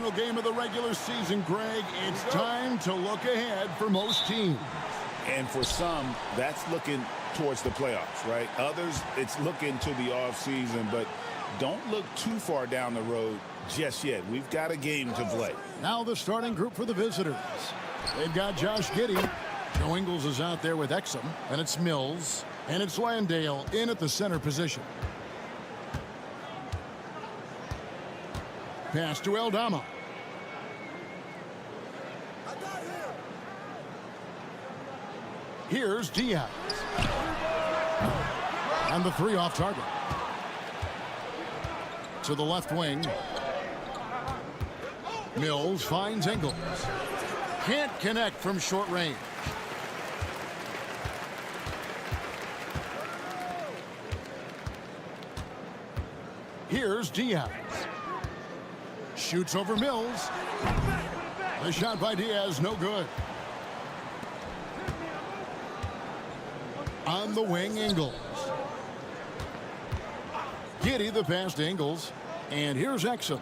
final game of the regular season, Greg. It's time to look ahead for most teams. And for some, that's looking towards the playoffs, right? Others, it's looking to the offseason, but don't look too far down the road just yet. We've got a game to play. Now the starting group for the visitors. They've got Josh Giddey. Joe Ingles is out there with Exum, and it's Mills, and it's Landale in at the center position. Pass to Aldama. Here's Diaz. And the 3 off target. To the left wing. Mills finds Ingles. Can't connect from short range. Here's Diaz. Shoots over Mills. The shot by Diaz, no good. On the wing, Ingles. Giddey the pass to Ingles. And here's Exum.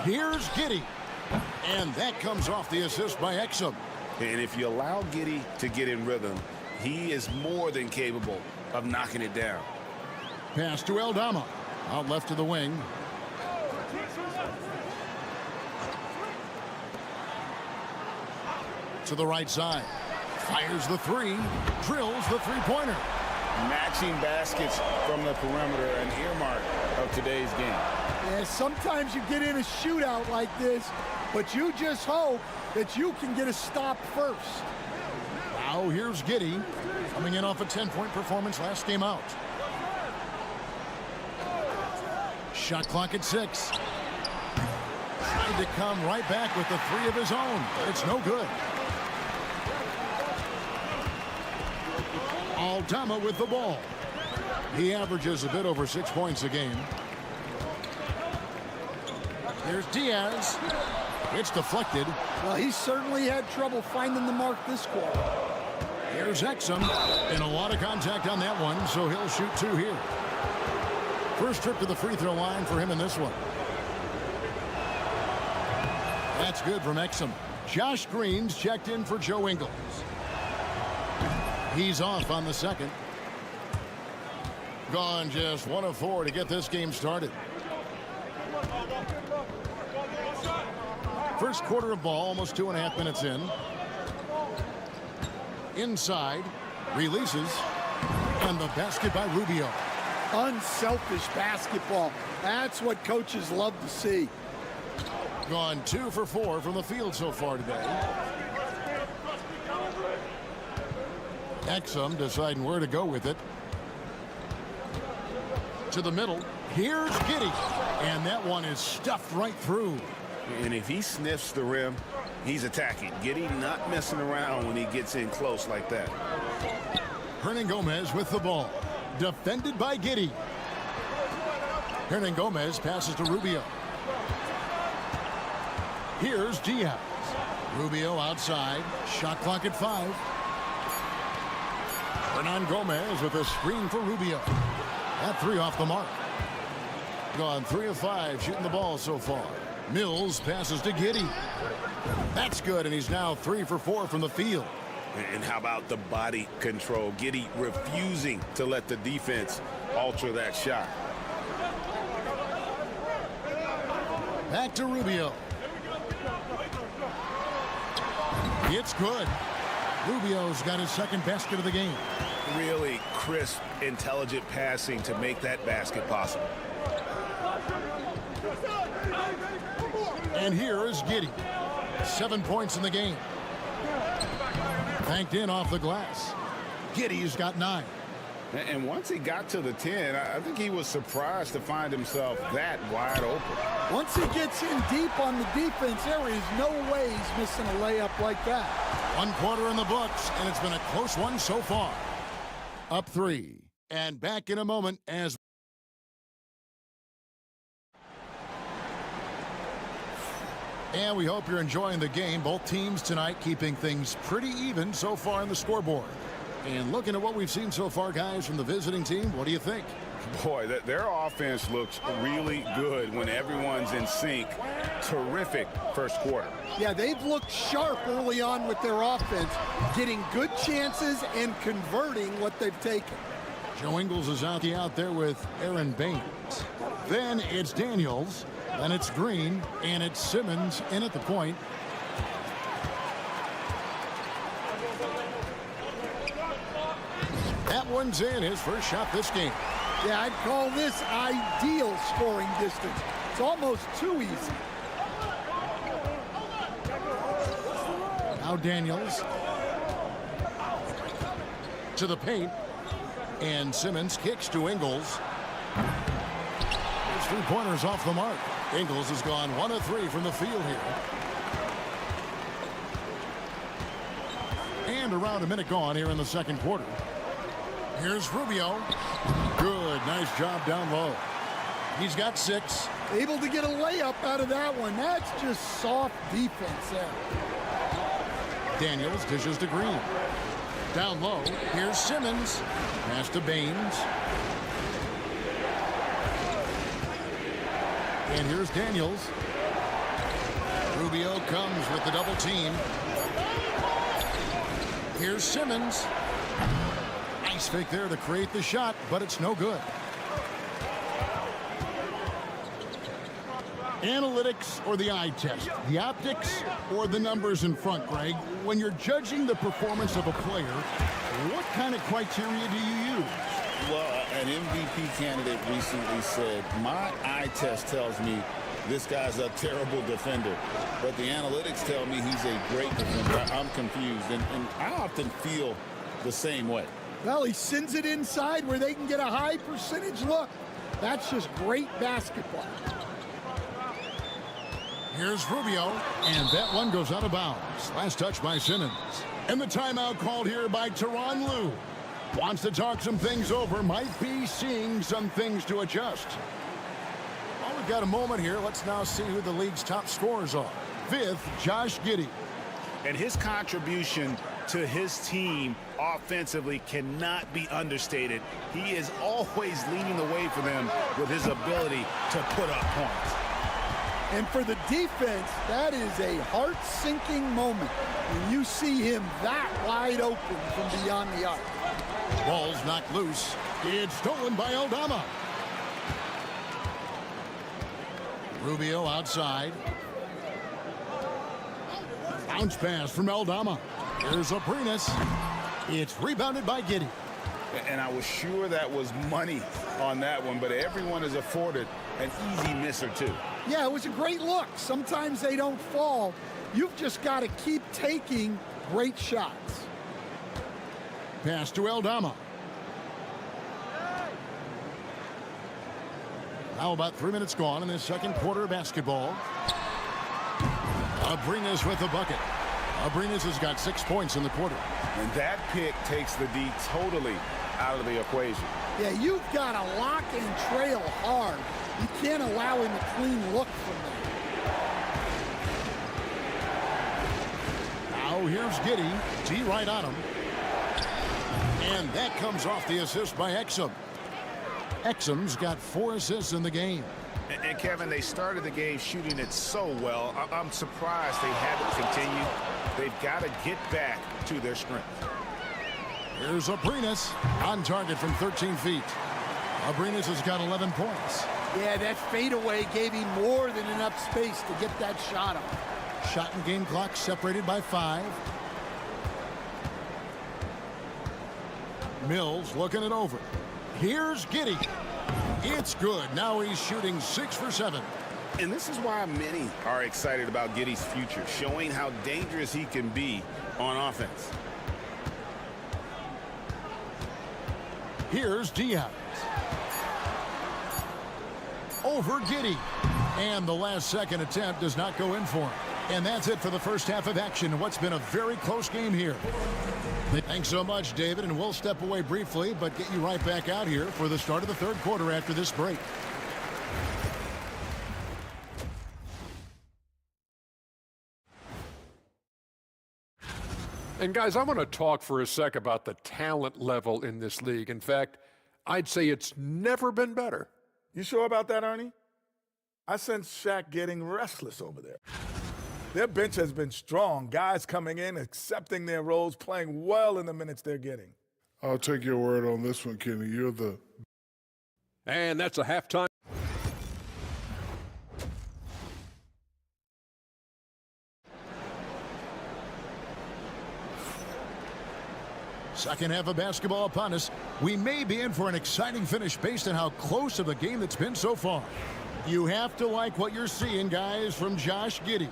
Here's Giddey. And that comes off the assist by Exum. And if you allow Giddey to get in rhythm, he is more than capable of knocking it down. Pass to Aldama. Out left to the wing. To the right side. Fires the 3. Drills the three-pointer. Matching baskets from the perimeter, an earmark of today's game. Yeah, sometimes you get in a shootout like this, but you just hope that you can get a stop first. Now here's Giddey, coming in off a 10-point performance last game out. Shot clock at 6. Tried to come right back with the 3 of his own, but it's no good. Aldama with the ball. He averages a bit over 6 points a game. There's Diaz. It's deflected. Well, he certainly had trouble finding the mark this quarter. Here's Exum. And a lot of contact on that one, so he'll shoot 2 here. First trip to the free throw line for him in this one. That's good from Exum. Josh Green's checked in for Joe Ingles. He's off on the second. Gone just 1 of 4 to get this game started. First quarter of ball, almost 2.5 minutes in. Inside, releases, and the basket by Rubio. Unselfish basketball. That's what coaches love to see. Gone 2 for 4 from the field so far today. Exum deciding where to go with it. To the middle. Here's Giddey. And that one is stuffed right through. And if he sniffs the rim, he's attacking. Giddey not messing around when he gets in close like that. Hernangomez with the ball. Defended by Giddey. Hernangomez passes to Rubio. Here's Diaz. Rubio outside. Shot clock at 5. Hernangomez with a screen for Rubio. That 3 off the mark. Gone 3 of 5 shooting the ball so far. Mills passes to Giddey. That's good, and he's now 3 for 4 from the field. And how about the body control? Giddey refusing to let the defense alter that shot. Back to Rubio. It's good. Rubio's got his second basket of the game. Really crisp, intelligent passing to make that basket possible. And here is Giddey. 7 points in the game. Banked in off the glass. Giddey's got 9. And once he got to the 10, I think he was surprised to find himself that wide open. Once he gets in deep on the defense, there is no way he's missing a layup like that. 1 quarter in the books, and it's been a close one so far. Up 3. And back in a moment as... And we hope you're enjoying the game. Both teams tonight keeping things pretty even so far on the scoreboard. And looking at what we've seen so far, guys, from the visiting team, what do you think? Boy, their offense looks really good when everyone's in sync. Terrific first quarter. Yeah, they've looked sharp early on with their offense, getting good chances and converting what they've taken. Joe Ingles is out there with Aaron Baines. Then it's Daniels, then it's Green, and it's Simmons in at the point. That one's in, his first shot this game. Yeah, I'd call this ideal scoring distance. It's almost too easy. Now Daniels to the paint, and Simmons kicks to Ingles. His three-pointers off the mark. Ingles has gone 1 of 3 from the field here. And around a minute gone here in the second quarter. Here's Rubio. Good, nice job down low. He's got 6. Able to get a layup out of that one. That's just soft defense there. Daniels dishes to Green. Down low, here's Simmons. Pass to Baines. And here's Daniels. Rubio comes with the double team. Here's Simmons. Nice fake there to create the shot, but it's no good. Analytics or the eye test? The optics or the numbers in front, Greg? When you're judging the performance of a player, what kind of criteria do you use? Well, an MVP candidate recently said, my eye test tells me this guy's a terrible defender, but the analytics tell me he's a great defender. I'm confused, and I often feel the same way. Well, he sends it inside where they can get a high percentage look. That's just great basketball. Here's Rubio, and that one goes out of bounds. Last touch by Simmons. And the timeout called here by Tyronn Lue. Wants to talk some things over, might be seeing some things to adjust. Well, we've got a moment here. Let's now see who the league's top scorers are. 5th, Josh Giddey. And his contribution to his team offensively cannot be understated. He is always leading the way for them with his ability to put up points. And for the defense, that is a heart-sinking moment when you see him that wide open from beyond the arc. Ball's knocked loose. It's stolen by Aldama. Rubio outside. Bounce pass from Aldama. Here's Aprinas. It's rebounded by Giddey. And I was sure that was money on that one, but everyone is afforded an easy miss or two. Yeah, it was a great look. Sometimes they don't fall. You've just got to keep taking great shots. Pass to Aldama. Now about 3 minutes gone in this second quarter of basketball. Aprinas with the bucket. Aprinas has got 6 points in the quarter. And that pick takes the D totally out of the equation. Yeah, you've got to lock and trail hard. You can't allow him a clean look from there. Now here's Giddey. T right on him. And that comes off the assist by Exum. Exum's got 4 assists in the game. And Kevin, they started the game shooting it so well. I'm surprised they haven't continued. They've got to get back to their strength. Here's Aprinas on target from 13 feet. Aprinas has got 11 points. Yeah, that fadeaway gave him more than enough space to get that shot up. Shot and game clock separated by 5. Mills looking it over. Here's Giddey. It's good. Now he's shooting 6 for 7. And this is why many are excited about Giddey's future, showing how dangerous he can be on offense. Here's Diaz. Over Giddey. And the last second attempt does not go in for him. And that's it for the first half of action in what's been a very close game here. Thanks so much, David, and we'll step away briefly, but get you right back out here for the start of the third quarter after this break. And guys, I want to talk for a sec about the talent level in this league. In fact, I'd say it's never been better. You sure about that, Ernie? I sense Shaq getting restless over there. Their bench has been strong. Guys coming in, accepting their roles, playing well in the minutes they're getting. I'll take your word on this one, Kenny. You're the... And that's a halftime. Second half of basketball upon us. We may be in for an exciting finish based on how close of a game that's been so far. You have to like what you're seeing, guys, from Josh Giddey.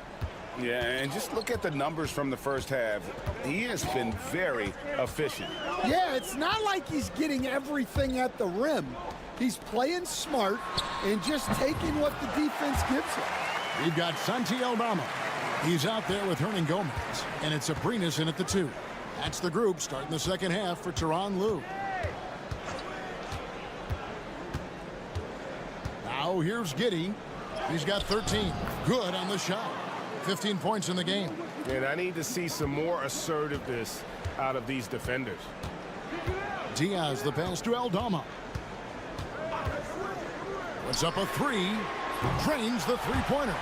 Yeah, and just look at the numbers from the first half. He has been very efficient. Yeah, it's not like he's getting everything at the rim. He's playing smart and just taking what the defense gives him. We've got Santi Aldama. He's out there with Hernan Gomez, and it's Abrinas in at the 2. That's the group starting the second half for Tyronn Lue. Now here's Giddey. He's got 13. Good on the shot. 15 points in the game. And I need to see some more assertiveness out of these defenders. Diaz, the pass to Aldama. Puts up a 3. Drains the three-pointer.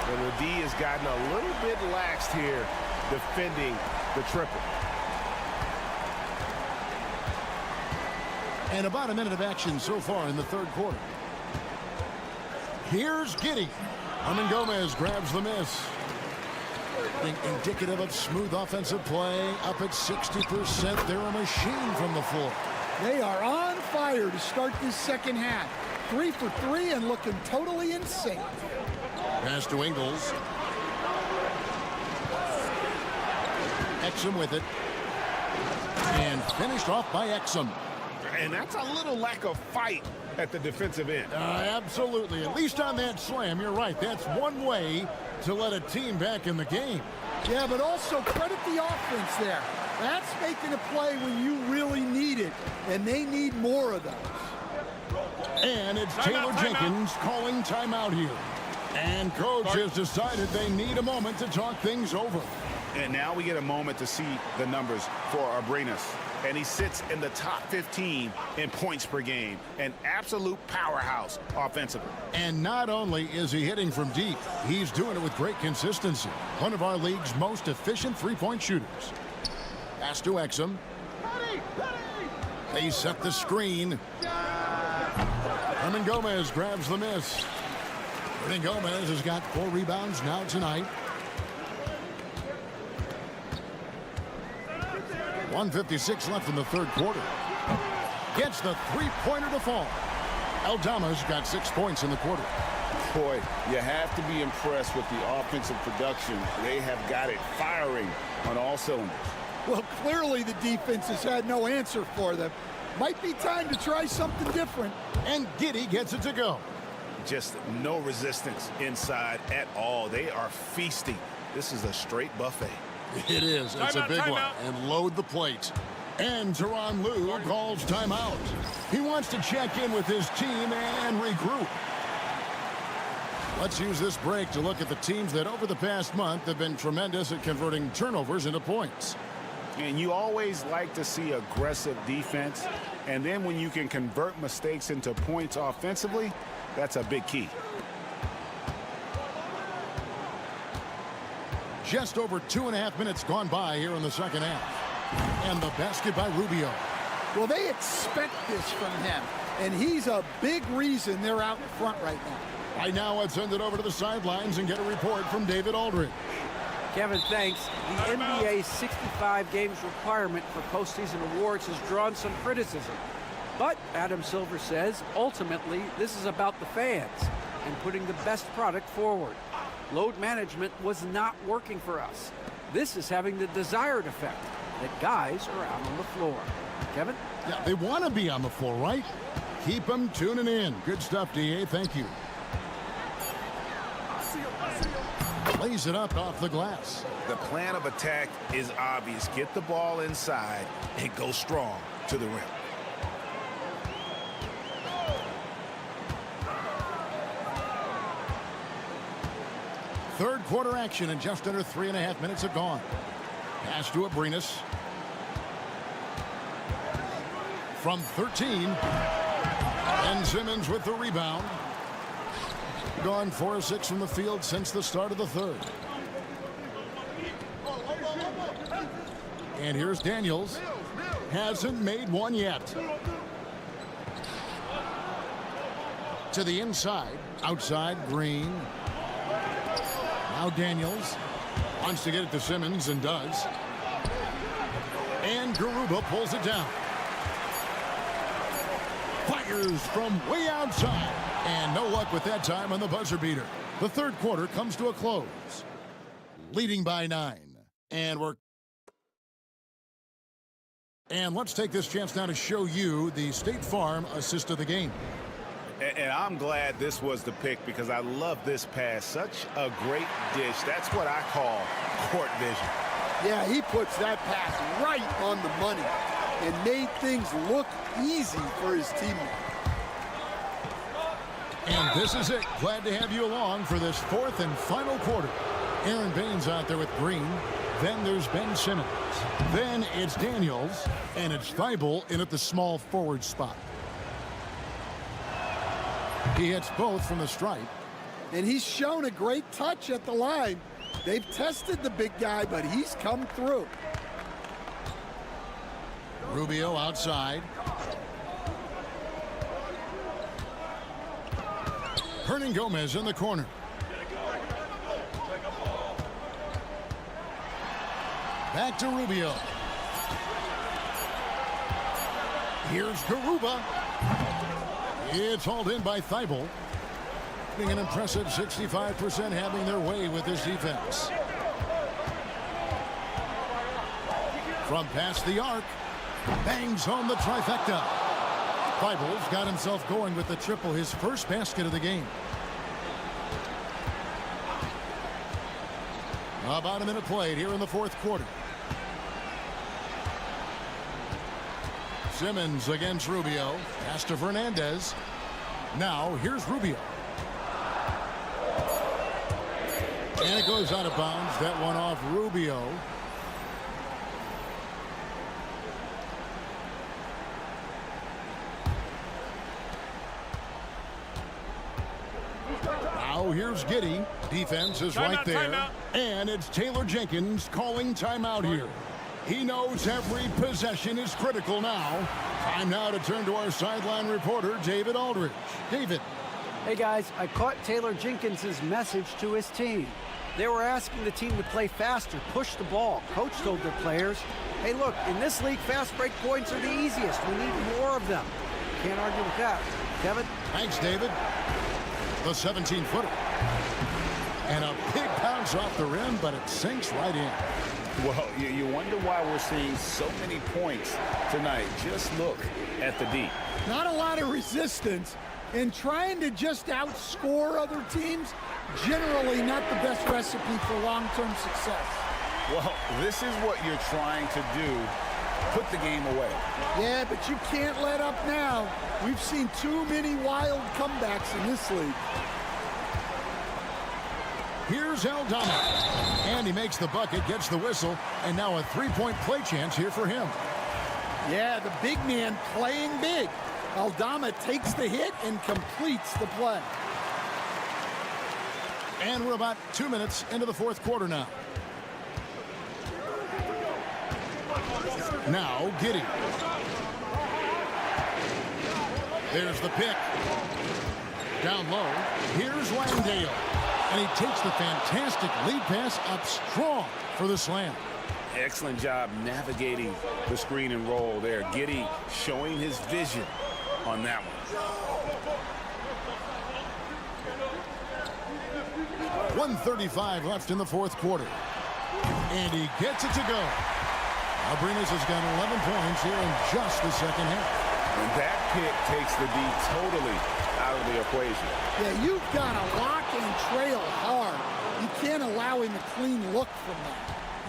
And the D has gotten a little bit laxed here defending the triple. And about a minute of action so far in the third quarter. Here's Giddey. Hernan Gomez grabs the miss. Indicative of smooth offensive play. Up at 60%. They're a machine from the floor. They are on fire to start this second half. 3 for 3 and looking totally insane. Pass to Ingles. Exum with it. And finished off by Exum. And that's a little lack of fight at the defensive end. Absolutely. At least on that slam, you're right. That's one way to let a team back in the game. Yeah, but also credit the offense there. That's making a play when you really need it, and they need more of those. And it's Taylor Jenkins calling timeout here. And coach has decided they need a moment to talk things over. And now we get a moment to see the numbers for Abrinas. And he sits in the top 15 in points per game. An absolute powerhouse offensively. And not only is he hitting from deep, he's doing it with great consistency. One of our league's most efficient three-point shooters. Pass to Exum. They set the screen. Hernan Gomez grabs the miss. Hernan Gomez has got 4 rebounds now tonight. 1:56 left in the third quarter. Gets the three-pointer to fall. Aldama's got 6 points in the quarter. Boy, you have to be impressed with the offensive production. They have got it firing on all cylinders. Well, clearly the defense has had no answer for them. Might be time to try something different. And Giddey gets it to go. Just no resistance inside at all. They are feasting. This is a straight buffet. It is. It's a big one. And load the plate. And Tyronn Lue calls timeout. He wants to check in with his team and regroup. Let's use this break to look at the teams that over the past month have been tremendous at converting turnovers into points. And you always like to see aggressive defense. And then when you can convert mistakes into points offensively, that's a big key. Just over 2.5 minutes gone by here in the second half. And the basket by Rubio. Well, they expect this from him, and he's a big reason they're out in front right now. Right now, let's send it over to the sidelines and get a report from David Aldridge. Kevin, thanks. The NBA's 65 games requirement for postseason awards has drawn some criticism. But Adam Silver says, ultimately, this is about the fans and putting the best product forward. Load management was not working for us. This is having the desired effect, that guys are out on the floor. Kevin? Yeah, they want to be on the floor, right? Keep them tuning in. Good stuff, DA. Thank you. Lays it up off the glass. The plan of attack is obvious. Get the ball inside and go strong to the rim. Third quarter action and just under 3.5 minutes have gone. Pass to Abrinas. From 13, And Simmons with the rebound. Gone 4 of 6 from the field since the start of the third. And here's Daniels. Hasn't made one yet. To the inside. Outside, Green. Now Daniels. Wants to get it to Simmons and does. And Garuba pulls it down. Fires from way outside. And no luck with that time on the buzzer beater. The third quarter comes to a close. Leading by 9. And let's take this chance now to show you the State Farm assist of the game. And I'm glad this was the pick because I love this pass. Such a great dish. That's what I call court vision. Yeah, he puts that pass right on the money and made things look easy for his teammate. And this is it. Glad to have you along for this fourth and final quarter. Aaron Baines out there with Green. Then there's Ben Simmons. Then it's Daniels. And it's Thibault in at the small forward spot. He hits both from the stripe. And he's shown a great touch at the line. They've tested the big guy, but he's come through. Rubio outside. Hernan Gomez in the corner. Back to Rubio. Here's Garuba. It's hauled in by Thibault. Being an impressive 65% having their way with this defense. From past the arc. Bangs home the trifecta. Thibault's got himself going with the triple, his first basket of the game. About a minute played here in the fourth quarter. Simmons against Rubio. Pass to Fernandez. Now here's Rubio. And it goes out of bounds. That one off Rubio. Now here's Giddey. Defense is right there. And it's Taylor Jenkins calling timeout here. He knows every possession is critical now. Time now to turn to our sideline reporter, David Aldridge. David. Hey guys, I caught Taylor Jenkins' message to his team. They were asking the team to play faster, push the ball. Coach told their players, hey look, in this league, fast break points are the easiest. We need more of them. Can't argue with that. Kevin? Thanks, David. The 17-footer. And a big bounce off the rim, but it sinks right in. Well, you wonder why we're seeing so many points tonight. Just look at the D. Not a lot of resistance, and trying to just outscore other teams, generally not the best recipe for long-term success. Well, this is what you're trying to do. Put the game away. Yeah, but you can't let up now. We've seen too many wild comebacks in this league. Here's Aldama. And he makes the bucket, gets the whistle, and now a three-point play chance here for him. Yeah, the big man playing big. Aldama takes the hit and completes the play. And we're about 2 minutes into the fourth quarter now. Now, Giddey. There's the pick. Down low. Here's Langdale. And he takes the fantastic lead pass up strong for the slam. Excellent job navigating the screen and roll there. Giddey showing his vision on that one. 1:35 left in the fourth quarter. And he gets it to go. Abrinas has got 11 points here in just the second half. And that pick takes the D totally out of the equation. Yeah, you've got to lock and trail hard. You can't allow him a clean look from that.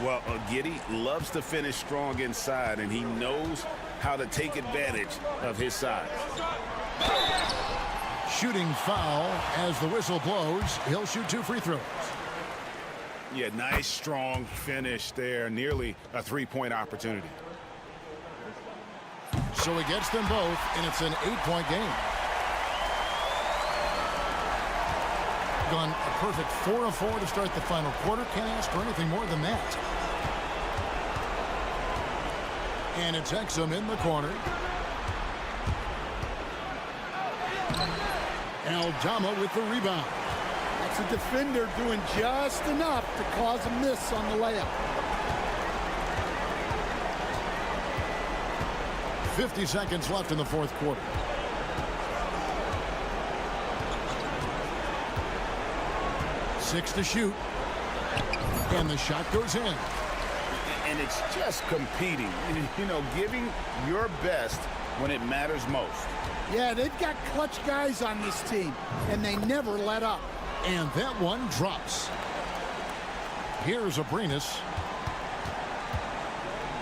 Well, Giddey loves to finish strong inside, and he knows how to take advantage of his size. Shooting foul as the whistle blows. He'll shoot 2 free throws. Yeah, nice, strong finish there. Nearly a three-point opportunity. So he gets them both, and it's an 8-point game. gone a perfect 4 of 4 to start the final quarter. Can't ask for anything more than that. And it's Exum in the corner. Aldama with the rebound. That's a defender doing just enough to cause a miss on the layup. 50 seconds left in the fourth quarter. Six to shoot. And the shot goes in. And it's just competing, you know, giving your best when it matters most. Yeah, they've got clutch guys on this team, and they never let up. And that one drops. Here's Abrinas.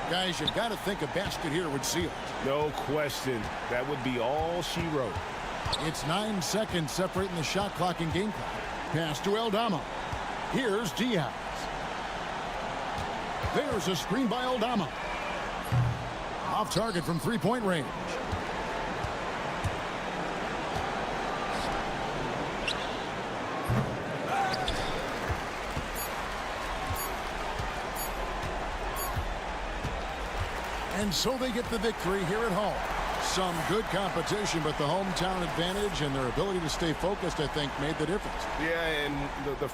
Guys, you've got to think a basket here would seal it. No question. That would be all she wrote. It's 9 seconds separating the shot clock and game clock. Pass to Aldama. Here's Diaz. There's a screen by Aldama. Off target from three-point range. And so they get the victory here at home. Some good competition, but the hometown advantage and their ability to stay focused, I think, made the difference. Yeah, and the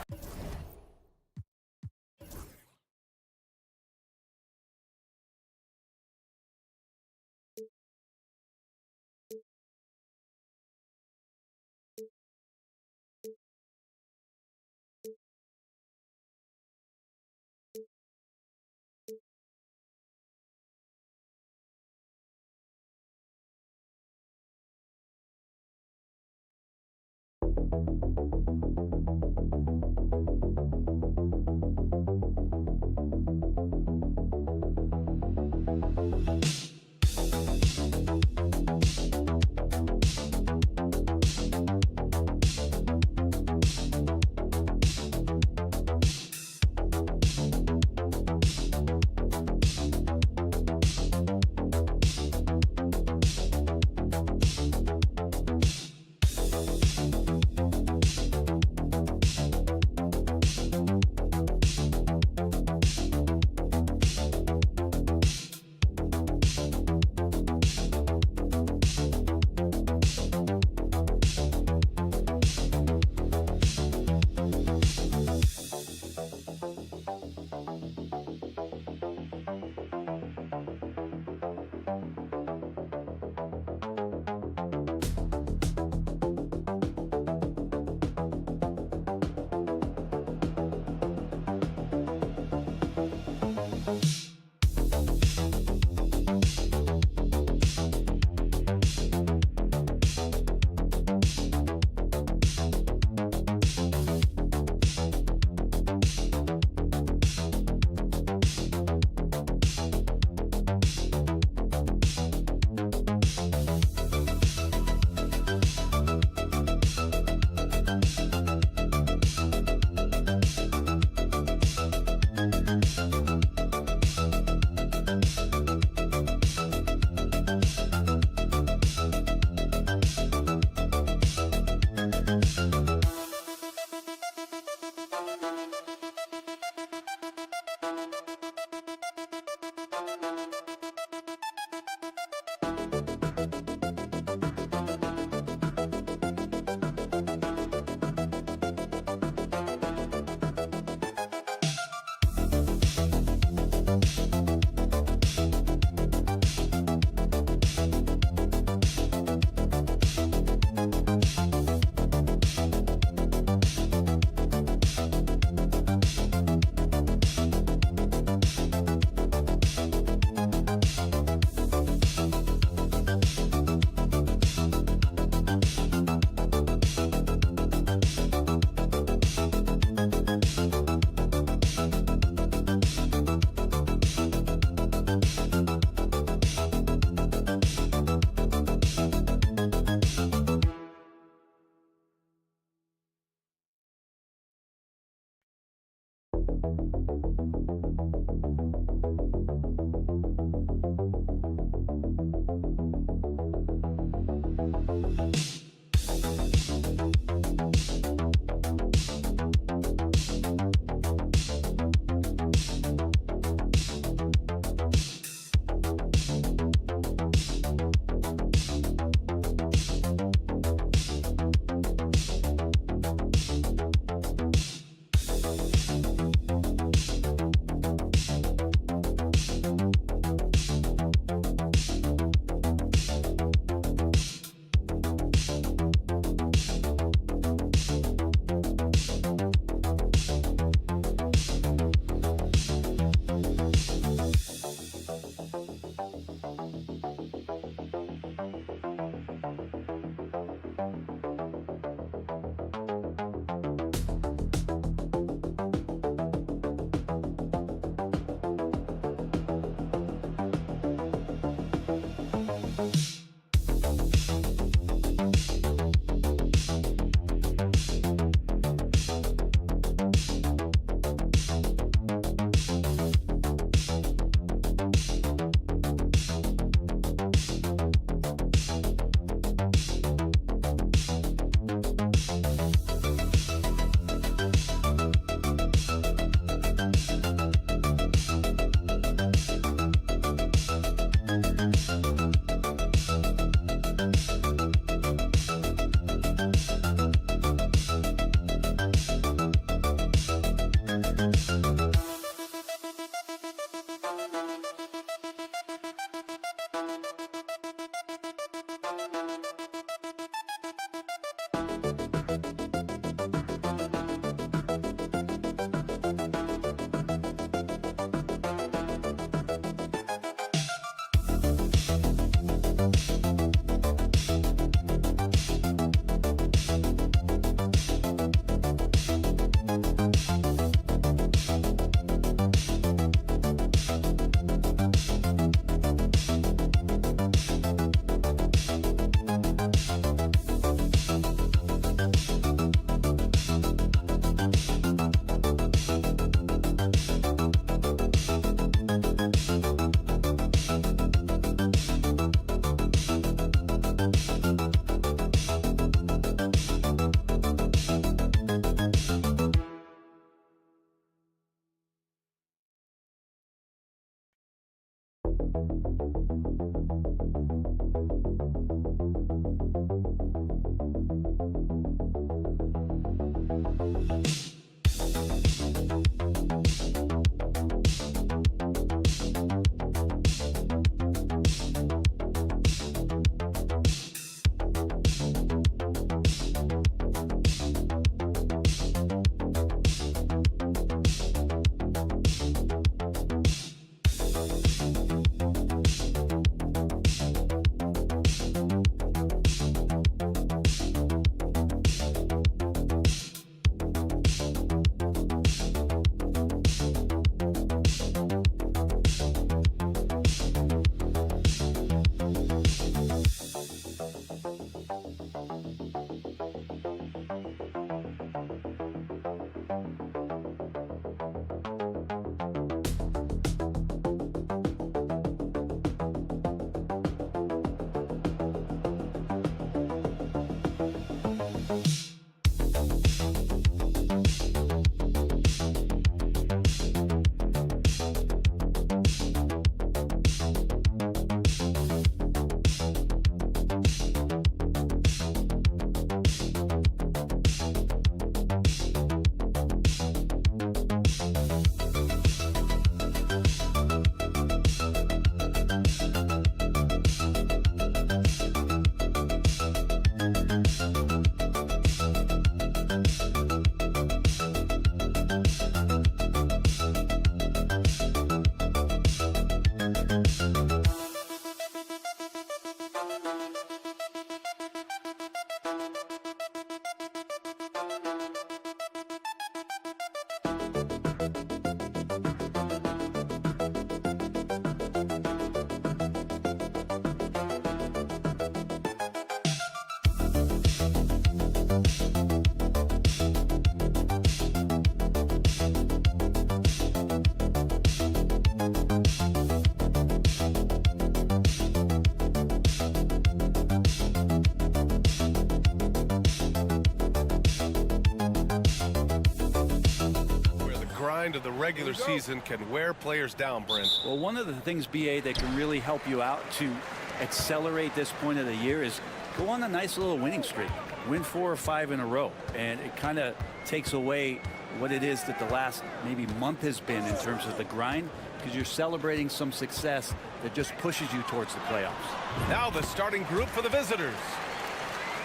Of the regular season can wear players down, Brent. Well, one of the things, BA, that can really help you out to accelerate this point of the year is go on a nice little winning streak. Win 4 or 5 in a row, and it kind of takes away what it is that the last maybe month has been in terms of the grind, because you're celebrating some success that just pushes you towards the playoffs. Now the starting group for the visitors.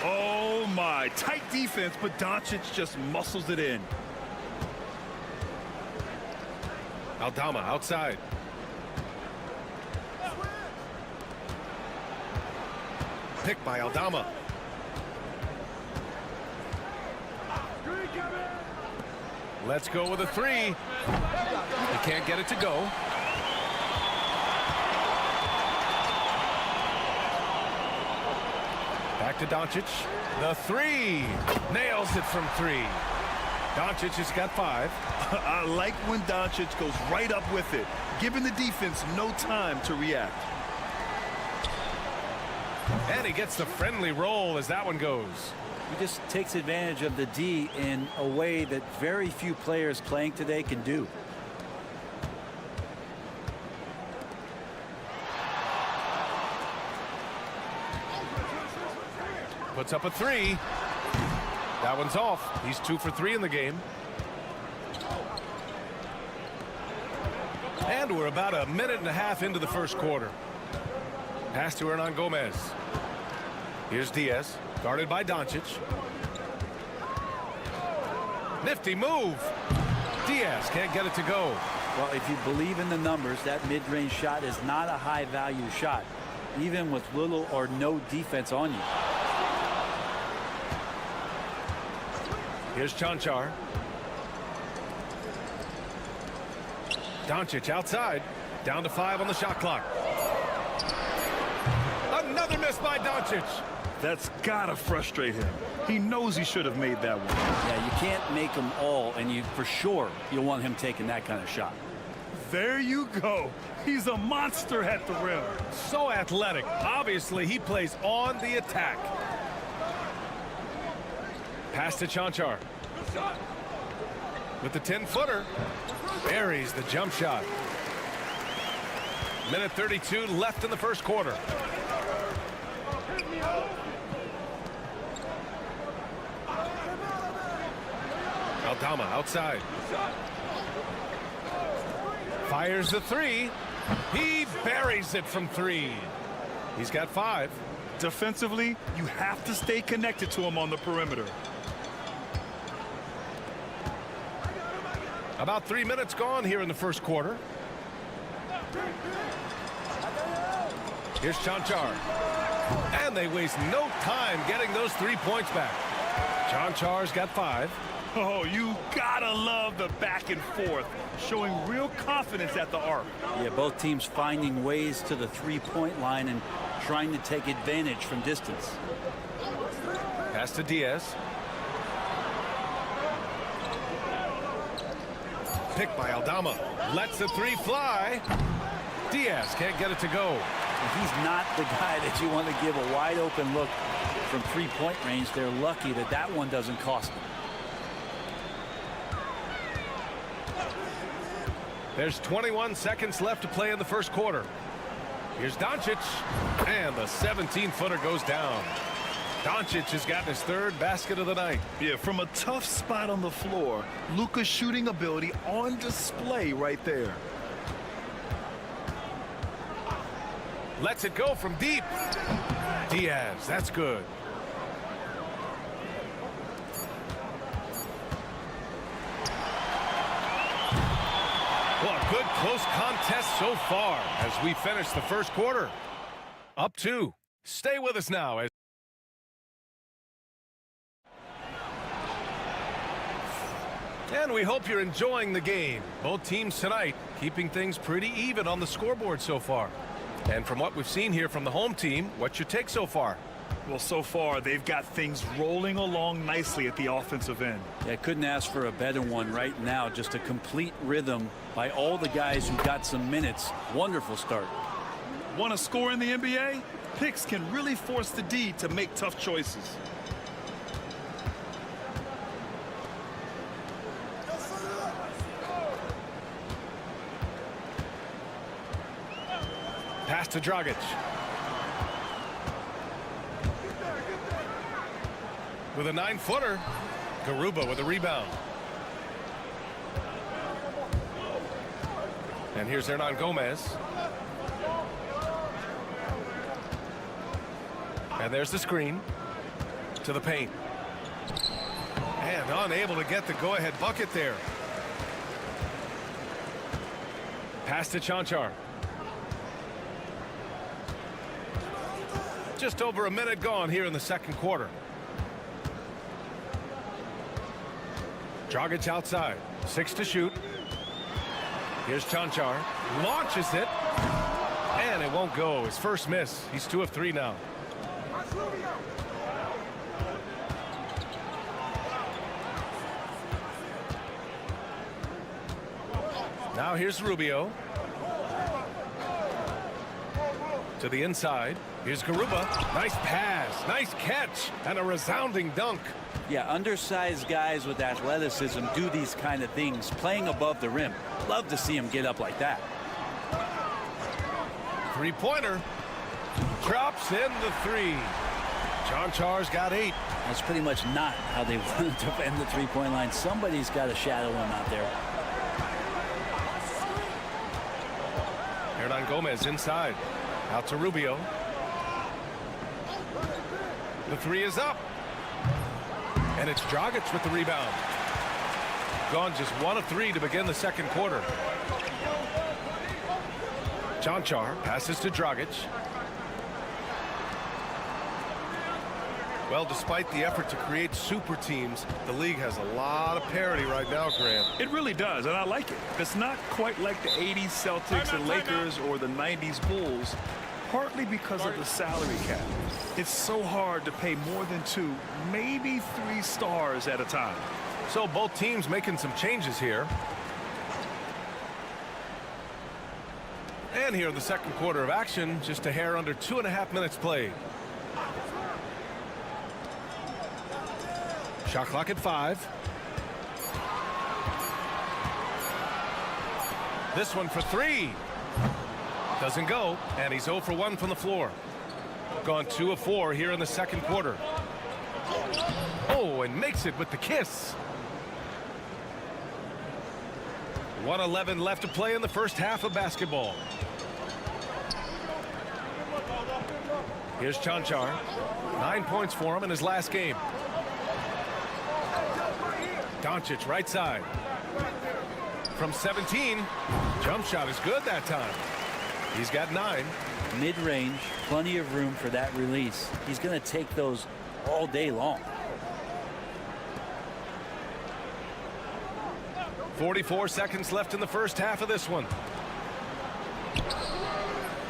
Oh my, tight defense, but Doncic just muscles it in. Aldama outside. Pick by Aldama. Let's go with a 3. He can't get it to go. Back to Doncic. The 3. Nails it from 3. Doncic has got 5. I like when Doncic goes right up with it, giving the defense no time to react. And he gets the friendly roll as that one goes. He just takes advantage of the D in a way that very few players playing today can do. Puts up a 3. That one's off. He's 2 for 3 in the game. And we're about a minute and a half into the first quarter. Pass to Hernan Gomez. Here's Diaz, guarded by Doncic. Nifty move. Diaz can't get it to go. Well, if you believe in the numbers, that mid-range shot is not a high-value shot, even with little or no defense on you. Here's Chanchar. Doncic outside. Down to 5 on the shot clock. Another miss by Doncic. That's gotta frustrate him. He knows he should have made that one. Yeah, you can't make them all, and for sure you'll want him taking that kind of shot. There you go. He's a monster at the rim. So athletic. Obviously, he plays on the attack. Pass to Chanchar. With the 10-footer. Buries the jump shot. Minute 32 left in the first quarter. Aldama outside. Fires the 3. He buries it from 3. He's got 5. Defensively, you have to stay connected to him on the perimeter. About 3 minutes gone here in the first quarter. Here's Chanchar. And they waste no time getting those 3 points back. Chanchar's got 5. Oh, you gotta love the back and forth, showing real confidence at the arc. Yeah, both teams finding ways to the three-point line and trying to take advantage from distance. Pass to Diaz. Picked by Aldama. Lets the 3 fly. Diaz can't get it to go. He's not the guy that you want to give a wide open look from three-point range. They're lucky that that one doesn't cost them. There's 21 seconds left to play in the first quarter. Here's Doncic. And the 17-footer goes down. Doncic has gotten his 3rd basket of the night. Yeah, from a tough spot on the floor, Luka's shooting ability on display right there. Lets it go from deep. Diaz, that's good. Well, a good close contest so far as we finish the first quarter. Up 2. Stay with us now. And we hope you're enjoying the game. Both teams tonight keeping things pretty even on the scoreboard so far. And from what we've seen here from the home team, what's your take so far? Well, so far, they've got things rolling along nicely at the offensive end. Yeah, couldn't ask for a better one right now. Just a complete rhythm by all the guys who got some minutes. Wonderful start. Want to score in the NBA? Picks can really force the D to make tough choices. Pass to Dragic. With a 9-footer. Garuba with a rebound. And here's Hernan Gomez. And there's the screen. To the paint. And unable to get the go-ahead bucket there. Pass to Chanchar. Just over a minute gone here in the second quarter. Dragic outside. 6 to shoot. Here's Chanchar. Launches it. And it won't go. His first miss. He's 2 of 3 now. Now here's Rubio. To the inside. Here's Garuba. Nice pass. Nice catch. And a resounding dunk. Yeah, undersized guys with athleticism do these kind of things, playing above the rim. Love to see him get up like that. 3-pointer. Drops in the 3. Chanchar's got 8. That's pretty much not how they want to defend the three-point line. Somebody's got to shadow him out there. Hernan Gomez inside. Out to Rubio. The three is up. And it's Dragic with the rebound. Gone just 1 of 3 to begin the second quarter. Cancar passes to Dragic. Well, despite the effort to create super teams, the league has a lot of parity right now, Grant. It really does, and I like it. It's not quite like the 80s Celtics and Lakers or the 90s Bulls, partly because of the salary cap. It's so hard to pay more than 2, maybe 3 stars at a time. So both teams making some changes here. And here in the second quarter of action, just a hair under 2.5 minutes played. Shot clock at 5. This one for 3. Doesn't go, and he's 0 for 1 from the floor. Gone 2 of 4 here in the second quarter. Oh, and makes it with the kiss. 1:11 left to play in the first half of basketball. Here's Cancar. 9 points for him in his last game. Doncic right side. From 17. Jump shot is good that time. He's got 9. Mid-range, plenty of room for that release. He's going to take those all day long. 44 seconds left in the first half of this one.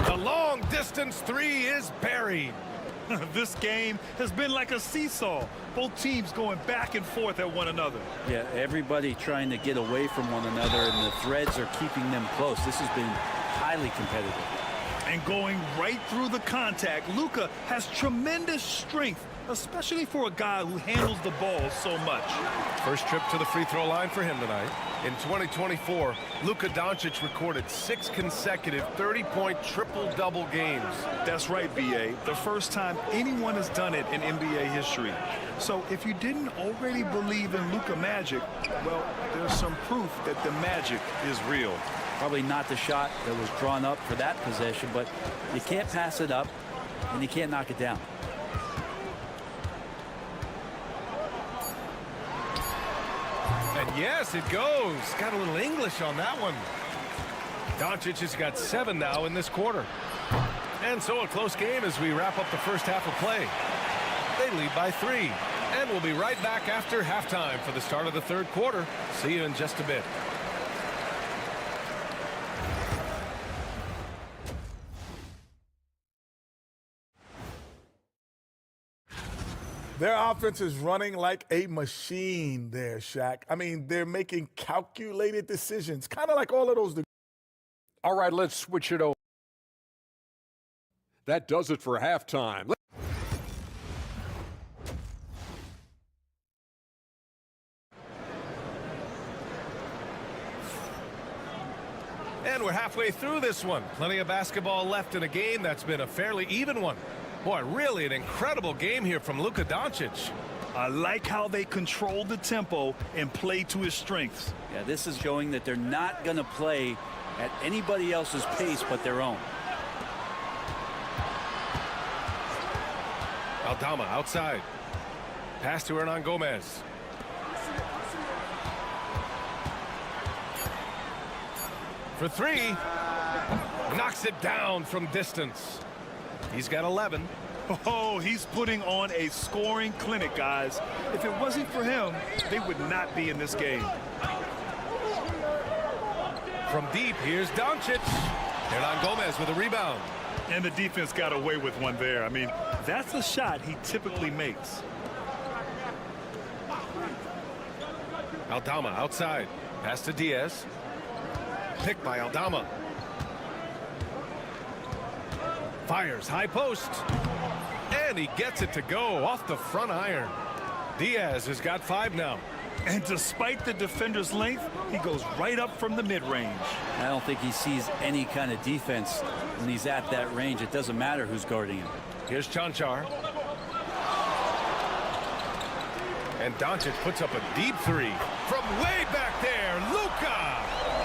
The long distance 3 is buried. This game has been like a seesaw. Both teams going back and forth at one another. Yeah, everybody trying to get away from one another, and the threads are keeping them close. This has been highly competitive. And going right through the contact, Luka has tremendous strength, especially for a guy who handles the ball so much. First trip to the free throw line for him tonight. In 2024, Luka Doncic recorded 6 consecutive 30-point triple-double games. That's right, B.A. The first time anyone has done it in NBA history. So if you didn't already believe in Luka magic, well, there's some proof that the magic is real. Probably not the shot that was drawn up for that possession, but you can't pass it up, and you can't knock it down. And yes, it goes. Got a little English on that one. Doncic has got 7 now in this quarter. And so a close game as we wrap up the first half of play. They lead by 3. And we'll be right back after halftime for the start of the third quarter. See you in just a bit. Their offense is running like a machine there, Shaq. I mean, they're making calculated decisions, kind of like all of those. All right, let's switch it over. That does it for halftime. And we're halfway through this one. Plenty of basketball left in a game that's been a fairly even one. Boy, really an incredible game here from Luka Doncic. I like how they control the tempo and play to his strengths. Yeah, this is showing that they're not going to play at anybody else's pace but their own. Aldama outside. Pass to Hernan Gomez. For 3. Knocks it down from distance. He's got 11. Oh, he's putting on a scoring clinic, guys. If it wasn't for him, they would not be in this game. From deep, here's Doncic. Hernan Gomez with a rebound. And the defense got away with one there. I mean, that's a shot he typically makes. Aldama outside. Pass to Diaz. Picked by Aldama. Fires high post. And he gets it to go off the front iron. Diaz has got 5 now. And despite the defender's length, he goes right up from the mid-range. I don't think he sees any kind of defense when he's at that range. It doesn't matter who's guarding him. Here's Cancar. And Doncic puts up a deep 3 from way back there. Luka!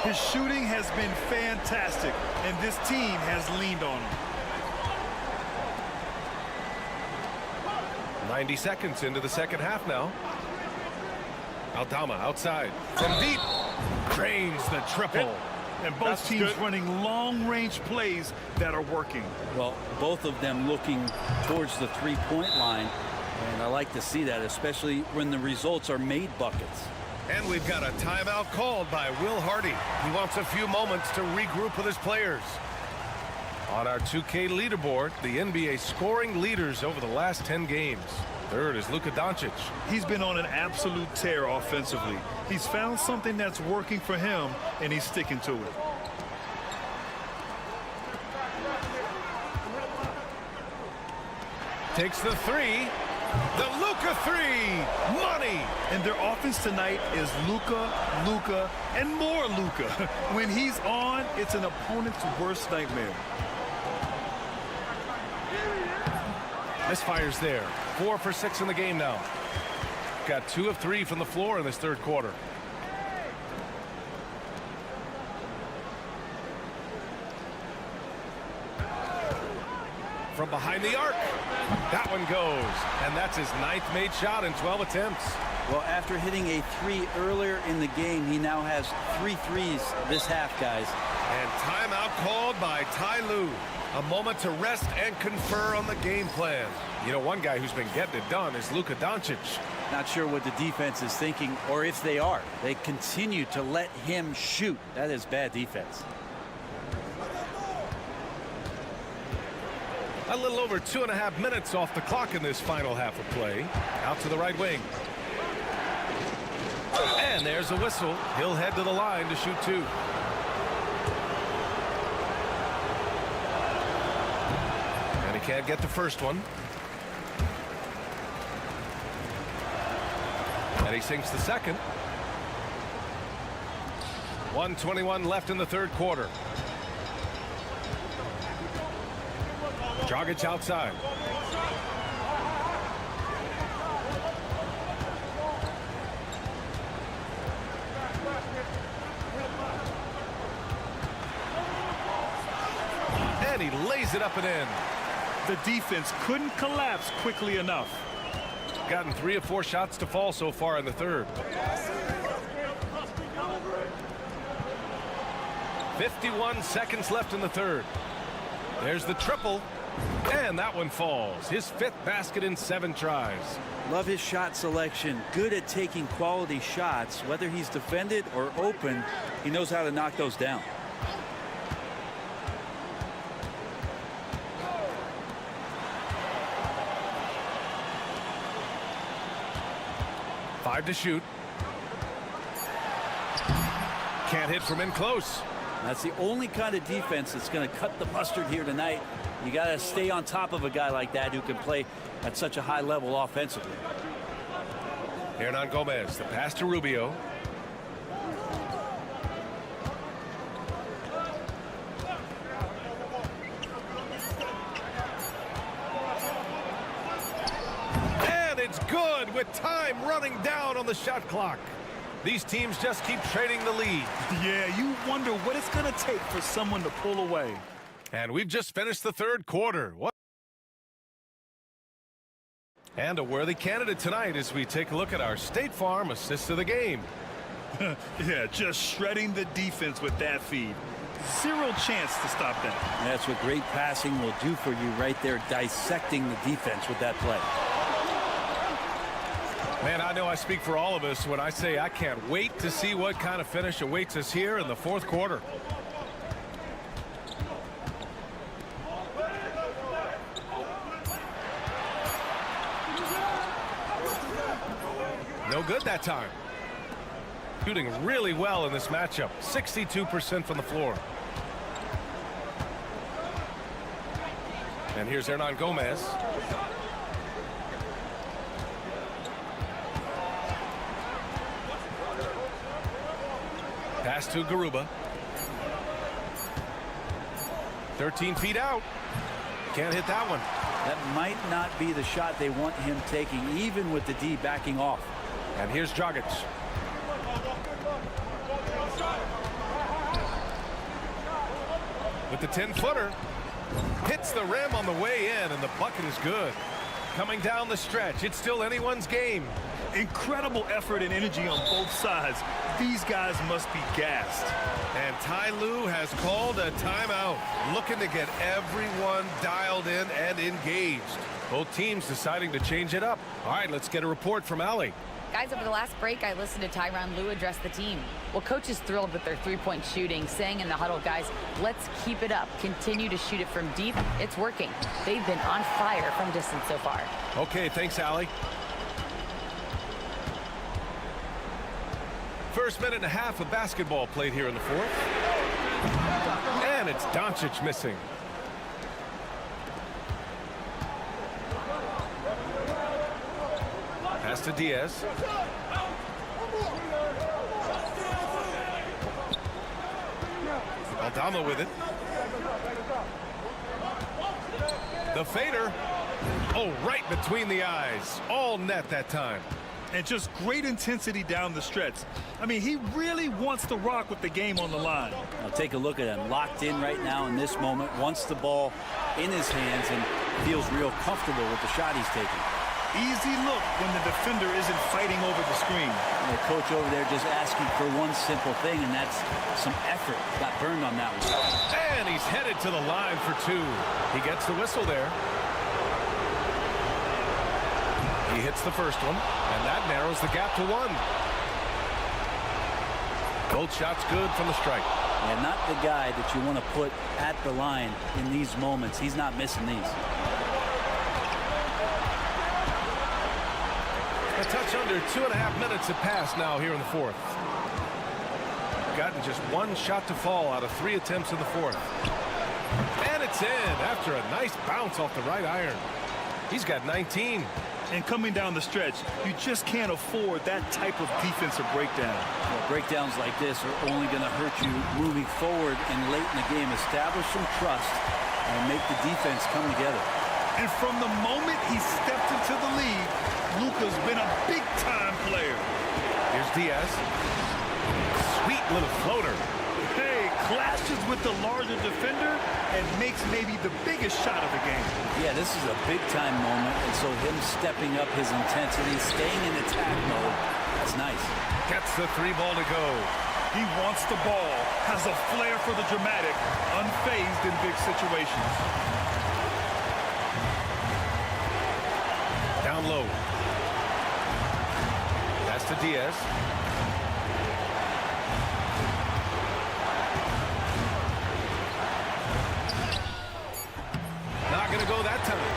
His shooting has been fantastic, and this team has leaned on him. 90 seconds into the second half now. Aldama outside from deep. Drains the triple. And both teams running long-range plays that are working. Well, both of them looking towards the three-point line. And I like to see that, especially when the results are made buckets. And we've got a timeout called by Will Hardy. He wants a few moments to regroup with his players. On our 2K leaderboard, the NBA scoring leaders over the last 10 games. Third is Luka Doncic. He's been on an absolute tear offensively. He's found something that's working for him, and he's sticking to it. Takes the three. The Luka three. Money. And their offense tonight is Luka, Luka, and more Luka. When he's on, it's an opponent's worst nightmare. Misfires there. 4 for 6 in the game now. Got 2 of 3 from the floor in this third quarter. From behind the arc. That one goes. And that's his 9th made shot in 12 attempts. Well, after hitting a 3 earlier in the game, he now has 3 threes this half, guys. And timeout called by Ty Lue. A moment to rest and confer on the game plan. You know, one guy who's been getting it done is Luka Doncic. Not sure what the defense is thinking, or if they are. They continue to let him shoot. That is bad defense. A little over 2.5 minutes off the clock in this final half of play. Out to the right wing. And there's a whistle. He'll head to the line to shoot 2. And he can't get the first one. And he sinks the second. 1:21 left in the third quarter. Dragic outside. And he lays it up and in. The defense couldn't collapse quickly enough. Gotten 3 of 4 shots to fall so far in the third. 51 seconds left in the third. There's the triple. And that one falls. His 5th basket in 7 tries. Love his shot selection. Good at taking quality shots. Whether he's defended or open, he knows how to knock those down. Five to shoot. Can't hit from in close. That's the only kind of defense that's going to cut the mustard here tonight. You got to stay on top of a guy like that who can play at such a high level offensively. Hernan Gomez, the pass to Rubio. And it's good with time running down on the shot clock. These teams just keep trading the lead. Yeah, you wonder what it's going to take for someone to pull away. And we've just finished the third quarter. What? And a worthy candidate tonight as we take a look at our State Farm assist of the game. Yeah, just shredding the defense with that feed. Zero chance to stop that. That's what great passing will do for you right there, dissecting the defense with that play. Man, I know I speak for all of us when I say I can't wait to see what kind of finish awaits us here in the fourth quarter. No good that time. Shooting really well in this matchup. 62% from the floor. And here's Hernan Gomez. Pass to Garuba. 13 feet out. Can't hit that one. That might not be the shot they want him taking, even with the D backing off. And here's Dragic. with the 10-footer. Hits the rim on the way in, and the bucket is good. Coming down the stretch, it's still anyone's game. Incredible effort and energy on both sides. These guys must be gassed. And Ty Lue has called a timeout, looking to get everyone dialed in and engaged. Both teams deciding to change it up. All right, let's get a report from Allie. Guys, over the last break, I listened to Tyronn Lue address the team. Well, coach is thrilled with their three-point shooting, saying in the huddle, guys, let's keep it up. Continue to shoot it from deep. It's working. They've been on fire from distance so far. Okay, thanks, Allie. First minute and a half of basketball played here in the fourth. And it's Doncic missing. Pass to Diaz. Aldama with it. The fader. Oh, right between the eyes. All net that time. And just great intensity down the stretch. I mean, he really wants to rock with the game on the line. Now take a look at him. Locked in right now in this moment. Wants the ball in his hands and feels real comfortable with the shot he's taking. Easy look when the defender isn't fighting over the screen. And the coach over there just asking for one simple thing, and that's some effort. Got burned on that one. And he's headed to the line for two. He gets the whistle there. He hits the first one, and that narrows the gap to one. Both shots good from the strike. And not the guy that you want to put at the line in these moments. He's not missing these. A touch under 2.5 minutes have passed now here in the fourth. Gotten just one shot to fall out of 3 attempts in the fourth. And it's in after a nice bounce off the right iron. He's got 19. And coming down the stretch, you just can't afford that type of defensive breakdown. Well, breakdowns like this are only going to hurt you moving forward and late in the game. Establish some trust and make the defense come together. And from the moment he stepped into the league, Luka's been a big-time player. Here's Diaz. Sweet little floater. Hey, clashes with the larger defender and makes maybe the biggest shot of the game. Yeah, this is a big-time moment, and so him stepping up his intensity, staying in attack mode, that's nice. Gets the 3 ball to go. He wants the ball, has a flair for the dramatic, unfazed in big situations. Down low. Pass to Diaz. Not going to go that time.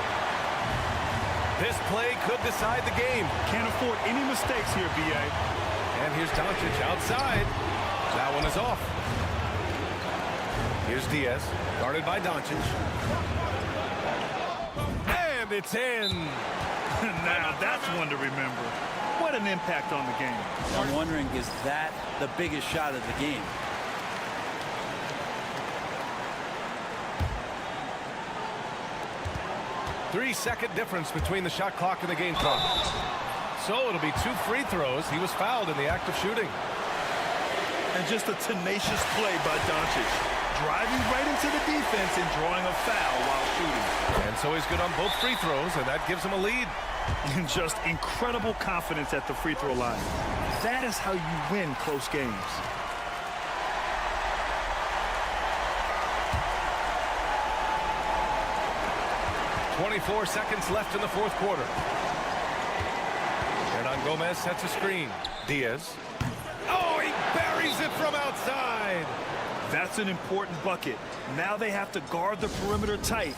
This play could decide the game. Can't afford any mistakes here, B.A. And here's Doncic outside. That one is off. Here's Diaz, guarded by Doncic. And it's in. Now that's one to remember. What an impact on the game. I'm wondering, is that the biggest shot of the game? Three-second difference between the shot clock and the game clock. So it'll be 2 free throws. He was fouled in the act of shooting. And just a tenacious play by Doncic. Driving right into the defense and drawing a foul while shooting. And so he's good on both free throws, and that gives him a lead. And just incredible confidence at the free throw line. That is how you win close games. .24 seconds left in the fourth quarter. Hernan Gomez sets a screen. Diaz. Oh, he buries it from outside. That's an important bucket. Now they have to guard the perimeter tight.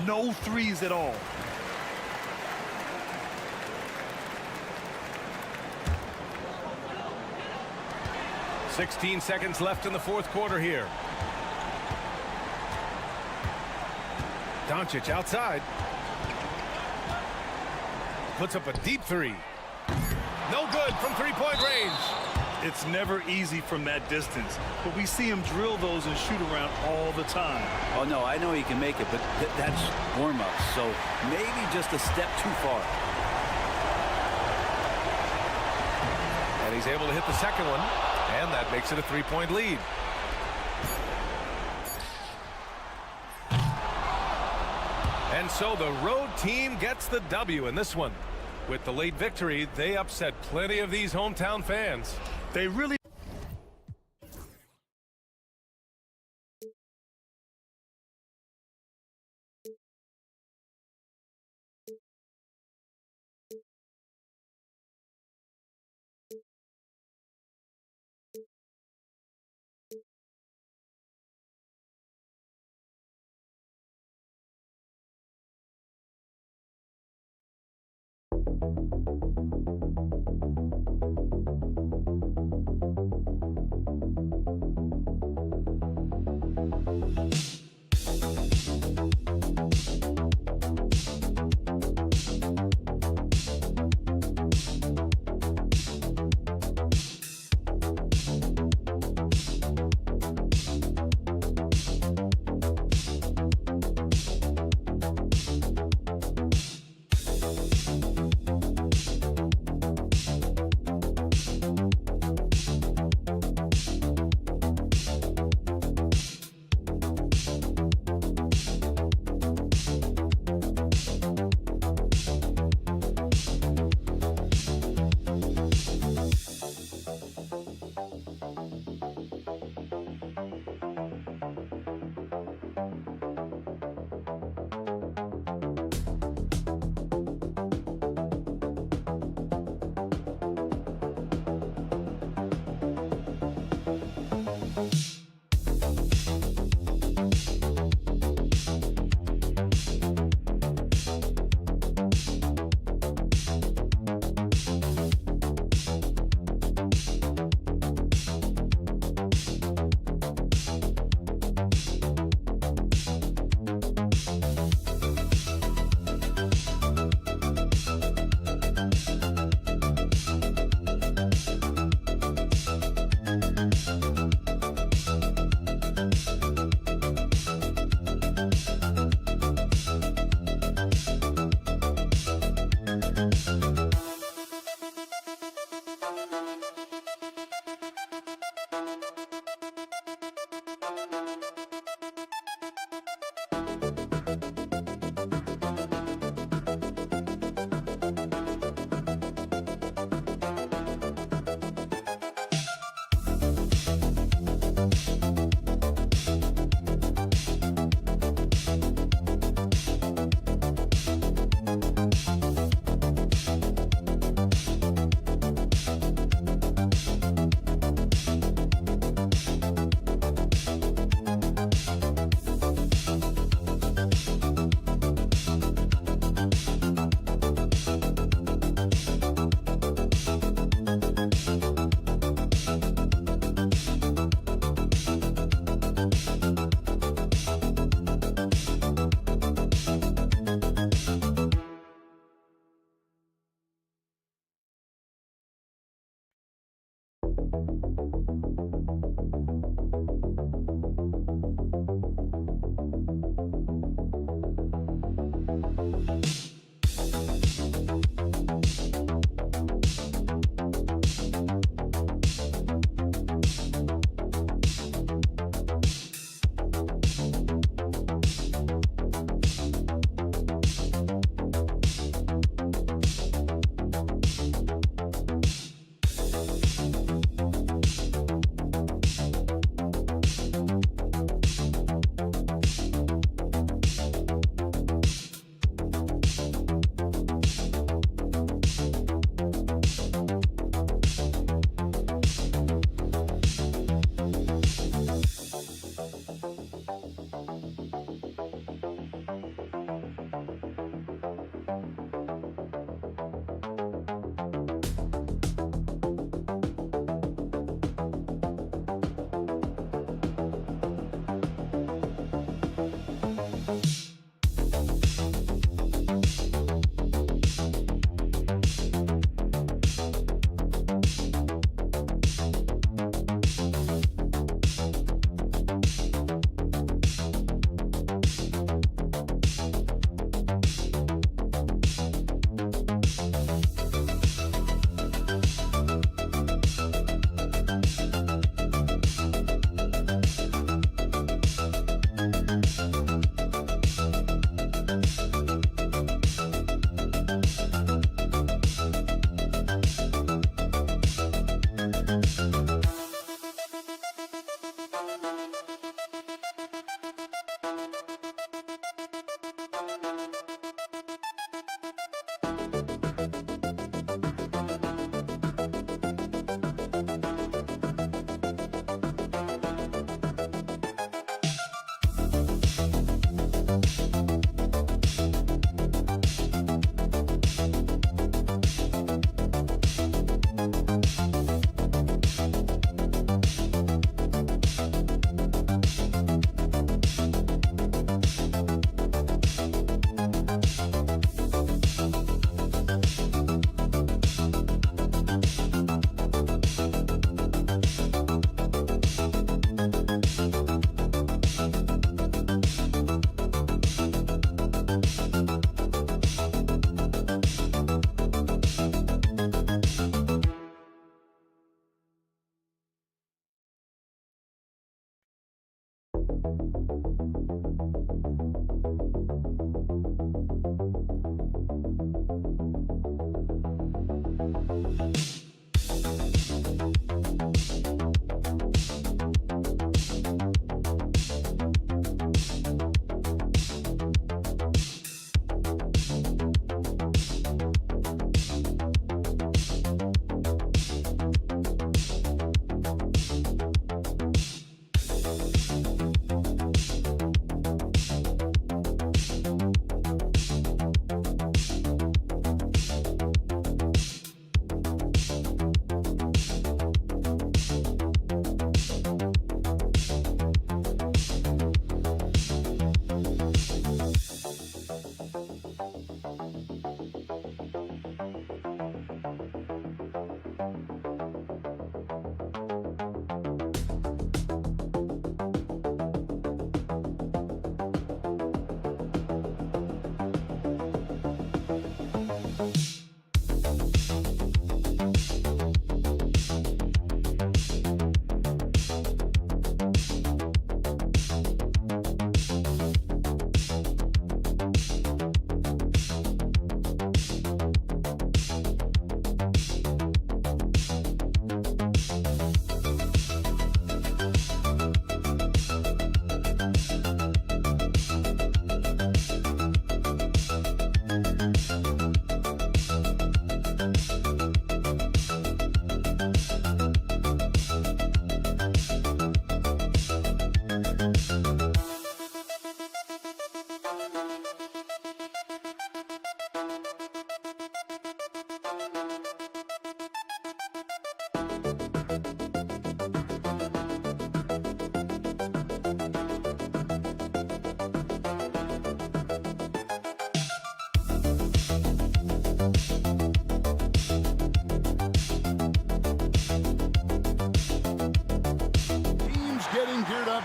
No threes at all. .16 seconds left in the fourth quarter here. Doncic outside. Puts up a deep 3. No good from three-point range. It's never easy from that distance, but we see him drill those and shoot around all the time. Oh, no, I know he can make it, but that's warm-up, so maybe just a step too far. And he's able to hit the second one, and that makes it a 3-point lead. And so the road team gets the W in this one. With the late victory, they upset plenty of these hometown fans. They really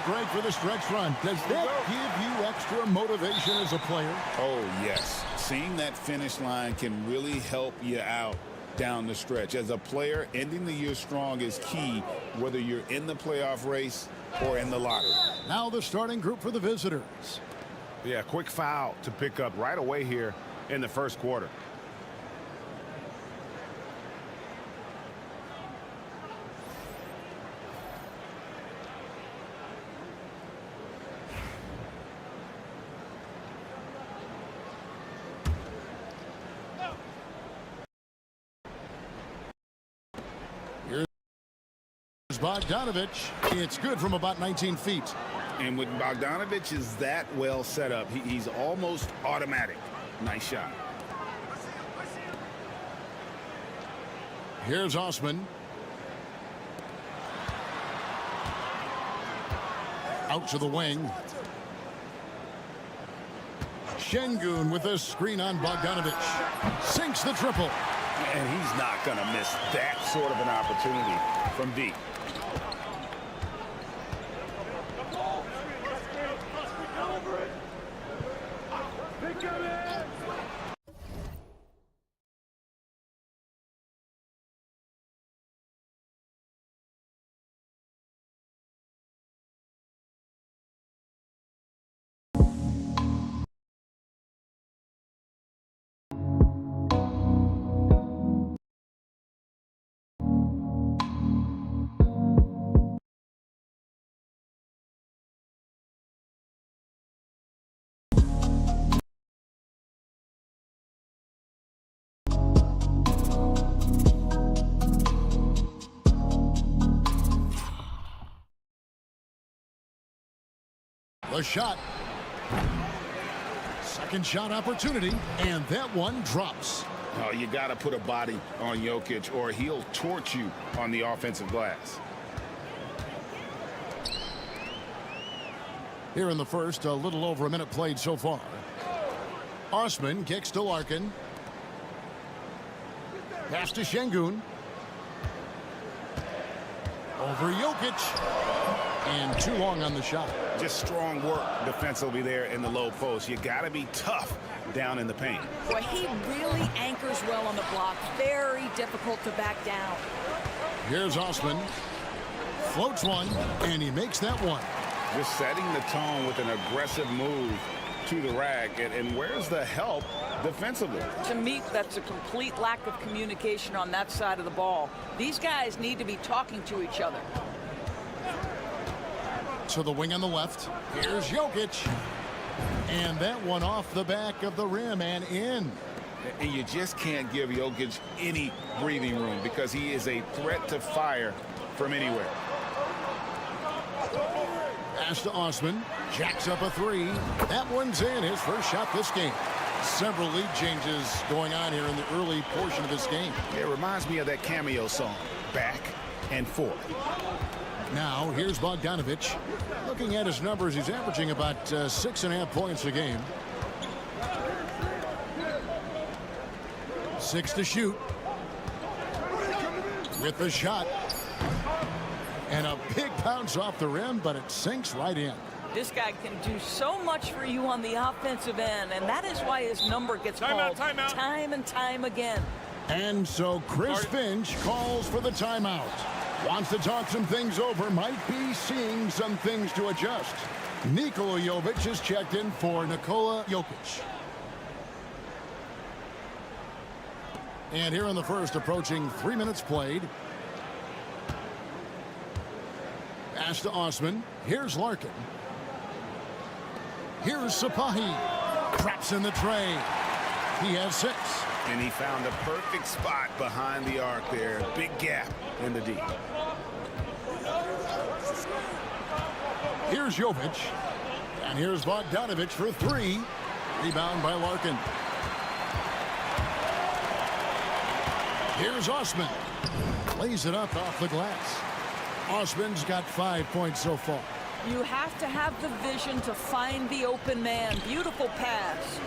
Great for the stretch run. Does that give you extra motivation as a player? Oh, yes. Seeing that finish line can really help you out down the stretch. As a player, ending the year strong is key, whether you're in the playoff race or in the lottery. Now the starting group for the visitors. Yeah, quick foul to pick up right away here in the first quarter. Bogdanovich. It's good from about 19 feet. And with Bogdanovich is that well set up, he's almost automatic. Nice shot. Here's Osman. Out to the wing. Şengün with a screen on Bogdanovich. Sinks the triple. And he's not going to miss that sort of an opportunity from deep. The shot. Second shot opportunity, and that one drops. Oh, you got to put a body on Jokic or he'll torch you on the offensive glass. Here in the first, a little over a minute played so far. Osman kicks to Larkin. Pass to Şengün. Over Jokic. And too long on the shot. Just strong work defensively there in the low post. You got to be tough down in the paint. Boy, he really anchors well on the block. Very difficult to back down. Here's Osman. Floats one, and he makes that one. Just setting the tone with an aggressive move to the rack. And where's the help defensively? To me, that's a complete lack of communication on that side of the ball. These guys need to be talking to each other. To the wing on the left. Here's Jokic. And that one off the back of the rim and in. And you just can't give Jokic any breathing room because he is a threat to fire from anywhere. Pass to Osman. Jacks up a three. That one's in. His first shot this game. Several lead changes going on here in the early portion of this game. It reminds me of that cameo song, Back and Forth. Now, here's Bogdanovich. Looking at his numbers, he's averaging about 6.5 points a game. 6 to shoot. With the shot. And a big bounce off the rim, but it sinks right in. This guy can do so much for you on the offensive end, and that is why his number gets called time and time again. And so Chris Finch calls for the timeout. Wants to talk some things over, might be seeing some things to adjust. Nikola Jovic is checked in for Nikola Jokic. And here in the first, approaching 3 minutes played. Pass to Osman. Here's Larkin. Here's Sapahi. Traps in the tray. He has 6. And he found a perfect spot behind the arc there. Big gap in the D. Here's Jovic. And here's Bogdanovic for three. Rebound by Larkin. Here's Osman. Lays it up off the glass. Osman's got 5 points so far. You have to have the vision to find the open man. Beautiful pass.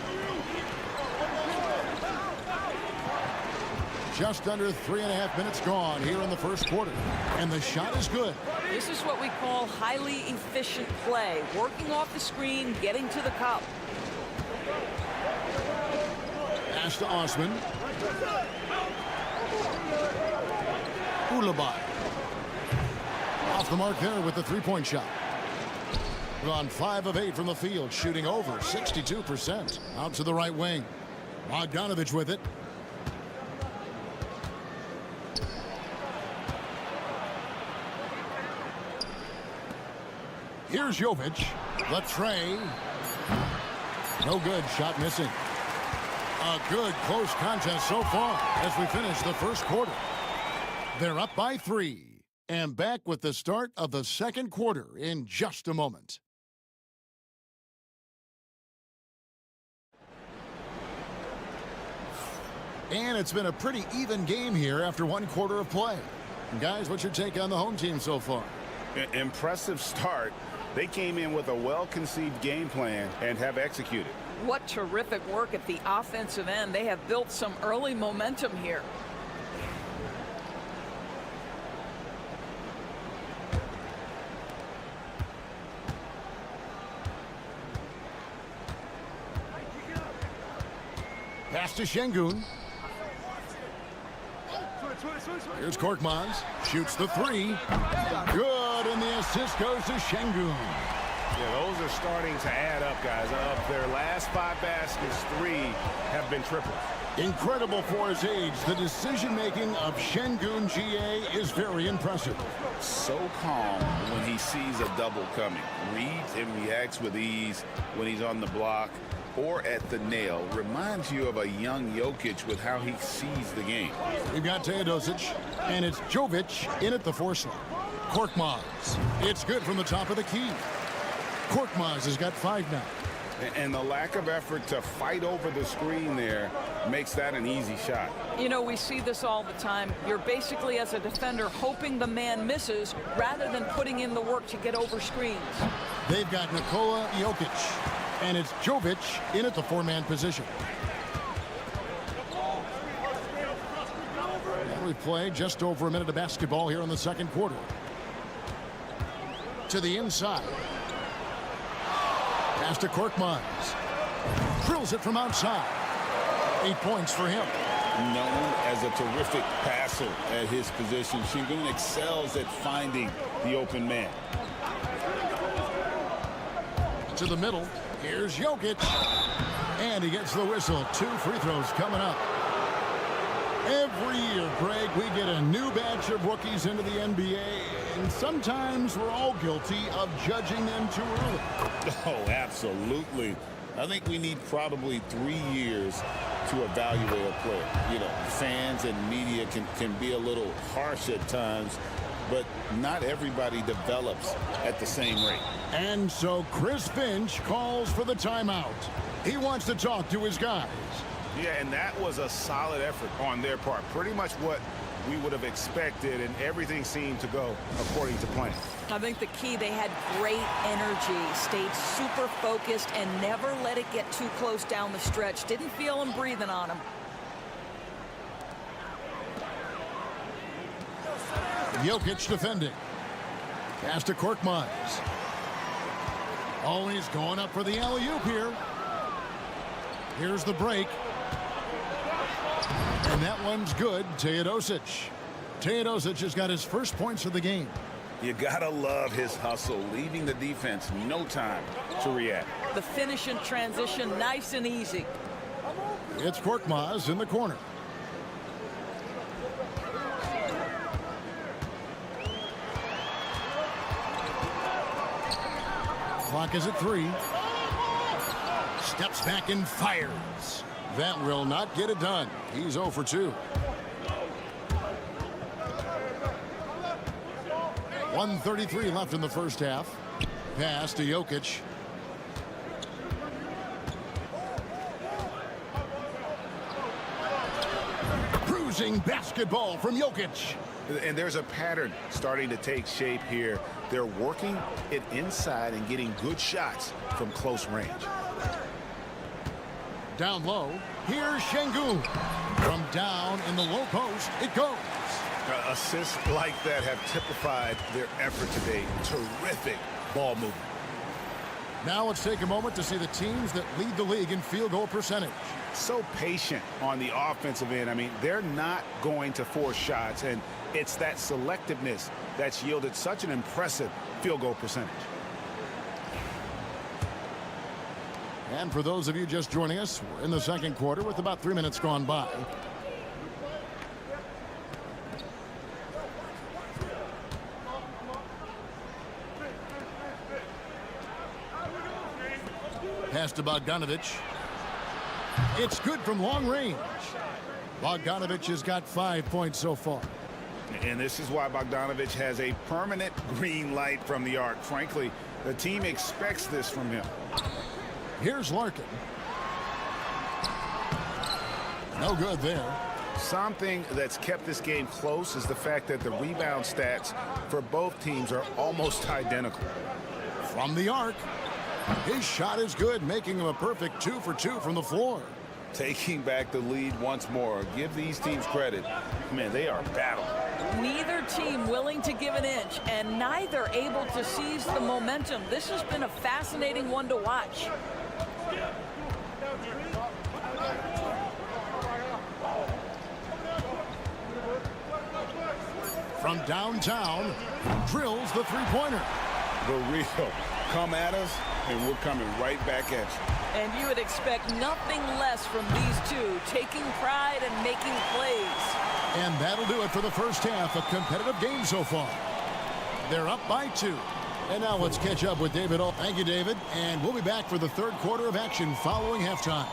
Just under 3.5 minutes gone here in the first quarter. And the shot is good. This is what we call highly efficient play. Working off the screen, getting to the cup. Pass to Osman. Ulabai. Off the mark there with the three-point shot. Gone 5 of 8 from the field, shooting over 62%. Out to the right wing. Bogdanovic with it. Here's Jovic. The tray. No good. Shot missing. A good close contest so far as we finish the first quarter. They're up by 3. And back with the start of the second quarter in just a moment. And it's been a pretty even game here after one quarter of play. Guys, what's your take on the home team so far? Impressive start. They came in with a well-conceived game plan and have executed. What terrific work at the offensive end. They have built some early momentum here. Pass to Şengün. Here's Korkmaz. Shoots the three. Good, and the assist goes to Şengün. Yeah, those are starting to add up, guys. Of their last 5 baskets, 3 have been triples. Incredible for his age. The decision-making of Şengün GA is very impressive. So calm when he sees a double coming. Reads and reacts with ease when he's on the block or at the nail. Reminds you of a young Jokic with how he sees the game. We've got Teodosic, and it's Jovic in at the 4 slot. Korkmaz. It's good from the top of the key. Korkmaz has got 5 now. And the lack of effort to fight over the screen there makes that an easy shot. You know, we see this all the time. You're basically, as a defender, hoping the man misses rather than putting in the work to get over screens. They've got Nikola Jokic, and it's Jovic in at the 4-man position. And we've played just over a minute of basketball here in the second quarter. To the inside. Pass to Korkmaz. Drills it from outside. 8 points for him. Known as a terrific passer at his position, Şengün excels at finding the open man. To the middle. Here's Jokic. And he gets the whistle. 2 free throws coming up. Every year, Greg, we get a new batch of rookies into the NBA, and sometimes we're all guilty of judging them too early. Oh, absolutely. I think we need probably 3 years to evaluate a player. You know, fans and media can be a little harsh at times, but not everybody develops at the same rate. And so Chris Finch calls for the timeout. He wants to talk to his guys. Yeah, and that was a solid effort on their part. Pretty much what we would have expected, and everything seemed to go according to plan. I think the key, they had great energy, stayed super focused, and never let it get too close down the stretch. Didn't feel them breathing on him. Jokic defending. Pass to Korkmaz. Oh, he's going up for the alley-oop here. Here's the break. And that one's good. Teodosic. Teodosic has got his first points of the game. You gotta love his hustle, leaving the defense no time to react. The finish in transition, nice and easy. It's Korkmaz in the corner. Clock is at 3. Steps back and fires. That will not get it done. He's 0 for 2. 1:33 left in the first half. pass to Jokic. Cruising basketball from Jokic. And there's a pattern starting to take shape here. They're working it inside and getting good shots from close range. Down low, here's Şengün. From down in the low post, it goes. Assists like that have typified their effort today. Terrific ball movement. Now let's take a moment to see the teams that lead the league in field goal percentage. So patient on the offensive end. I mean, they're not going to force shots, and it's that selectiveness that's yielded such an impressive field goal percentage. And for those of you just joining us, we're in the second quarter with about 3 minutes gone by. Pass to Bogdanovic. It's good from long range. Bogdanovic has got 5 points so far. And this is why Bogdanovic has a permanent green light from the arc. Frankly, the team expects this from him. Here's Larkin. No good there. Something that's kept this game close is the fact that the rebound stats for both teams are almost identical. From the arc. His shot is good, making him a perfect 2 for 2 from the floor. Taking back the lead once more. Give these teams credit. Man, they are battling. Neither team willing to give an inch, and neither able to seize the momentum. This has been a fascinating one to watch. From downtown, drills the three-pointer. The real. Come at us, and we're coming right back at you. And you would expect nothing less from these two, taking pride and making plays. And that'll do it for the first half. A competitive game so far. They're up by 2. And now let's catch up with David. Thank you, David. And we'll be back for the third quarter of action following halftime.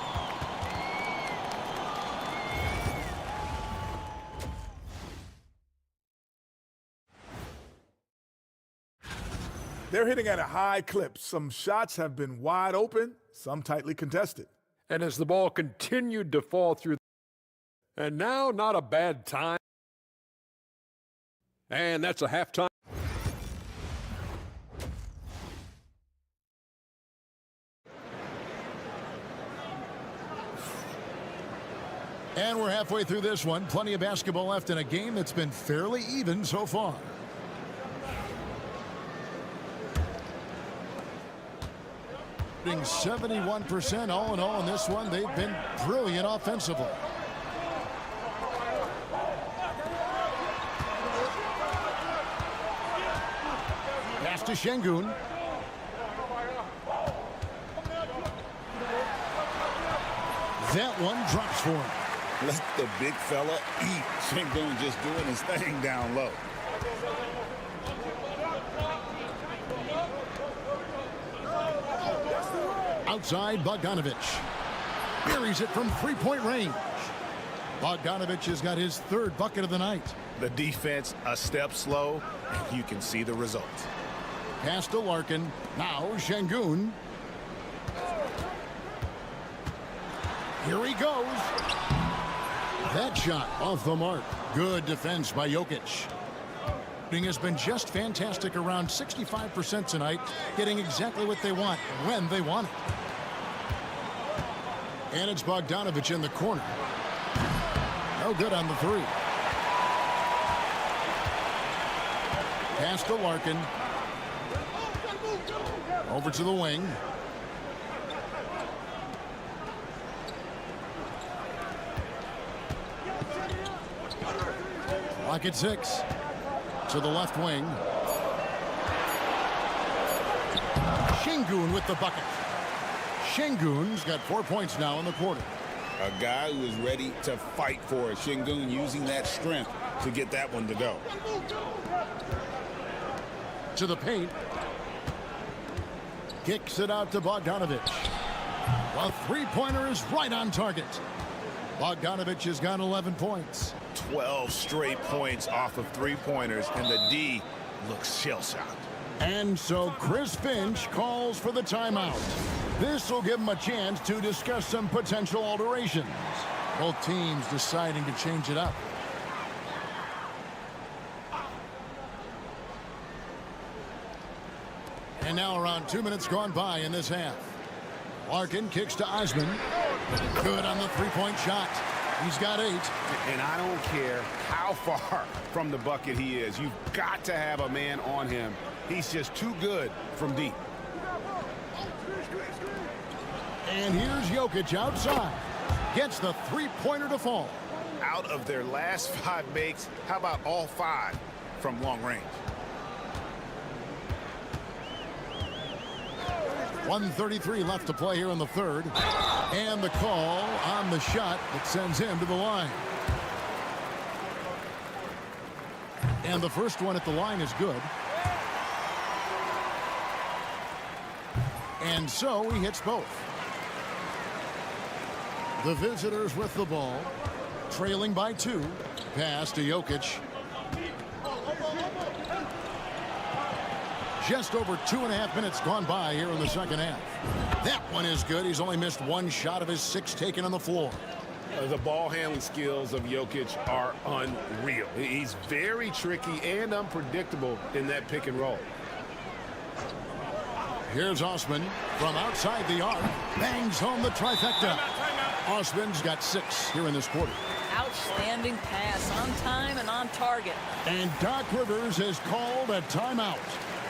They're hitting at a high clip. Some shots have been wide open, some tightly contested. And as the ball continued to fall through, and now not a bad time. And that's a halftime. And we're halfway through this one. Plenty of basketball left in a game that's been fairly even so far. Shooting 71% all in all in this one. They've been brilliant offensively. Pass to Şengün. That one drops for him. Let the big fella eat. Şengün just doing his thing down low. Outside, Bogdanovic. Buries it from three-point range. Bogdanovic has got his third bucket of the night. The defense a step slow, and you can see the results. Pass to Larkin. Now Şengün. Here he goes. That shot off the mark. Good defense by Jokic. Has been just fantastic, around 65% tonight, getting exactly what they want when they want it. And it's Bogdanovic in the corner. No good on the three. Pass to Larkin. Over to the wing. Clock at 6. To the left wing. Şengün with the bucket. Şengün's got 4 points now in the quarter. A guy who is ready to fight for it. Şengün using that strength to get that one to go. To the paint. Kicks it out to Bogdanovic. A three-pointer is right on target. Bogdanovic has got 11 points. 12 straight points off of three-pointers, and the D looks shell-shocked. And so Chris Finch calls for the timeout. This will give him a chance to discuss some potential alterations. Both teams deciding to change it up. And now around 2 minutes gone by in this half. Larkin kicks to Eisman. Good on the three-point shot. He's got 8. And I don't care how far from the bucket he is. You've got to have a man on him. He's just too good from deep. And here's Jokic outside. Gets the three-pointer to fall. Out of their last 5 makes, how about all 5 from long range? 1:33 left to play here in the third. And the call on the shot that sends him to the line. And the first one at the line is good. And so he hits both. The visitors with the ball. Trailing by 2. Pass to Jokic. Just over 2.5 minutes gone by here in the second half. That one is good. He's only missed 1 shot of his 6 taken on the floor. The ball handling skills of Jokic are unreal. He's very tricky and unpredictable in that pick and roll. Here's Osman from outside the arc. Bangs home the trifecta. Osman's got 6 here in this quarter. Outstanding pass, on time and on target. And Doc Rivers has called a timeout.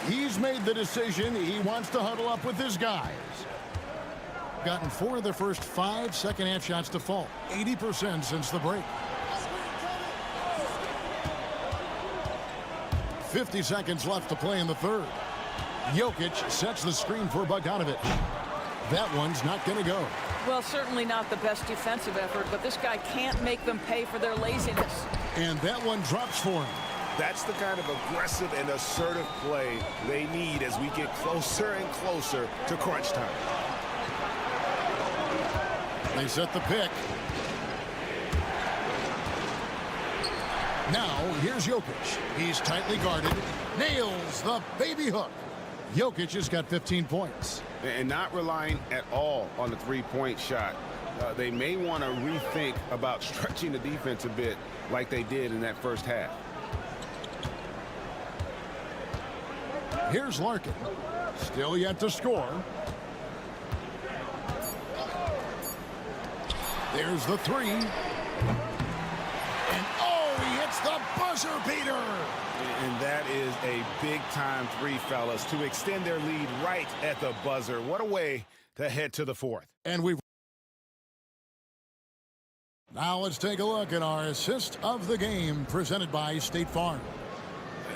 He's made the decision. He wants to huddle up with his guys. Gotten 4 of the first 5 second-half shots to fall. 80% since the break. 50 seconds left to play in the third. Jokic sets the screen for Bogdanovic. That one's not going to go. Well, certainly not the best defensive effort, but this guy can't make them pay for their laziness. And that one drops for him. That's the kind of aggressive and assertive play they need as we get closer and closer to crunch time. They set the pick. Now, here's Jokic. He's tightly guarded. Nails the baby hook. Jokic has got 15 points. And not relying at all on the three-point shot. They may want to rethink about stretching the defense a bit like they did in that first half. Here's Larkin. Still yet to score. There's the 3. And oh, he hits the buzzer beater. And that is a big-time 3, fellas, to extend their lead right at the buzzer. What a way to head to the 4th. And now let's take a look at our assist of the game presented by State Farm.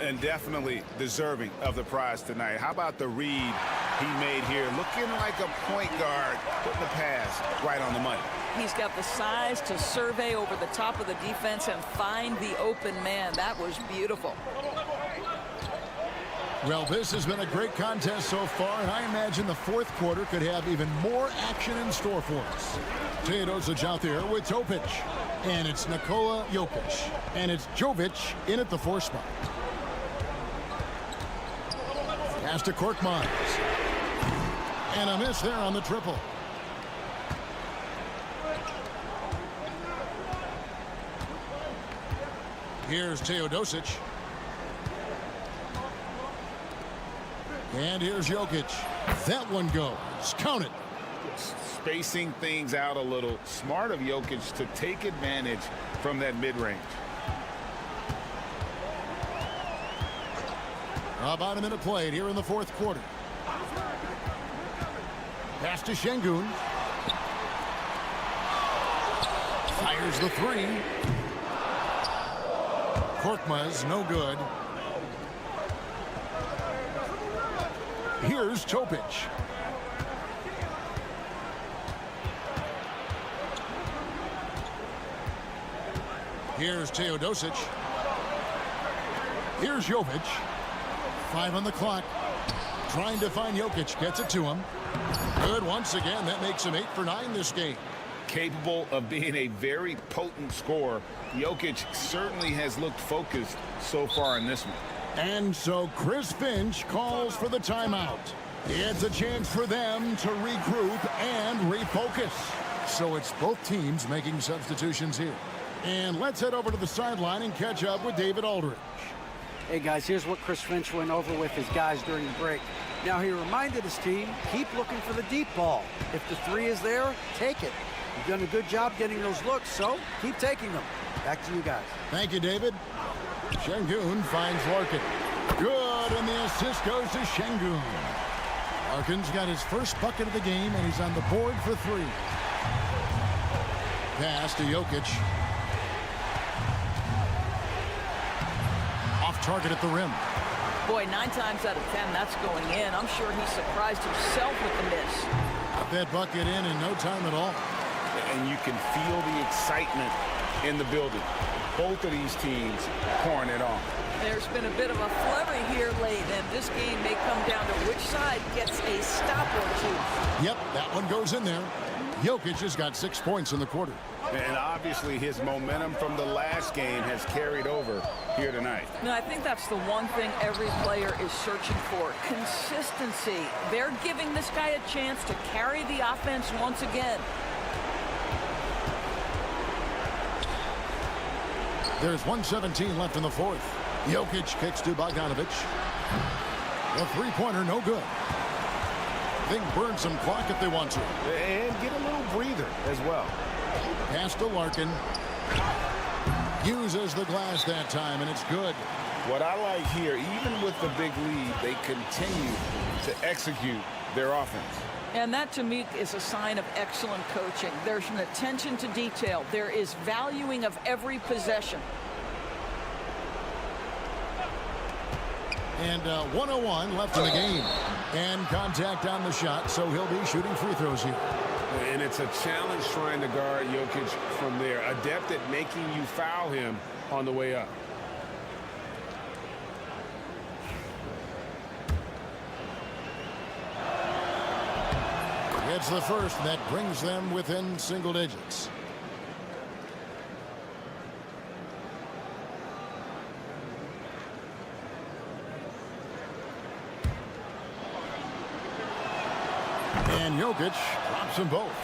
And definitely deserving of the prize tonight. How about the read he made here? Looking like a point guard, putting the pass right on the money. He's got the size to survey over the top of the defense and find the open man. That was beautiful. Well, this has been a great contest so far, and I imagine the 4th quarter could have even more action in store for us. Teodosic out there with Topic, and it's Nikola Jokic, and it's Jovic in at the 4 spot. Pass to Korkmaz. And a miss there on the triple. Here's Teodosic. And here's Jokic. That one goes. Count it. Spacing things out a little. Smart of Jokic to take advantage from that mid-range. About a minute played here in the 4th quarter. Pass to Şengün. Fires the 3. Korkmaz, no good. Here's Topic. Here's Teodosic. Here's Jovic. 5 on the clock. Trying to find Jokic. Gets it to him. Good once again. That makes him 8 for 9 this game. Capable of being a very potent scorer. Jokic certainly has looked focused so far in this one. And so Chris Finch calls for the timeout. It's a chance for them to regroup and refocus. So it's both teams making substitutions here. And let's head over to the sideline and catch up with David Aldridge. Hey, guys, here's what Chris Finch went over with his guys during the break. Now, he reminded his team, keep looking for the deep ball. If the three is there, take it. You've done a good job getting those looks, so keep taking them. Back to you guys. Thank you, David. Şengün finds Larkin. Good, and the assist goes to Şengün. Larkin's got his first bucket of the game, and he's on the board for 3. Pass to Jokic. Off target at the rim. Boy, 9 times out of 10, that's going in. I'm sure he surprised himself with the miss. Got that bucket in no time at all. And you can feel the excitement in the building. Both of these teams pouring it on. There's been a bit of a flurry here late, and this game may come down to which side gets a stop or 2. Yep, that one goes in there. Jokic has got 6 points in the quarter. And obviously his momentum from the last game has carried over here tonight. No, I think that's the one thing every player is searching for. Consistency. They're giving this guy a chance to carry the offense once again. There's 1:17 left in the fourth. Jokic kicks to Bogdanovic. The three-pointer, no good. They can burn some clock if they want to. And get a little breather as well. Pass to Larkin. Uses the glass that time, and it's good. What I like here, even with the big lead, they continue to execute their offense. And that, to me, is a sign of excellent coaching. There's an attention to detail. There is valuing of every possession. And 1:01 left in the game. And contact on the shot, so he'll be shooting free throws here. And it's a challenge trying to guard Jokic from there. Adept at making you foul him on the way up. It's the first that brings them within single digits. And Jokic drops them both.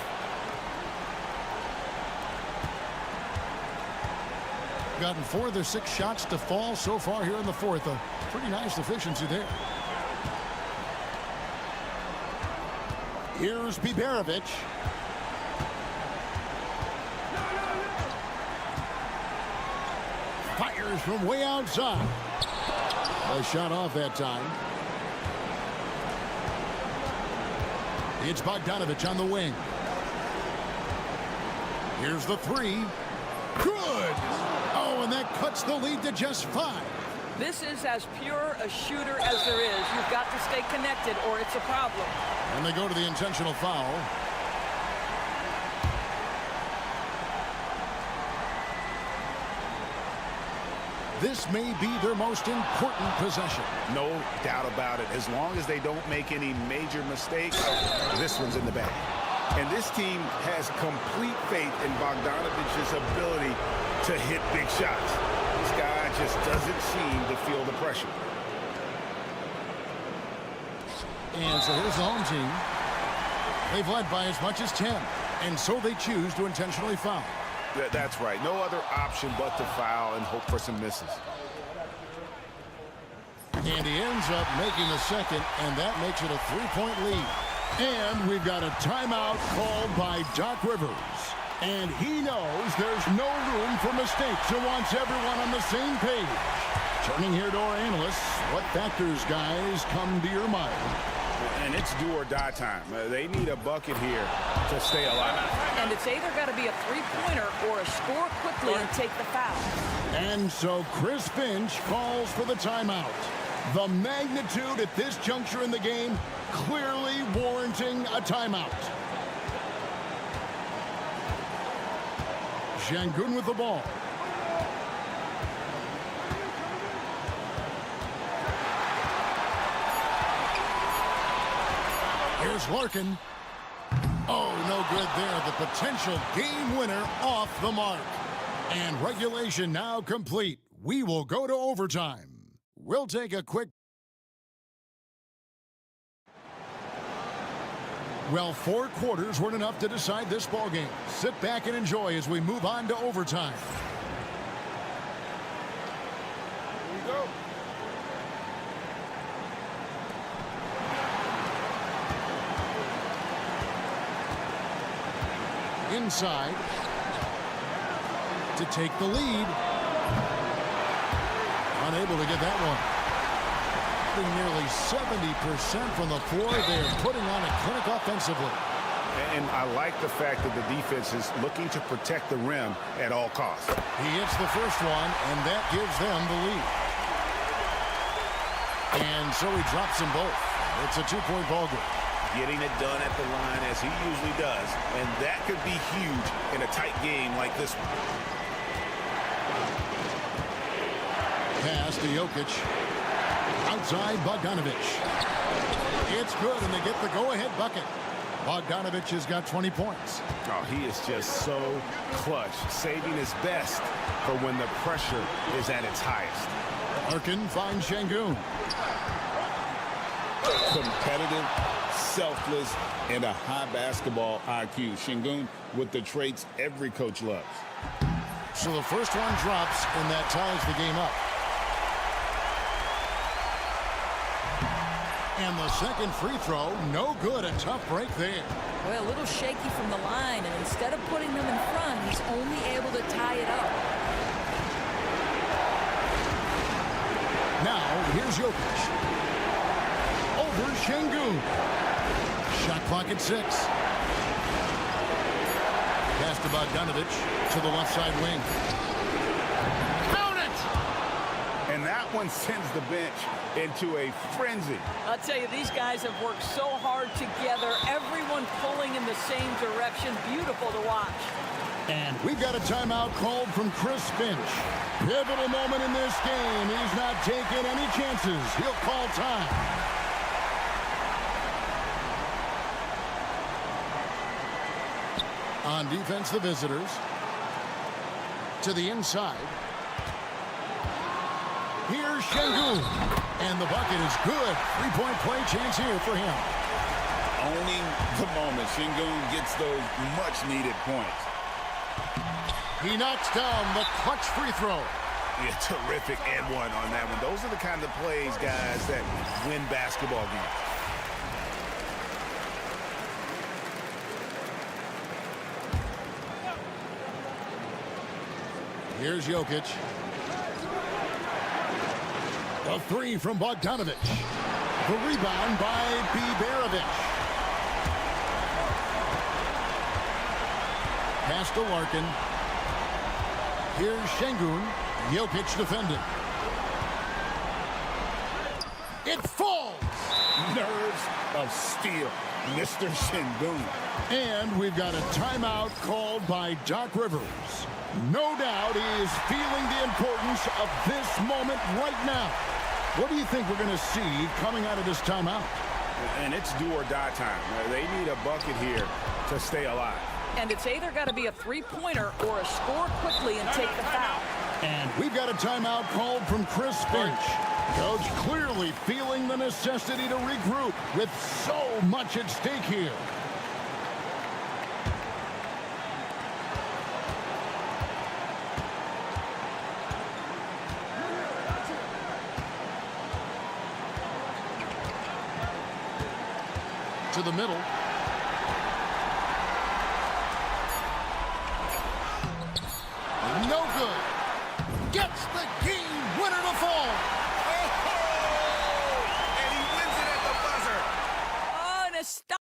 Gotten 4 of their 6 shots to fall so far here in the fourth. A pretty nice efficiency there. Here's Biberovic. Fires from way outside. A shot off that time. It's Bogdanovic on the wing. Here's the 3. Good! Oh, and that cuts the lead to just 5. This is as pure a shooter as there is. You've got to stay connected or it's a problem. And they go to the intentional foul. This may be their most important possession. No doubt about it. As long as they don't make any major mistakes, this one's in the bag. And this team has complete faith in Bogdanovic's ability to hit big shots. This guy just doesn't seem to feel the pressure. And so here's the home team. They've led by as much as 10, and so they choose to intentionally foul. That's right. No other option but to foul and hope for some misses. And he ends up making the second, and that makes it a 3-point lead. And we've got a timeout called by Doc Rivers. And he knows there's no room for mistakes and wants everyone on the same page. Turning here to our analysts, what factors, guys, come to your mind? And it's do or die time. They need a bucket here to stay alive. And it's either got to be a three-pointer or a score quickly and take the foul. And so Chris Finch calls for the timeout. The magnitude at this juncture in the game clearly warranting a timeout. Şengün with the ball. Here's Larkin. Oh, no good there. The potential game winner off the mark. And regulation now complete. We will go to overtime. We'll take a quick... Well, 4 quarters weren't enough to decide this ballgame. Sit back and enjoy as we move on to overtime. Here we go. Inside to take the lead. Unable to get that one. Nearly 70% from the floor. They're putting on a clinic offensively. And I like the fact that the defense is looking to protect the rim at all costs. He hits the first one, and that gives them the lead. And so he drops them both. It's a 2-point ball game. Getting it done at the line as he usually does. And that could be huge in a tight game like this one. Pass to Jokic. Outside Bogdanovic. It's good, and they get the go-ahead bucket. Bogdanovic has got 20 points. Oh, he is just so clutch, saving his best for when the pressure is at its highest. Larkin finds Şengün. Competitive, selfless, and a high basketball IQ. Şengün with the traits every coach loves. So the first one drops, and that ties the game up. And the second free throw, no good. A tough break there. Well, a little shaky from the line, and instead of putting them in front, he's only able to tie it up. Now, here's Jokic. Over Şengün. Shot clock at 6. Pass to Bogdanovic to the left side wing. Found it! And that one sends the bench into a frenzy. I'll tell you, these guys have worked so hard together. Everyone pulling in the same direction. Beautiful to watch. And we've got a timeout called from Chris Finch. Pivotal moment in this game. He's not taking any chances. He'll call time. On defense, the visitors. To the inside. Here's Şengün. And the bucket is good. 3-point play chance here for him. Owning the moment. Şengün gets those much-needed points. He knocks down the clutch free throw. Yeah, terrific and one on that one. Those are the kind of plays, guys, that win basketball games. Here's Jokic. The 3 from Bogdanovic. The rebound by Biberovic. Pass to Larkin. Here's Şengün. Jokic defending. It falls. Nerves of steel. Mr. Şengün. And we've got a timeout called by Doc Rivers. No doubt he is feeling the importance of this moment right now. What do you think we're going to see coming out of this timeout? And it's do or die time. They need a bucket here to stay alive. And it's either got to be a three-pointer or a score quickly and take the foul. And we've got a timeout called from Chris Finch. Coach clearly feeling the necessity to regroup with so much at stake here. To the middle. No good. Gets the game winner to fall. And he wins it at the buzzer. Oh, and a stop.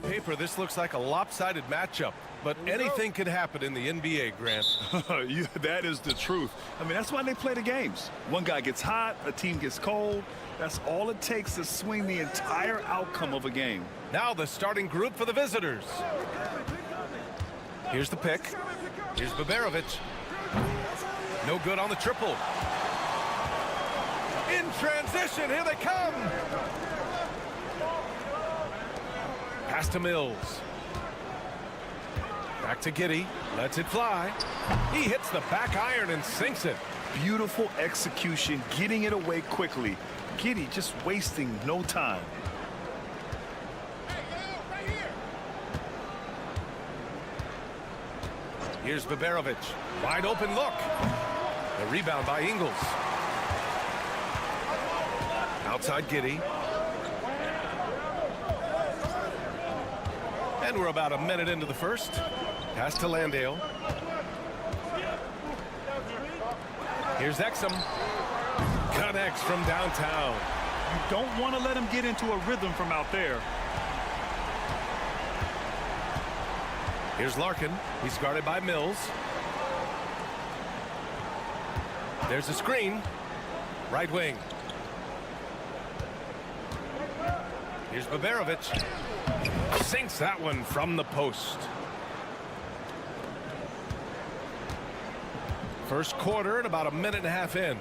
paper, this looks like a lopsided matchup, but anything can happen in the NBA, Grant. That is the truth. I mean, that's why they play the games. One guy gets hot, a team gets cold. That's all it takes to swing the entire outcome of a game. Now the starting group for the visitors. Here's the pick. Here's Baberovic. No good on the triple. In transition, here they come. Pass to Mills. Back to Giddey. Lets it fly. He hits the back iron and sinks it. Beautiful execution, getting it away quickly. Giddey just wasting no time. Here's Baberovic. Wide open look. The rebound by Ingles. Outside Giddey. And we're about a minute into the first. Pass to Landale. Here's Exum. Connects from downtown. You don't want to let him get into a rhythm from out there. Here's Larkin. He's guarded by Mills. There's a screen. Right wing. Here's Baberovic. Sinks that one from the post. First quarter and about a minute and a half in.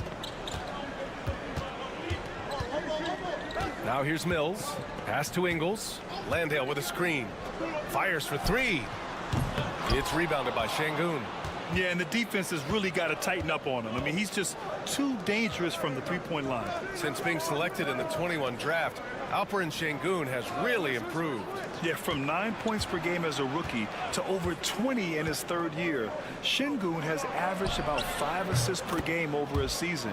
Now here's Mills. Pass to Ingles. Landale with a screen. Fires for three. It's rebounded by Şengün. Yeah, and the defense has really got to tighten up on him. I mean, he's just too dangerous from the three-point line. Since being selected in the 21 draft, Alperen Şengün has really improved. Yeah, from 9 points per game as a rookie to over 20 in his third year. Şengün has averaged about 5 assists per game over a season.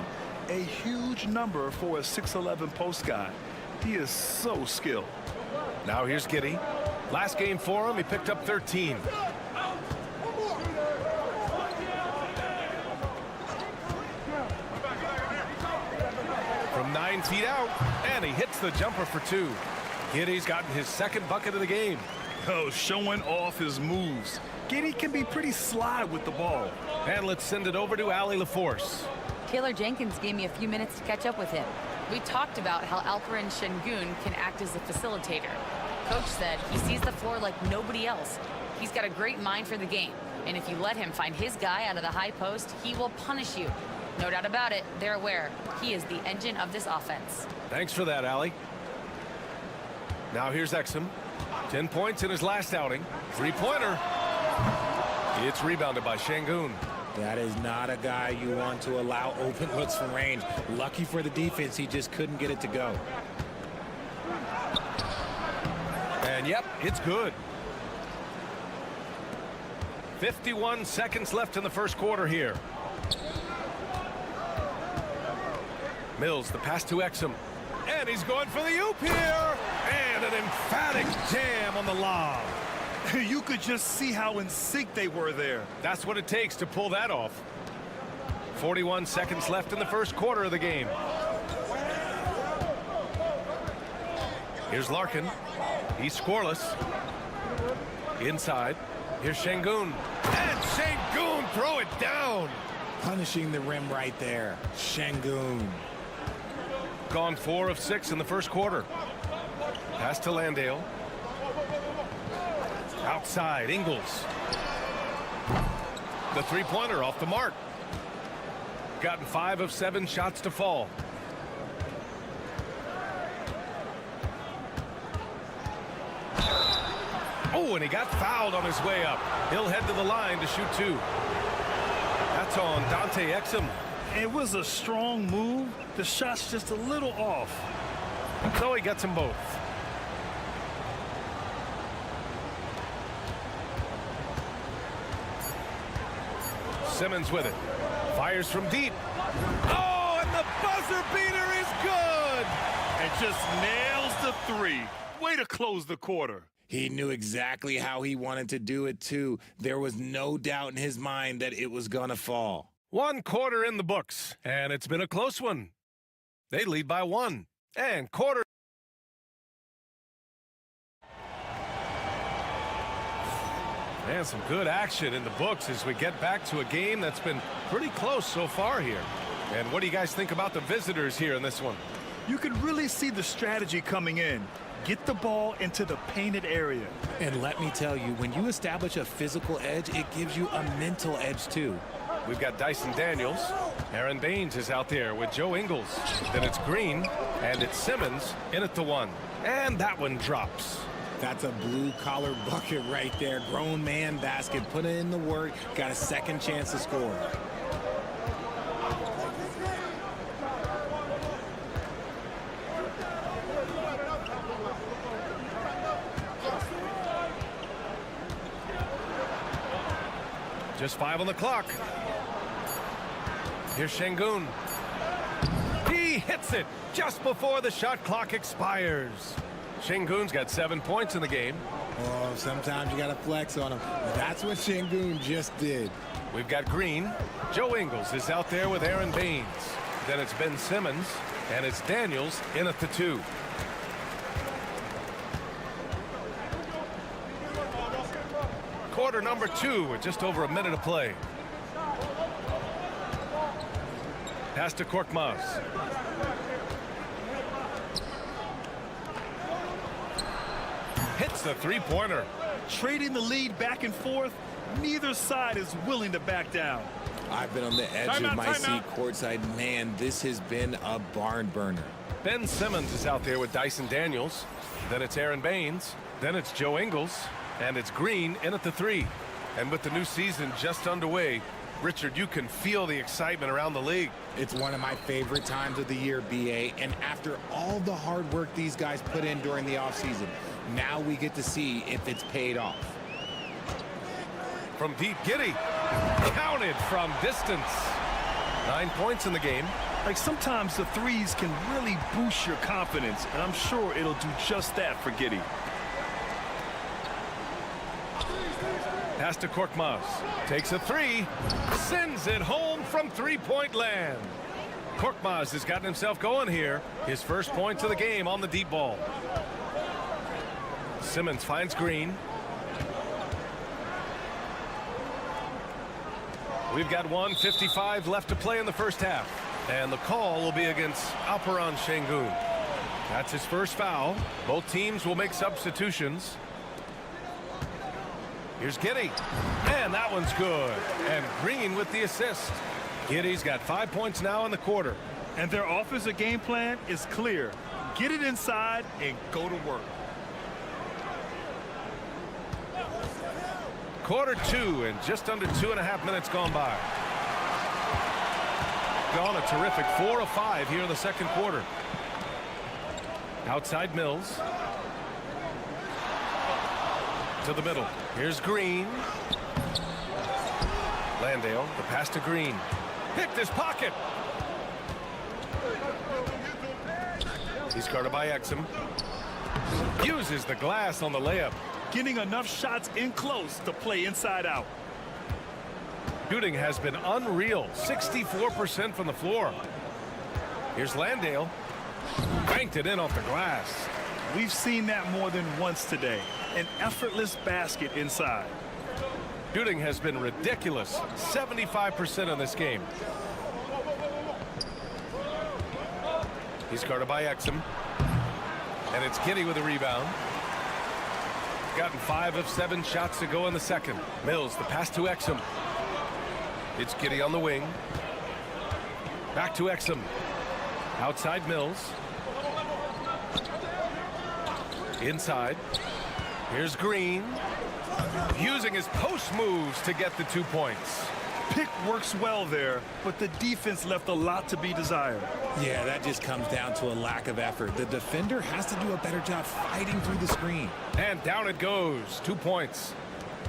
A huge number for a 6'11 post guy. He is so skilled. Now here's Giddey. Last game for him, he picked up 13. From 9 feet out, and he hits the jumper for two. Giddey's gotten his second bucket of the game. Oh, showing off his moves. Giddey can be pretty sly with the ball. And let's send it over to Allie LaForce. Taylor Jenkins gave me a few minutes to catch up with him. We talked about how Alperen Şengün can act as a facilitator. Coach said he sees the floor like nobody else. He's got a great mind for the game, and if you let him find his guy out of the high post, he will punish you. No doubt about it, they're aware. He is the engine of this offense. Thanks for that, Allie. Now here's Exum. 10 points in his last outing. Three-pointer. It's rebounded by Şengün. That is not a guy you want to allow open looks from range. Lucky for the defense, he just couldn't get it to go. And yep, it's good. 51 seconds left in the first quarter here. Mills, the pass to Exum. And he's going for the oop here. And an emphatic jam on the lob. You could just see how in sync they were there. That's what it takes to pull that off. 41 seconds left in the first quarter of the game. Here's Larkin. He's scoreless. Inside. Here's Şengün. And Şengün throw it down. Punishing the rim right there. Şengün. Gone 4 of 6 in the first quarter. Pass to Landale. Outside, Ingles. The three-pointer off the mark. Gotten 5 of 7 shots to fall. Oh, and he got fouled on his way up. He'll head to the line to shoot 2. That's on Dante Exum. It was a strong move. The shot's just a little off. So he gets them both. Simmons with it. Fires from deep. Oh, and the buzzer beater is good. And just nails the three. Way to close the quarter. He knew exactly how he wanted to do it, too. There was no doubt in his mind that it was going to fall. 1 quarter in the books, and it's been a close one. They lead by 1. And quarter. And some good action in the books as we get back to a game that's been pretty close so far here. And what do you guys think about the visitors here in this one? You can really see the strategy coming in. Get the ball into the painted area. And let me tell you, when you establish a physical edge, it gives you a mental edge too. We've got Dyson Daniels. Aaron Baines is out there with Joe Ingles. Then it's Green, and it's Simmons in at the 1. And that one drops. That's a blue-collar bucket right there. Grown man basket. Put in the work. Got a second chance to score. Just 5 on the clock. Here's Şengün. He hits it just before the shot clock expires. Şengün's got 7 points in the game. Oh, sometimes you got to flex on him. That's what Şengün just did. We've got Green. Joe Ingles is out there with Aaron Baines. Then it's Ben Simmons, and it's Daniels in at the 2. Quarter number 2 with just over a minute to play. Pass to Korkmaz. Hits the three-pointer. Trading the lead back and forth, neither side is willing to back down. I've been on the edge of my seat courtside. Man, this has been a barn burner. Ben Simmons is out there with Dyson Daniels. Then it's Aaron Baines. Then it's Joe Ingles. And it's Green in at the 3. And with the new season just underway, Richard, you can feel the excitement around the league. It's one of my favorite times of the year, BA. And after all the hard work these guys put in during the offseason, now we get to see if it's paid off. From deep, Giddey. Counted from distance. 9 points in the game. Like, sometimes the threes can really boost your confidence, and I'm sure it'll do just that for Giddey. Pass to Korkmaz. Takes a 3. Sends it home from three-point land. Korkmaz has gotten himself going here. His first points of the game on the deep ball. Simmons finds Green. We've got 1:55 left to play in the first half. And the call will be against Alperen Şengün. That's his first foul. Both teams will make substitutions. Here's Giddey. And that one's good. And Green with the assist. Giddey's got 5 points now in the quarter. And their offensive game plan is clear. Get it inside and go to work. Quarter 2 and just under 2.5 minutes gone by. Gone a terrific 4 of 5 here in the second quarter. Outside Mills. To the middle. Here's Green. Landale, the pass to Green. Picked his pocket. He's guarded by Exum. Uses the glass on the layup. Getting enough shots in close to play inside out. Shooting has been unreal. 64% from the floor. Here's Landale. Banked it in off the glass. We've seen that more than once today. An effortless basket inside. Shooting has been ridiculous. 75% in this game. He's guarded by Exum. And it's Giddey with a rebound. Gotten 5 of 7 shots to go in the second. Mills, the pass to Exum. It's Giddey on the wing. Back to Exum. Outside Mills. Inside. Here's Green. Using his post moves to get the 2 points. Pick works well there, but the defense left a lot to be desired. Yeah, that just comes down to a lack of effort. The defender has to do a better job fighting through the screen. And down it goes. 2 points.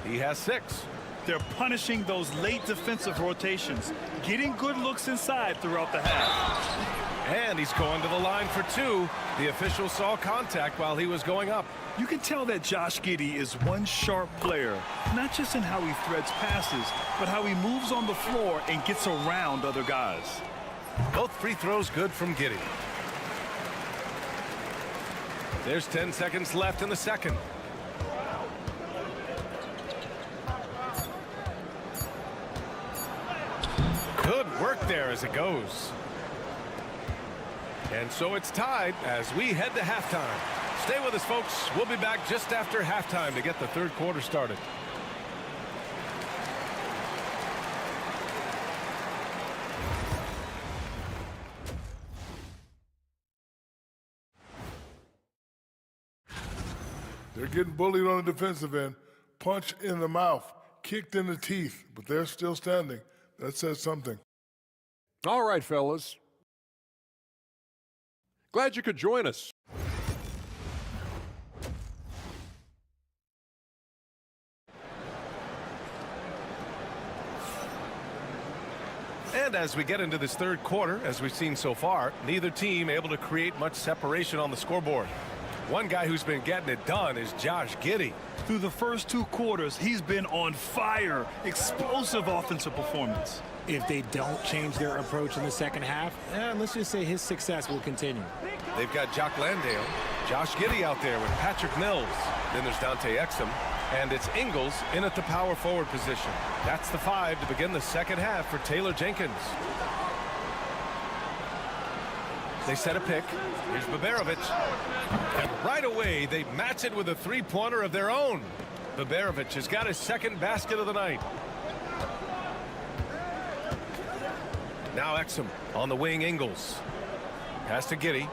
He has 6. They're punishing those late defensive rotations, getting good looks inside throughout the half. And he's going to the line for 2. The official saw contact while he was going up. You can tell that Josh Giddey is one sharp player, not just in how he threads passes, but how he moves on the floor and gets around other guys. Both free throws good from Giddey. There's 10 seconds left in the second. work there as it goes. And so it's tied as we head to halftime. Stay with us, folks. We'll be back just after halftime to get the third quarter started. They're getting bullied on the defensive end. Punch in the mouth, kicked in the teeth, but they're still standing. That says something. All right, fellas. Glad you could join us. And as we get into this third quarter, as we've seen so far, neither team able to create much separation on the scoreboard. One guy who's been getting it done is Josh Giddey. Through the first 2 quarters, he's been on fire. Explosive offensive performance. If they don't change their approach in the second half, let's just say his success will continue. They've got Jock Landale, Josh Giddey out there with Patrick Mills. Then there's Dante Exum, and it's Ingles in at the power forward position. That's the 5 to begin the second half for Taylor Jenkins. They set a pick. Here's Baberovic. And right away, they match it with a three-pointer of their own. Baberovic has got his second basket of the night. Now Exum on the wing, Ingles. Pass to Giddey.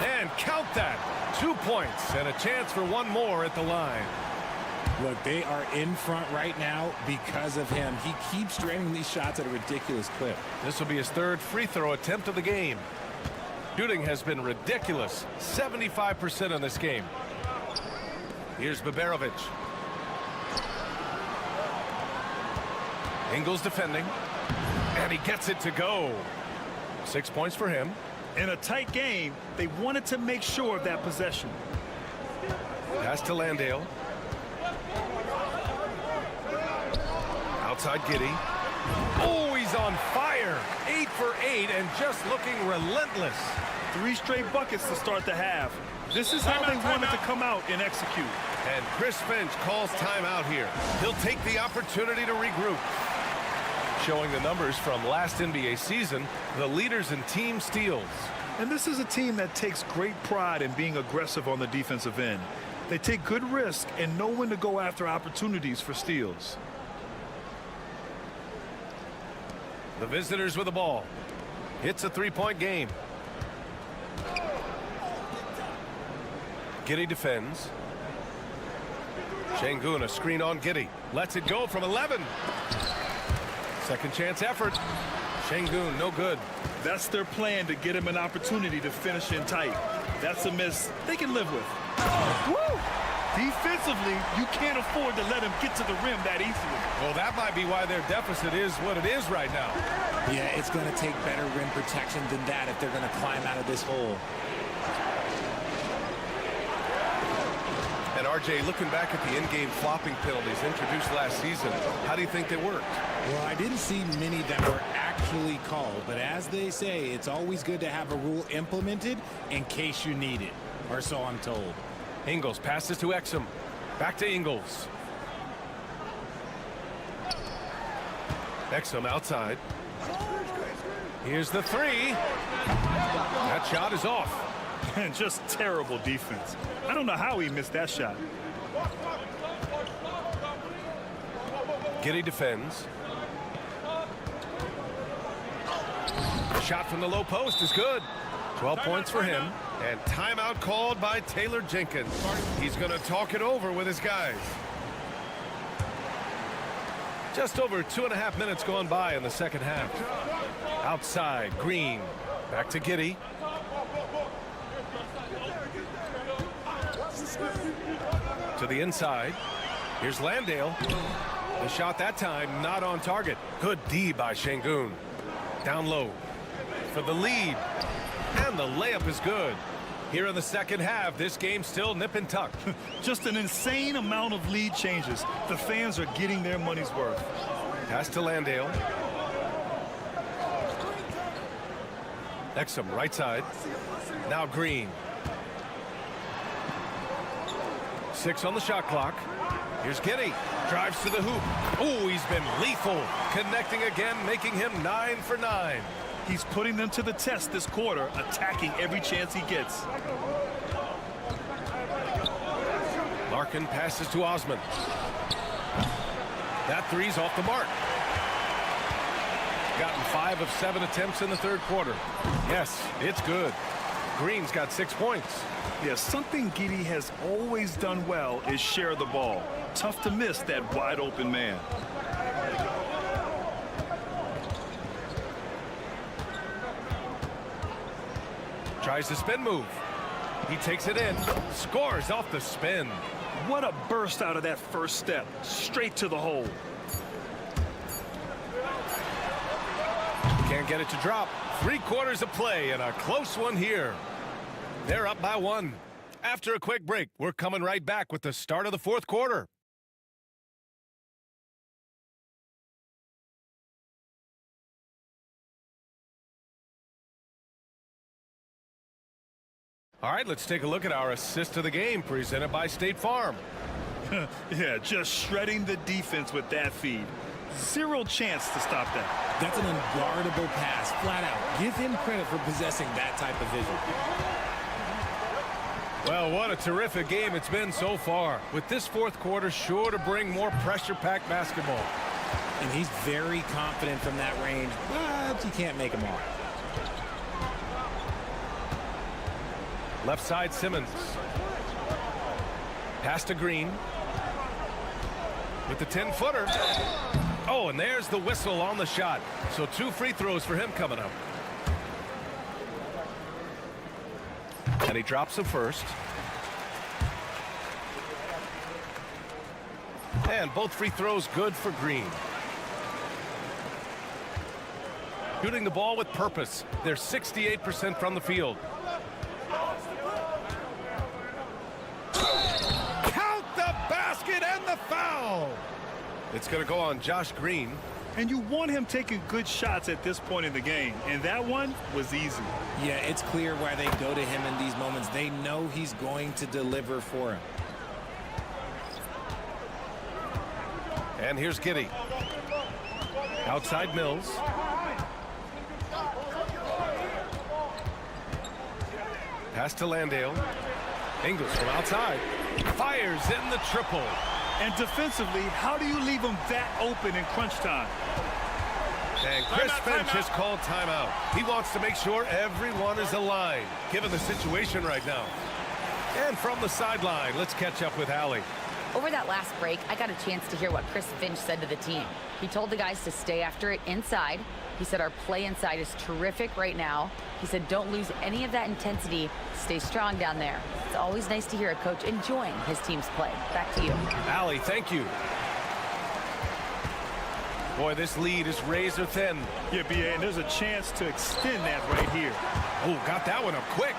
And count that. 2 points and a chance for one more at the line. Look, they are in front right now because of him. He keeps draining these shots at a ridiculous clip. This will be his third free throw attempt of the game. Shooting has been ridiculous. 75% in this game. Here's Baberovic. Ingles defending. And he gets it to go. 6 points for him. In a tight game, they wanted to make sure of that possession. Pass to Landale. Outside Giddey. Oh, he's on fire. 8 for 8 and just looking relentless. 3 straight buckets to start the half. This is how they wanted to come out and execute. And Chris Finch calls timeout here. He'll take the opportunity to regroup. Showing the numbers from last NBA season, the leaders in team steals. And this is a team that takes great pride in being aggressive on the defensive end. They take good risk and know when to go after opportunities for steals. The visitors with the ball. It's a three-point game. Giddey defends. Şengün, a screen on Giddey. Lets it go from 11. Second chance effort. Şengün, no good. That's their plan, to get him an opportunity to finish in tight. That's a miss they can live with. Woo! Defensively, you can't afford to let him get to the rim that easily. Well, that might be why their deficit is what it is right now. Yeah, it's going to take better rim protection than that if they're going to climb out of this hole. And RJ, looking back at the in-game flopping penalties introduced last season, how do you think they worked? Well, I didn't see many that were actually called, but as they say, it's always good to have a rule implemented in case you need it, or so I'm told. Ingles passes to Exum. Back to Ingles. Exum outside. Here's the three. That shot is off. And just terrible defense. I don't know how he missed that shot. Giddey defends. The shot from the low post is good. 12 points for him. And timeout called by Taylor Jenkins. He's going to talk it over with his guys. Just over 2.5 minutes gone by in the second half. Outside, Green. Back to Giddey. To the inside. Here's Landale. The shot that time not on target. Good D by Şengün. Down low for the lead. And the layup is good. Here in the second half, this game still nip and tuck. Just an insane amount of lead changes. The fans are getting their money's worth. Pass to Landale. Exum right side. Now Green. 6 on the shot clock. Here's Giddey. Drives to the hoop. Oh, he's been lethal. Connecting again, making him 9 for 9. He's putting them to the test this quarter, attacking every chance he gets. Larkin passes to Osman. That three's off the mark. Gotten 5 of 7 attempts in the third quarter. Yes, it's good. Green's got 6 points. Yeah, something Giddey has always done well is share the ball. Tough to miss that wide open man. Tries the spin move. He takes it in. Scores off the spin. What a burst out of that first step. Straight to the hole. Can't get it to drop. 3/4 of play and a close one here. They're up by 1. After a quick break, we're coming right back with the start of the fourth quarter. All right, let's take a look at our assist of the game presented by State Farm. Yeah, just shredding the defense with that feed. Zero chance to stop that. That's an unguardable pass, flat out. Give him credit for possessing that type of vision. Well, what a terrific game it's been so far. With this fourth quarter sure to bring more pressure-packed basketball. And he's very confident from that range, but you can't make him all. Left side, Simmons. Pass to Green. With the 10-footer. Oh, and there's the whistle on the shot. So 2 free throws for him coming up. And he drops the first. And both free throws good for Green. Shooting the ball with purpose. They're 68% from the field. Count the basket and the foul. It's going to go on Josh Green. And you want him taking good shots at this point in the game. And that one was easy. Yeah, it's clear why they go to him in these moments. They know he's going to deliver for him. And here's Giddey. Outside Mills. Pass to Landale. Ingles from outside. Fires in the triple. And defensively, how do you leave him that open in crunch time? And Chris Finch has called timeout. He wants to make sure everyone is aligned, given the situation right now. And from the sideline, let's catch up with Allie. Over that last break, I got a chance to hear what Chris Finch said to the team. He told the guys to stay after it inside. He said our play inside is terrific right now. He said don't lose any of that intensity. Stay strong down there. It's always nice to hear a coach enjoying his team's play. Back to you. Allie, thank you. Boy, this lead is razor thin. Yeah, B.A., and there's a chance to extend that right here. Oh, got that one up quick.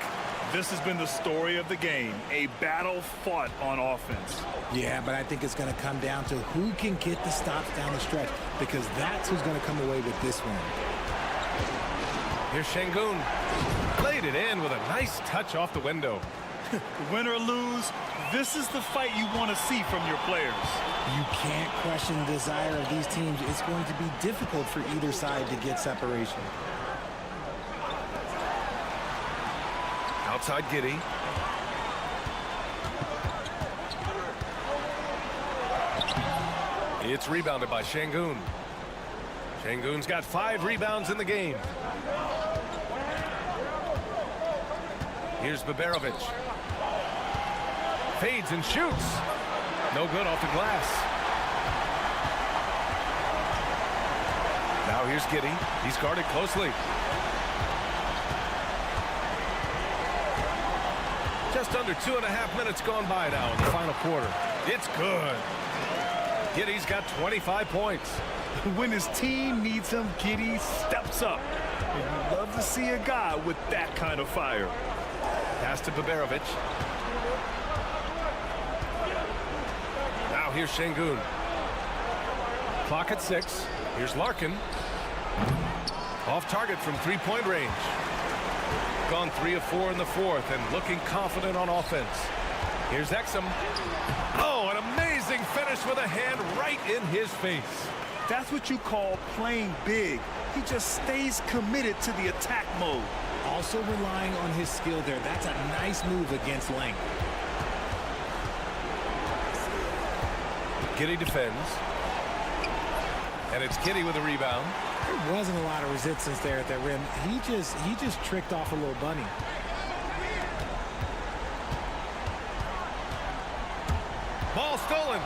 This has been the story of the game, a battle fought on offense. Yeah, but I think it's going to come down to who can get the stops down the stretch, because that's who's going to come away with this one. Here's Şengün. Laid it in with a nice touch off the window. Win or lose, this is the fight you want to see from your players. You can't question the desire of these teams. It's going to be difficult for either side to get separation. Outside Giddey. It's rebounded by Şengün. Şengün's got 5 rebounds in the game. Here's Baberovic. Fades and shoots. No good off the glass. Now here's Giddey. He's guarded closely. Just under 2.5 minutes gone by now in the final quarter. It's good. Giddey's got 25 points. When his team needs him, Giddey steps up. And you love to see a guy with that kind of fire. Pass to Baberovic. Now here's Şengün. Clock at 6. Here's Larkin. Off target from 3-point range. Gone 3 of 4 in the fourth and looking confident on offense. Here's Exum. Oh, an amazing finish with a hand right in his face. That's what you call playing big. He just stays committed to the attack mode. Also relying on his skill there. That's a nice move against length. Giddey defends. And it's Giddey with a rebound. There wasn't a lot of resistance there at that rim. He just tricked off a little bunny. Ball stolen.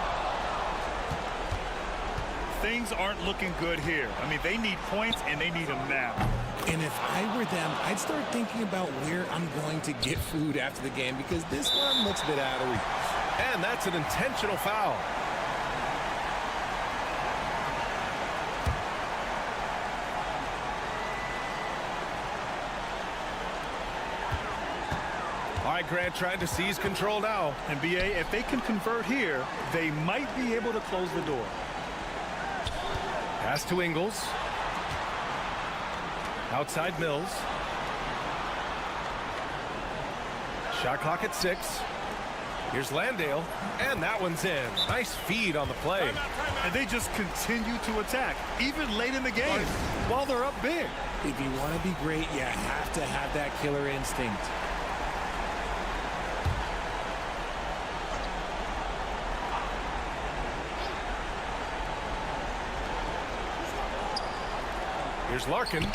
Things aren't looking good here. I mean, they need points, and they need them now. And if I were them, I'd start thinking about where I'm going to get food after the game, because this one looks a bit out of reach. And that's an intentional foul. All right, Grant trying to seize control now. And BA, if they can convert here, they might be able to close the door. Pass to Ingles. Outside Mills. Shot clock at 6. Here's Landale, and that one's in. Nice feed on the play. And they just continue to attack, even late in the game, while they're up big. If you want to be great, you have to have that killer instinct. Here's Larkin.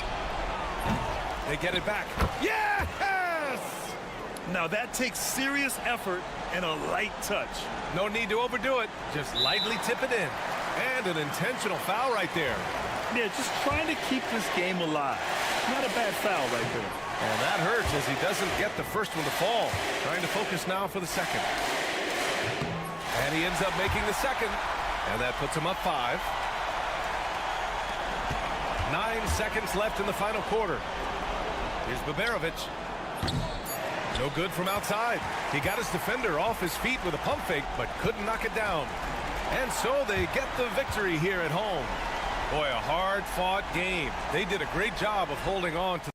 They get it back. Yes! Now that takes serious effort and a light touch. No need to overdo it. Just lightly tip it in. And an intentional foul right there. Yeah, just trying to keep this game alive. Not a bad foul right there. And that hurts as he doesn't get the first one to fall. Trying to focus now for the second. And he ends up making the second. And that puts him up 5. 9 seconds left in the final quarter. Here's Baberovic. No good from outside. He got his defender off his feet with a pump fake, but couldn't knock it down. And so they get the victory here at home. Boy, a hard-fought game. They did a great job of holding on to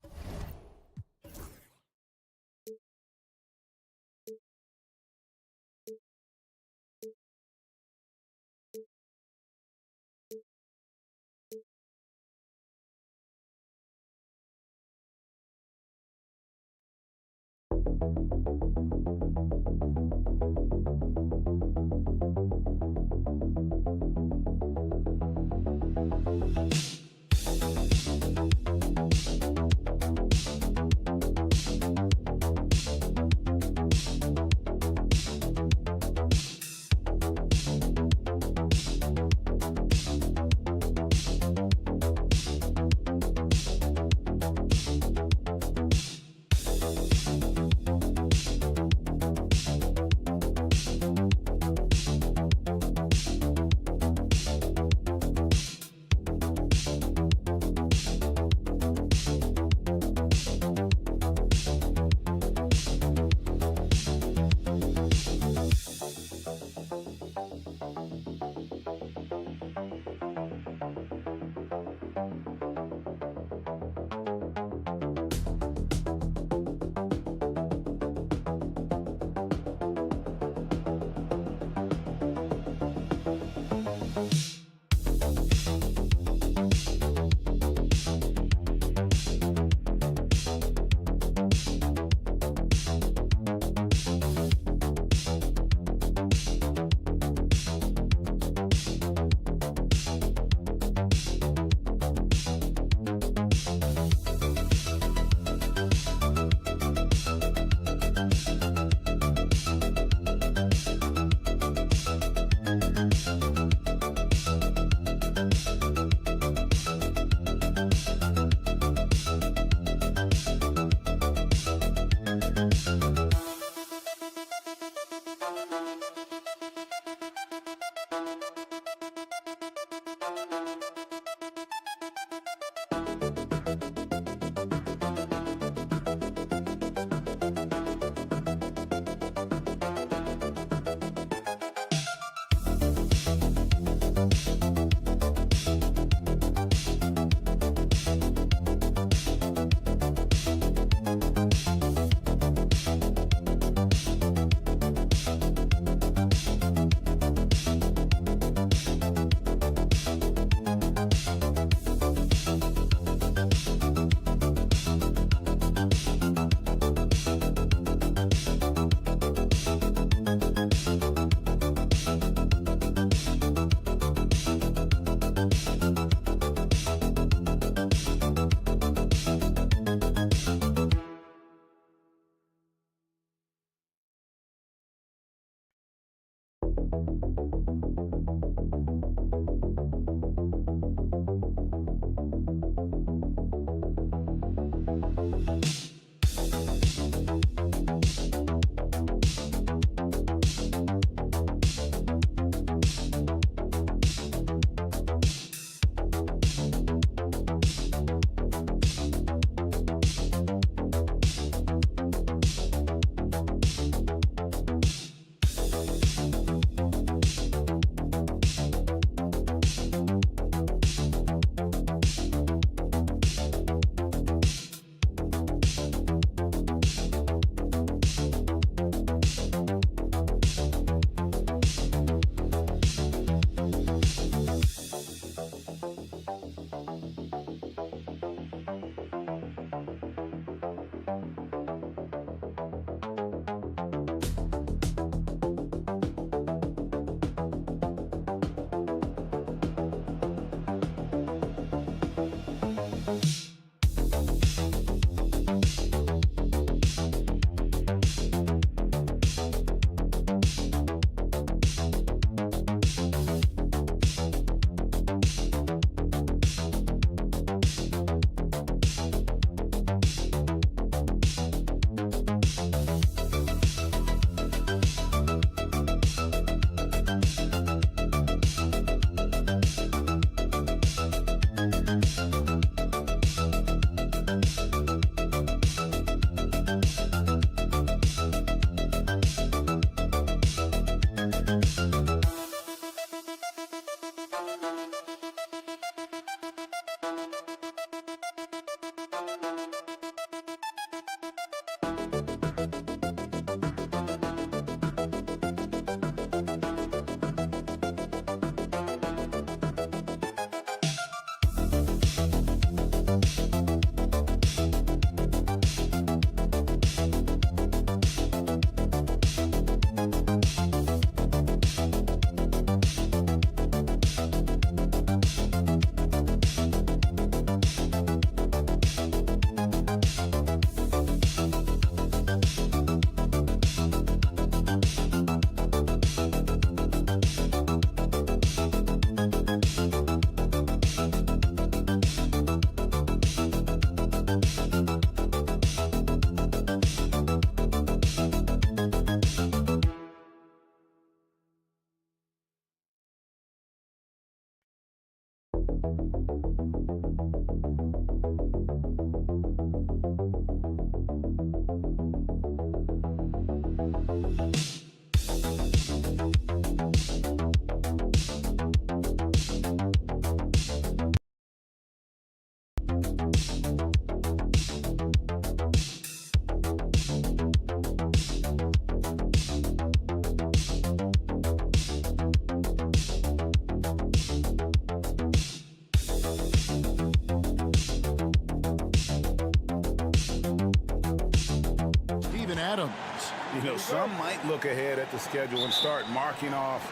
You know, some might look ahead at the schedule and start marking off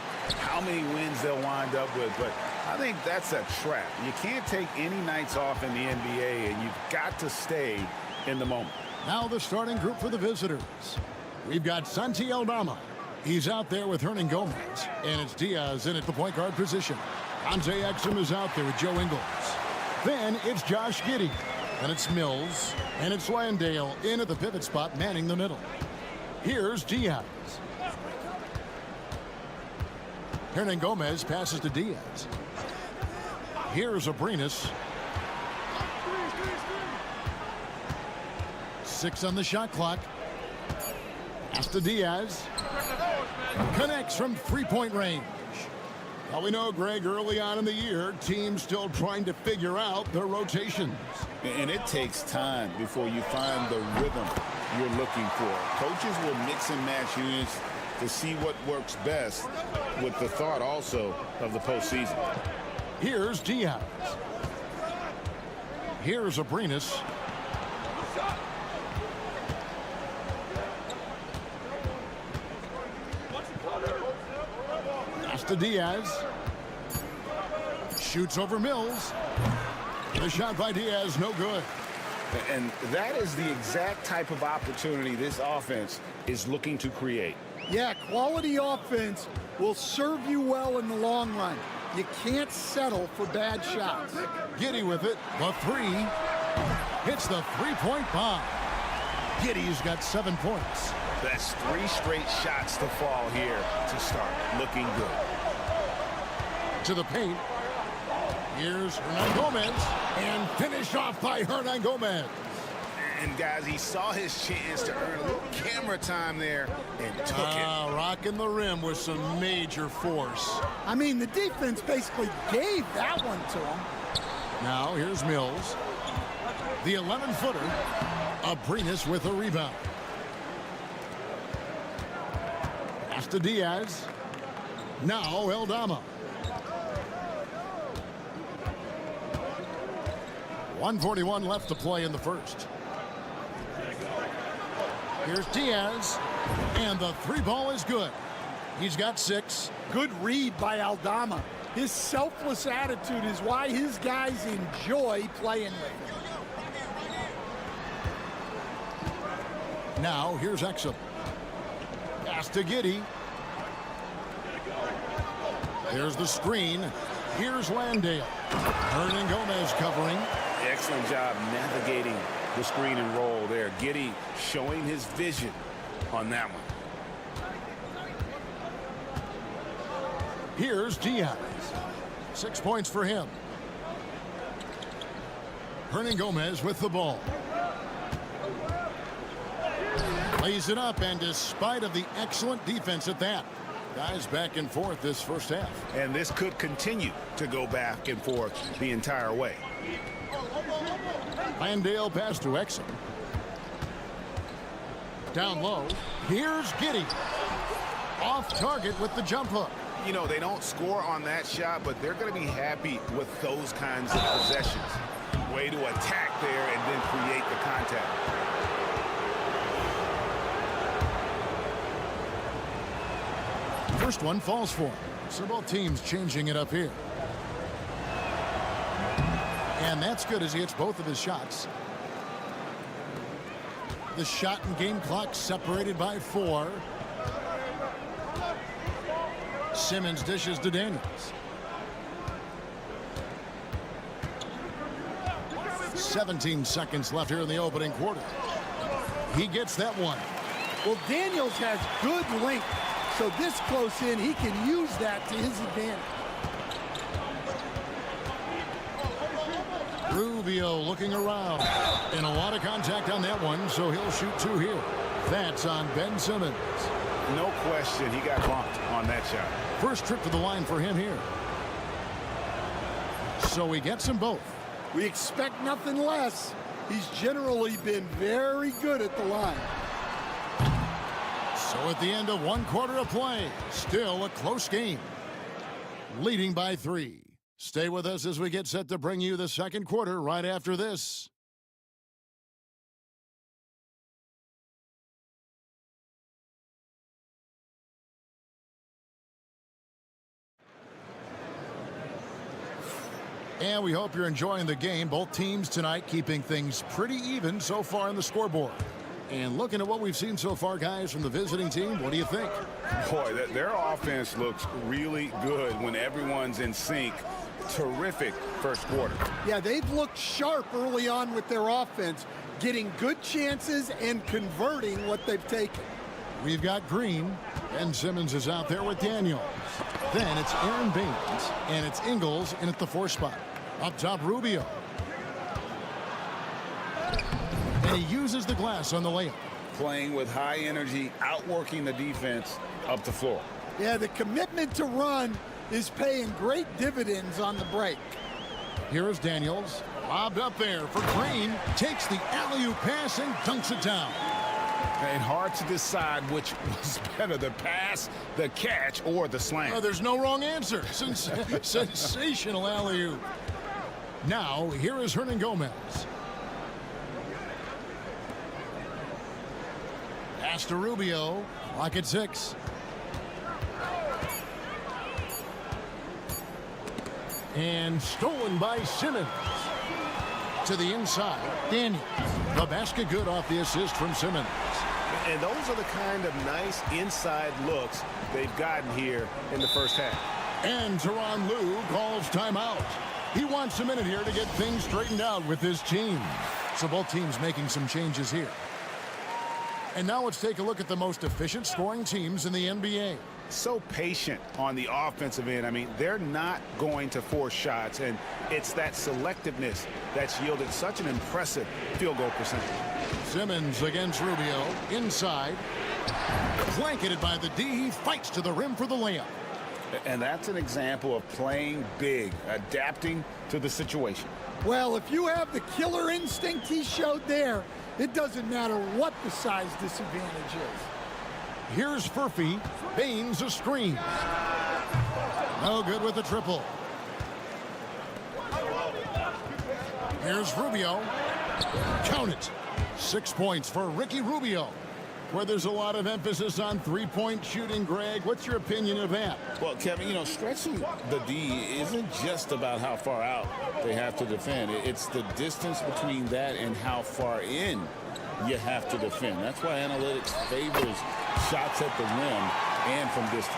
how many wins they'll wind up with, but I think that's a trap. You can't take any nights off in the NBA, and you've got to stay in the moment. Now the starting group for the visitors. We've got Santi Aldama. He's out there with Hernan Gomez, and it's Diaz in at the point guard position. Anze Exum is out there with Joe Ingles. Then it's Josh Giddey, and it's Mills, and it's Landale in at the pivot spot, manning the middle. Here's Diaz. Hernan Gomez passes to Diaz. Here's Abrinas. 6 on the shot clock. Pass to Diaz. Connects from three-point range. Now we know, Greg, early on in the year, teams still trying to figure out their rotations. And it takes time before you find the rhythm you're looking for. Coaches will mix and match units to see what works best, with the thought also of the postseason. Here's Diaz. Here's Abrinas. Pass to Diaz. Shoots over Mills. The shot by Diaz, no good. And that is the exact type of opportunity this offense is looking to create. Yeah, quality offense will serve you well in the long run. You can't settle for bad shots. Giddey with it. The three. Hits the three-point bomb. Giddey's got 7 points. That's 3 straight shots to fall here to start. Looking good. To the paint. Here's Hernan Gomez. And finished off by Hernan Gomez. And, guys, he saw his chance to earn a little camera time there and took it. Rocking the rim with some major force. I mean, the defense basically gave that one to him. Now, here's Mills. The 11-footer. Abrinas with a rebound. Pass to Diaz. Now, Eldama. 1:41 left to play in the first. Here's Diaz, and the 3 ball is good. He's got 6. Good read by Aldama. His selfless attitude is why his guys enjoy playing with him. Now, here's Exum. Pass to Giddey. There's the screen. Here's Landale. Hernan Gomez covering. Excellent job navigating the screen and roll there. Giddey showing his vision on that one. Here's Diaz. 6 points for him. Hernan Gomez with the ball. Lays it up, and despite of the excellent defense at that, guys back and forth this first half. And this could continue to go back and forth the entire way. Landale pass to Exum. Down low. Here's Giddey. Off target with the jump hook. You know, they don't score on that shot, but they're going to be happy with those kinds of possessions. Way to attack there and then create the contact. First one falls for him. So both teams changing it up here. And that's good as he hits both of his shots. The shot and game clock separated by 4. Simmons dishes to Daniels. 17 seconds left here in the opening quarter. He gets that one. Well, Daniels has good length, so this close in, he can use that to his advantage. Rubio looking around. And a lot of contact on that one, so he'll shoot 2 here. That's on Ben Simmons. No question, he got bumped on that shot. First trip to the line for him here. So he gets them both. We expect nothing less. He's generally been very good at the line. So at the end of 1 quarter of play, still a close game. Leading by 3. Stay with us as we get set to bring you the second quarter right after this. And we hope you're enjoying the game. Both teams tonight keeping things pretty even so far on the scoreboard. And looking at what we've seen so far, guys, from the visiting team, what do you think? Boy, their offense looks really good when everyone's in sync. Terrific first quarter. Yeah, they've looked sharp early on with their offense, getting good chances and converting what they've taken. We've got Green, and Simmons is out there with Daniels. Then it's Aaron Baines, and it's Ingles in at the 4 spot. Up top, Rubio. And he uses the glass on the layup. Playing with high energy, outworking the defense up the floor. Yeah, the commitment to run is paying great dividends on the break. Here is Daniels. Lobbed up there for Green. Takes the alley-oop pass and dunks it down. And hard to decide which was better, the pass, the catch, or the slam. Oh, there's no wrong answer. Sensational alley-oop. Now, here is Hernan Gomez. Pass to Rubio. Clock at 6. And stolen by Simmons. to the inside. Daniels. The basket good off the assist from Simmons. And those are the kind of nice inside looks they've gotten here in the first half. And Tyronn Lue calls timeout. He wants a minute here to get things straightened out with his team. So both teams making some changes here. And now let's take a look at the most efficient scoring teams in the NBA. So patient on the offensive end. I mean, they're not going to force shots, and it's that selectiveness that's yielded such an impressive field goal percentage. Simmons against Rubio. Inside. Blanketed by the D. He fights to the rim for the layup. And that's an example of playing big, adapting to the situation. Well, if you have the killer instinct he showed there, it doesn't matter what the size disadvantage is. Here's Furphy. Baines a screen. No good with the triple. Here's Rubio. Count it. 6 points for Ricky Rubio. Where there's a lot of emphasis on three-point shooting, Greg. What's your opinion of that? Well, Kevin, you know, stretching the D isn't just about how far out they have to defend. It's the distance between that and how far in you have to defend. That's why analytics favors shots at the rim and from distance.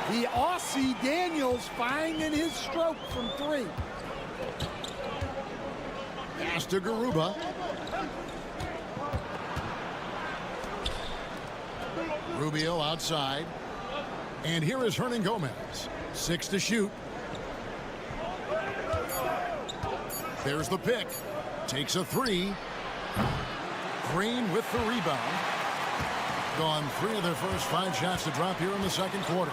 The Aussie Daniels finding his stroke from three. Pass to Garuba. Rubio outside. And here is Hernan Gomez. 6 to shoot. There's the pick. Takes a three. Green with the rebound. Gone 3 of their first 5 shots to drop here in the second quarter.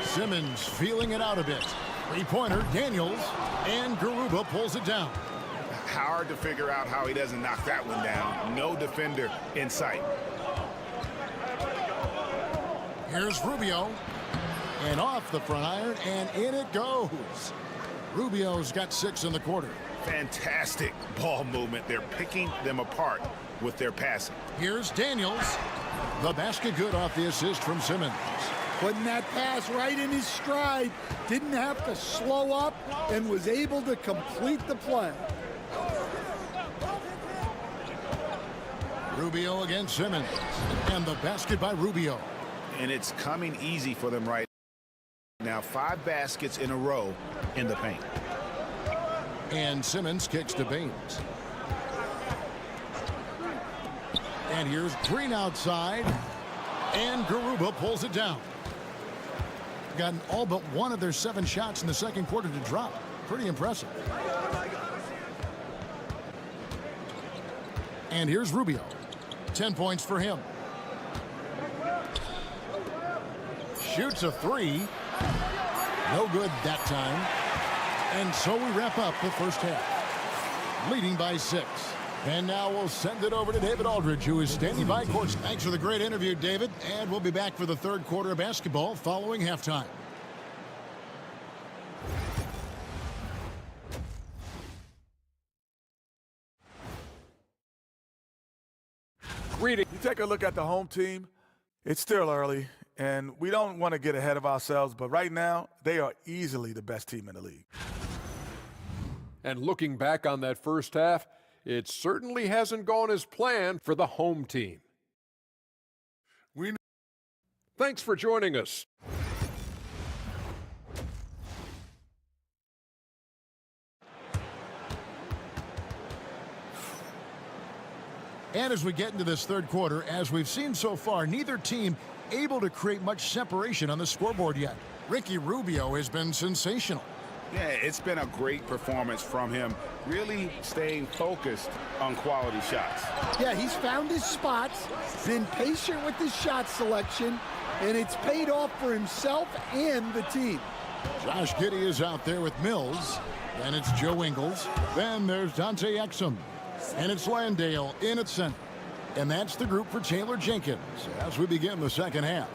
Simmons feeling it out a bit. Three-pointer, Daniels, and Garuba pulls it down. Hard to figure out how he doesn't knock that one down. No defender in sight. Here's Rubio. And off the front iron, and in it goes. Rubio's got 6 in the quarter. Fantastic ball movement. They're picking them apart with their passing. Here's Daniels. The basket good off the assist from Simmons. Putting that pass right in his stride. Didn't have to slow up and was able to complete the play. Rubio against Simmons. And the basket by Rubio. And it's coming easy for them right now. 5 baskets in a row in the paint. And Simmons kicks to Baines. And here's Green outside. And Garuba pulls it down. Gotten all but 1 of their 7 shots in the second quarter to drop. Pretty impressive. And here's Rubio. 10 points for him. Shoots a 3. No good that time. And so we wrap up the first half. Leading by 6. And now we'll send it over to David Aldridge, who is standing by court. Thanks for the great interview, David. And we'll be back for the third quarter of basketball following halftime. You take a look at the home team. It's still early, and we don't want to get ahead of ourselves, but right now, they are easily the best team in the league. And looking back on that first half, it certainly hasn't gone as planned for the home team. Thanks for joining us. And as we get into this third quarter, as we've seen so far, neither team able to create much separation on the scoreboard yet. Ricky Rubio has been sensational. Yeah, it's been a great performance from him, really staying focused on quality shots. Yeah, he's found his spots, been patient with his shot selection, and it's paid off for himself and the team. Josh Giddey is out there with Mills. Then it's Joe Ingles. Then there's Dante Exum. And it's Landale in at center. And that's the group for Taylor Jenkins as we begin the second half.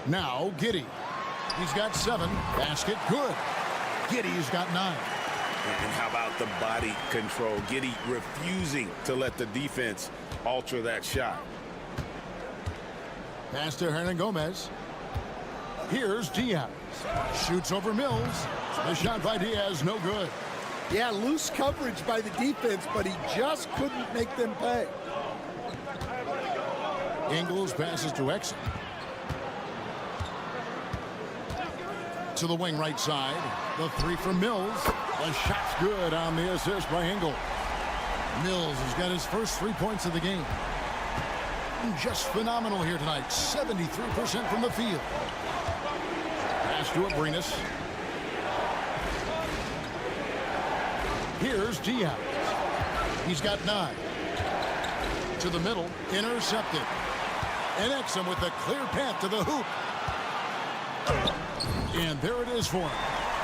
Now Giddey. He's got 7. Basket good. Giddey's got 9. And how about the body control? Giddey refusing to let the defense alter that shot. Pass to Hernan Gomez. Here's Diaz. Shoots over Mills. The shot by Diaz, no good. Yeah, loose coverage by the defense, but he just couldn't make them pay. Ingles passes to Exum. To the wing right side. The three from Mills. The shot's good on the assist by Ingles. Mills has got his first 3 points of the game. Just phenomenal here tonight. 73% from the field. Pass to Abrinas. Here's Diaz. He's got 9. To the middle. Intercepted. And Exum with a clear path to the hoop. And there it is for him.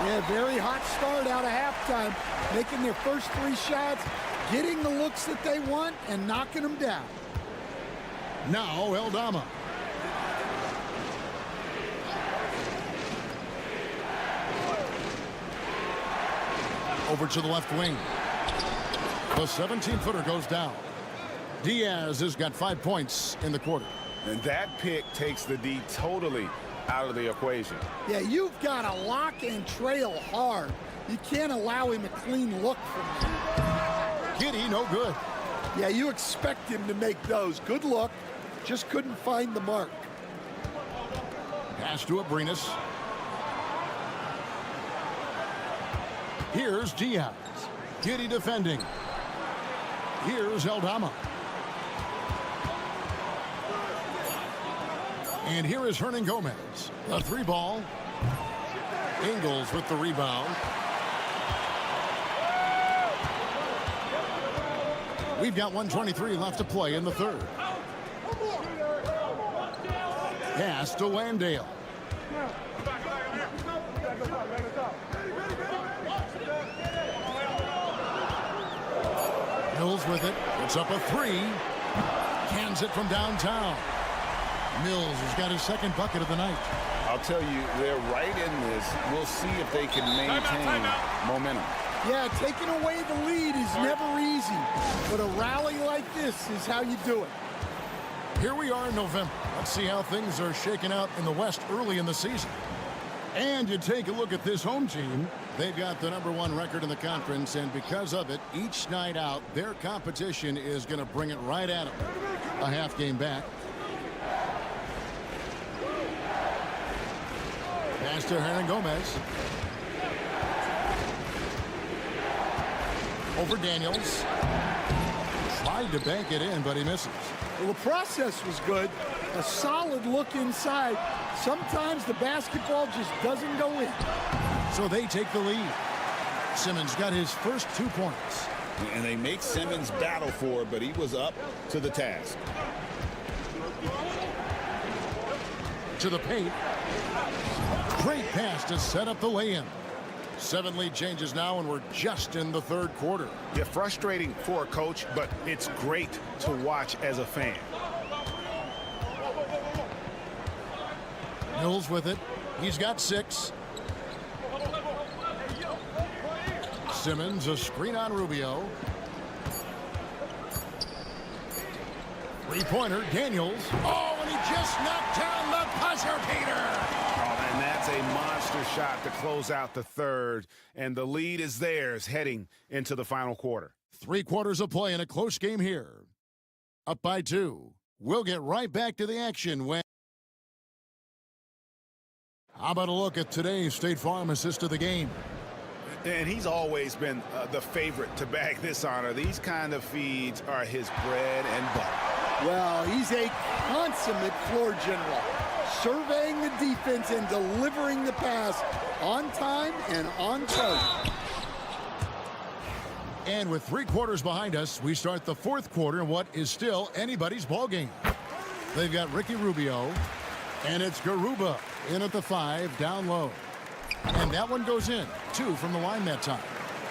Yeah, very hot start out of halftime. Making their first 3 shots. Getting the looks that they want and knocking them down. Now Eldama. Over to the left wing. The 17-footer goes down. Diaz has got 5 points in the quarter. And that pick takes the D totally out of the equation. Yeah, you've got to lock and trail hard. You can't allow him a clean look from there. Giddy, no good. Yeah, you expect him to make those. Good look. Just couldn't find the mark. Pass to Abrinas. Here's Diaz. Giddy defending. Here's Eldama. And here is Hernan Gomez. The 3 ball. Ingles with the rebound. We've got 1:23 left to play in the third. Pass to Landale. Mills with it. It's up a 3. Cans it from downtown. Mills has got his second bucket of the night. I'll tell you, they're right in this. We'll see if they can maintain momentum. Yeah, taking away the lead is never easy. But a rally like this is how you do it. Here we are in November. Let's see how things are shaking out in the West early in the season. And you take a look at this home team. They've got the #1 record in the conference, and because of it, each night out, their competition is going to bring it right at them. A half game back. Pass to Hernan Gomez. Over Daniels. Tried to bank it in, but he misses. Well, the process was good. A solid look inside. Sometimes the basketball just doesn't go in. So they take the lead. Simmons got his first 2 points. And they make Simmons battle for it, but he was up to the task. To the paint. Great pass to set up the lay-in. 7 lead changes now, and we're just in the third quarter. Yeah, frustrating for a coach, but it's great to watch as a fan. Mills with it. He's got 6. Simmons, a screen on Rubio. 3-pointer, Daniels. Oh, and he just knocked down the buzzer beater. Oh, and that's a monster shot to close out the third. And the lead is theirs heading into the final quarter. 3 quarters of play in a close game here. Up by 2. We'll get right back to the action when... How about a look at today's State Farm assist of the game? And he's always been the favorite to bag this honor. These kind of feeds are his bread and butter. Well, he's a consummate floor general, surveying the defense and delivering the pass on time and on target. And with 3 quarters behind us, we start the fourth quarter in what is still anybody's ball game. They've got Ricky Rubio, and it's Garuba in at the 5, down low. And that one goes in. 2 from the line that time.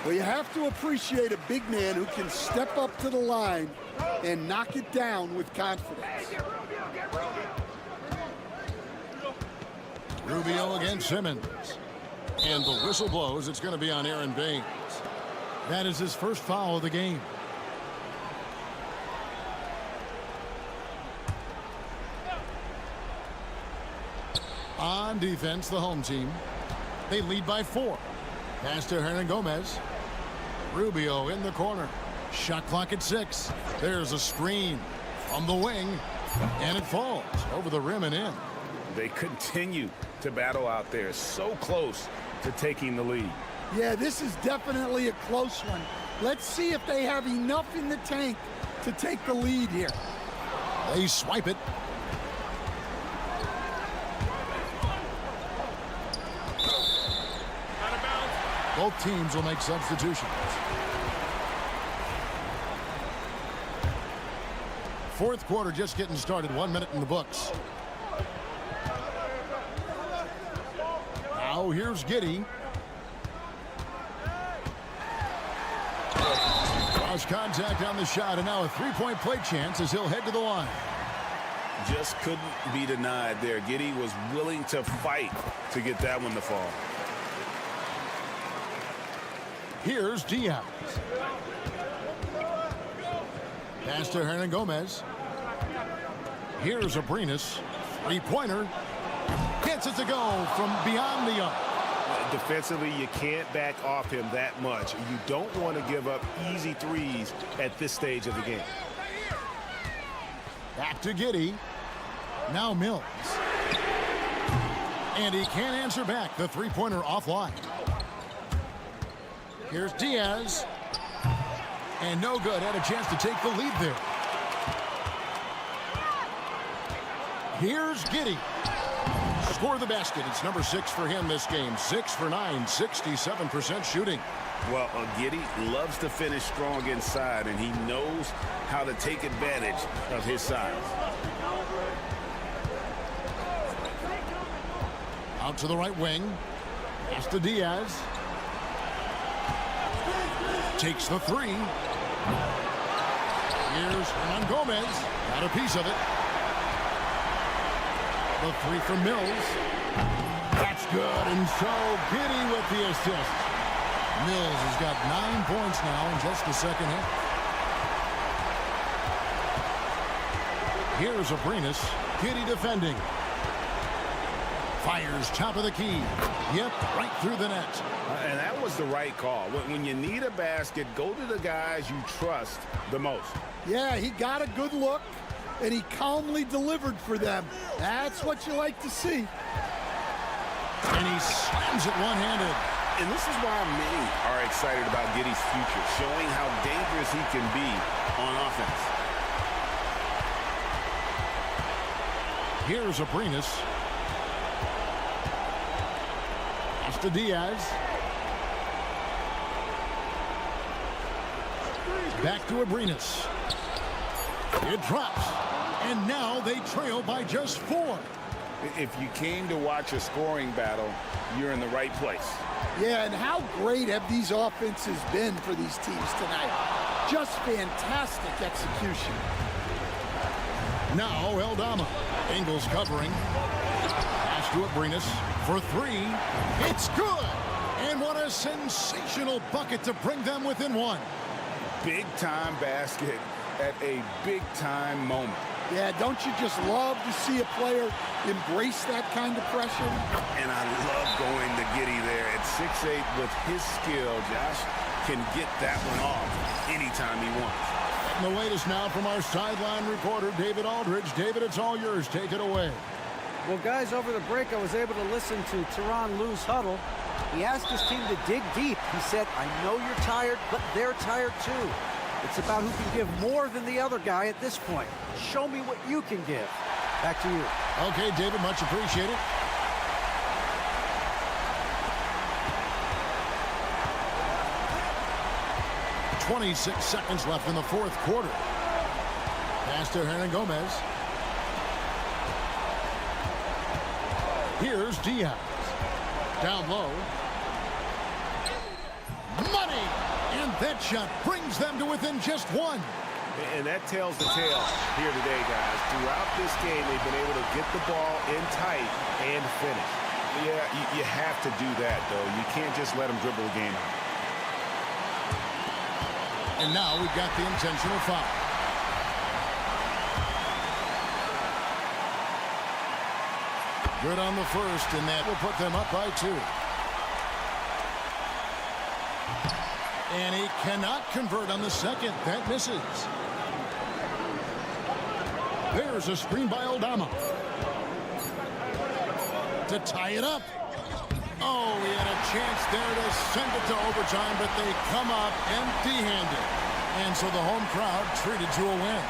Well, you have to appreciate a big man who can step up to the line and knock it down with confidence. Rubio against Simmons. And the whistle blows. It's going to be on Aaron Baines. That is his first foul of the game. On defense, the home team. They lead by 4. Pass to Hernan Gomez. Rubio in the corner. Shot clock at 6. There's a screen from the wing, and it falls over the rim and in. They continue to battle out there, so close to taking the lead. Yeah, this is definitely a close one. Let's see if they have enough in the tank to take the lead here. They swipe it. Both teams will make substitutions. Fourth quarter just getting started. 1 minute in the books. Now here's Giddey. Cross contact on the shot, and now a three-point play chance as he'll head to the line. Just couldn't be denied there. Giddey was willing to fight to get that one to fall. Here's Diaz. Pass to Hernan Gomez. Here's Abrinas. Three-pointer. Gets it to go from beyond the arc. Defensively, you can't back off him that much. You don't want to give up easy threes at this stage of the game. Back to Giddey. Now Mills. And he can't answer back. The three-pointer offline. Here's Diaz. And no good. Had a chance to take the lead there. Here's Giddey. Score the basket. It's number 6 for him this game. 6 for 9, 67% shooting. Well, Giddey loves to finish strong inside, and he knows how to take advantage of his size. Out to the right wing. Pass to Diaz. Takes the three. Here's Hernan Gomez. Got a piece of it. The three from Mills. That's good. And so Giddey with the assist. Mills has got 9 points now in just the second half. Here's Abrinas. Giddey defending. Fires top of the key. Yep, right through the net. And that was the right call. When you need a basket, go to the guys you trust the most. Yeah, he got a good look, and he calmly delivered for them. That's what you like to see. And he slams it one-handed. And this is why many are excited about Giddey's future, showing how dangerous he can be on offense. Here's Abrinas. Pass to Diaz. Back to Abrinas. It drops. And now they trail by just 4. If you came to watch a scoring battle, you're in the right place. Yeah, and how great have these offenses been for these teams tonight? Just fantastic execution. Now Eldama. Ingles covering. Pass to Abrinas for 3. It's good. And what a sensational bucket to bring them within 1. Big-time basket at a big-time moment. Yeah, don't you just love to see a player embrace that kind of pressure? And I love going to Giddey there at 6'8" with his skill. Josh can get that one off anytime he wants. And the latest now from our sideline reporter, David Aldridge. David, it's all yours. Take it away. Well, guys, over the break, I was able to listen to Tyronn Lue's huddle. He asked his team to dig deep. He said, I know you're tired, but they're tired too. It's about who can give more than the other guy at this point. Show me what you can give. Back to you. Okay, David, much appreciated. .26 seconds left in the fourth quarter. Pass to Hernan Gomez. Here's Diaz. Down low. Money! And that shot brings them to within just 1. And that tells the tale here today, guys. Throughout this game, they've been able to get the ball in tight and finish. Yeah, you have to do that, though. You can't just let them dribble the game out. And now we've got the intentional foul. Good on the first, and that will put them up by 2. And he cannot convert on the second. That misses. There's a screen by Aldama to tie it up. Oh, he had a chance there to send it to overtime, but they come up empty-handed. And so the home crowd treated to a win.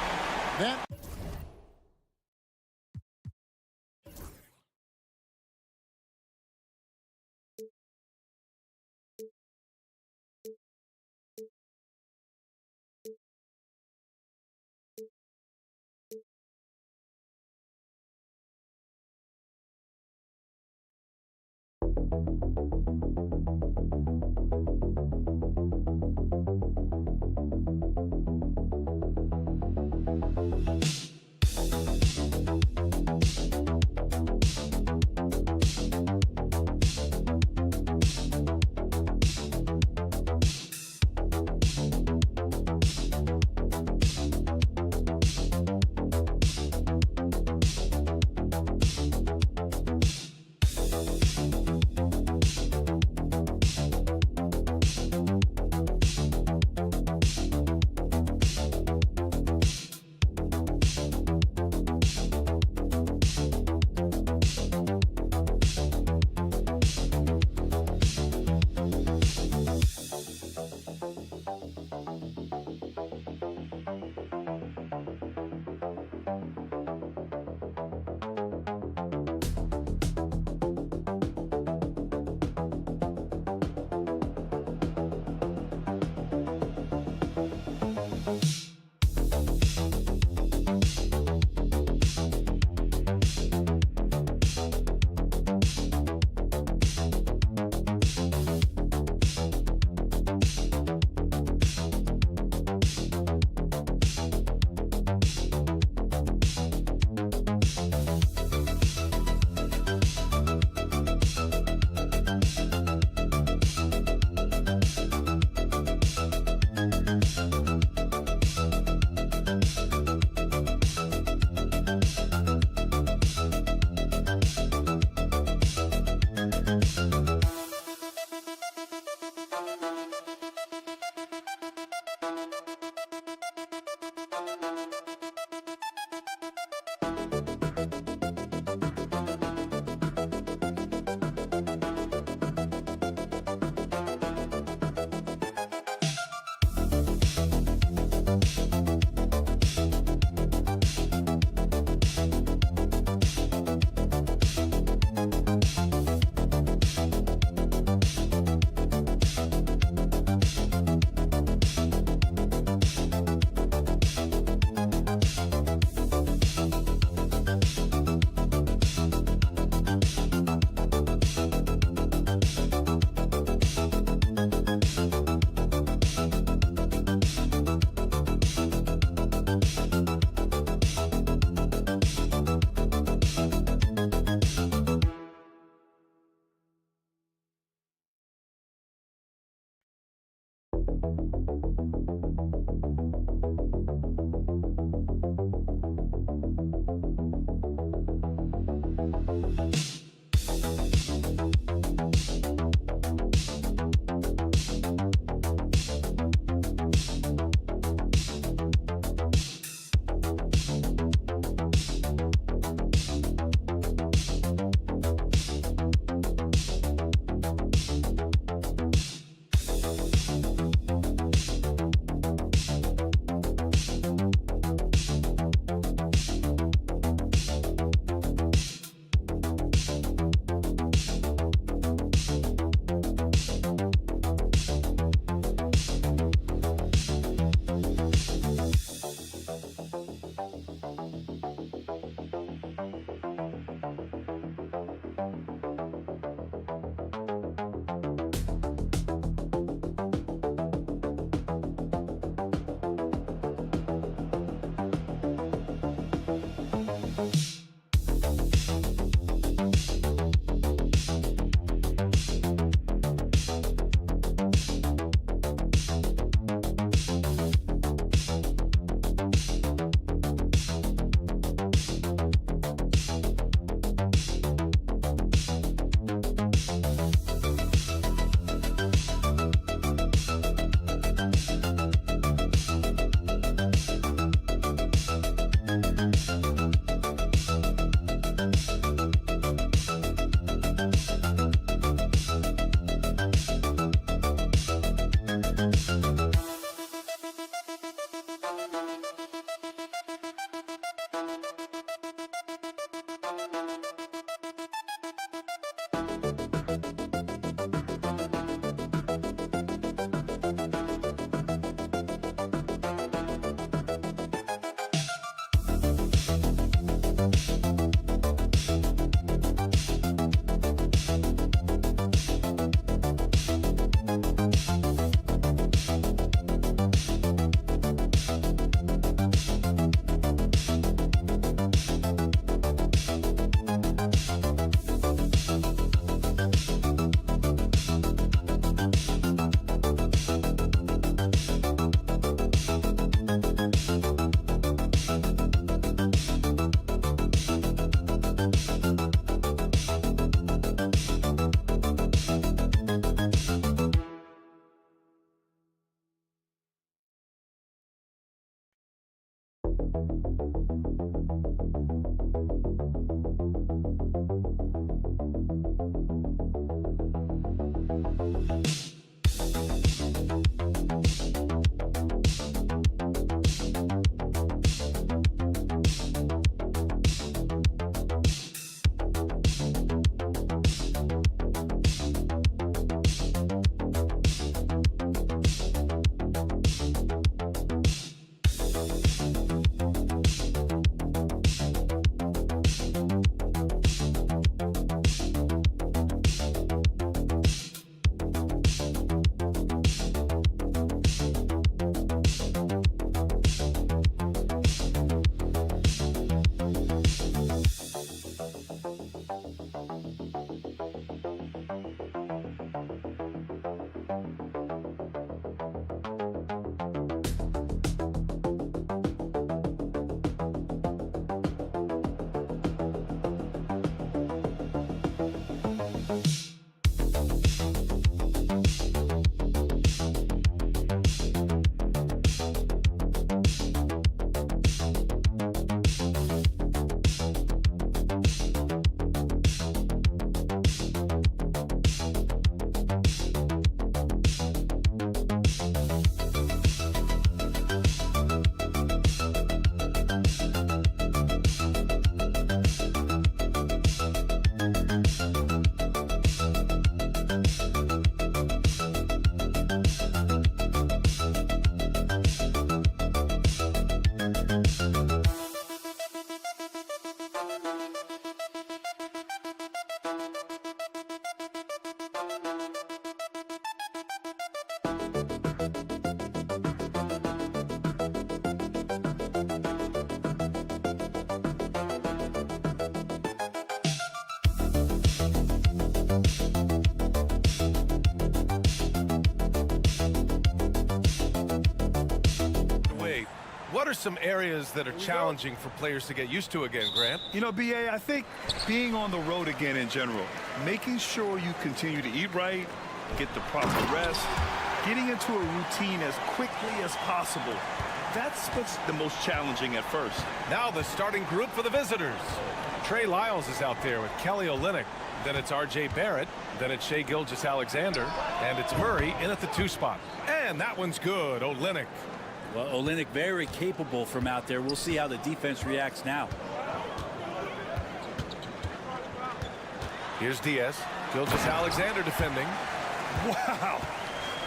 That What are some areas that are challenging for players to get used to again, Grant? You know, BA, I think being on the road again in general, making sure you continue to eat right, get the proper rest, getting into a routine as quickly as possible. That's what's the most challenging at first. Now the starting group for the visitors. Trey Lyles is out there with Kelly Olynyk. Then it's R.J. Barrett. Then it's Shai Gilgeous-Alexander. And it's Murray in at the 2 spot. And that one's good, Olynyk. Well, Olynyk very capable from out there. We'll see how the defense reacts now. Here's Diaz. Gilgeous-Alexander defending. Wow.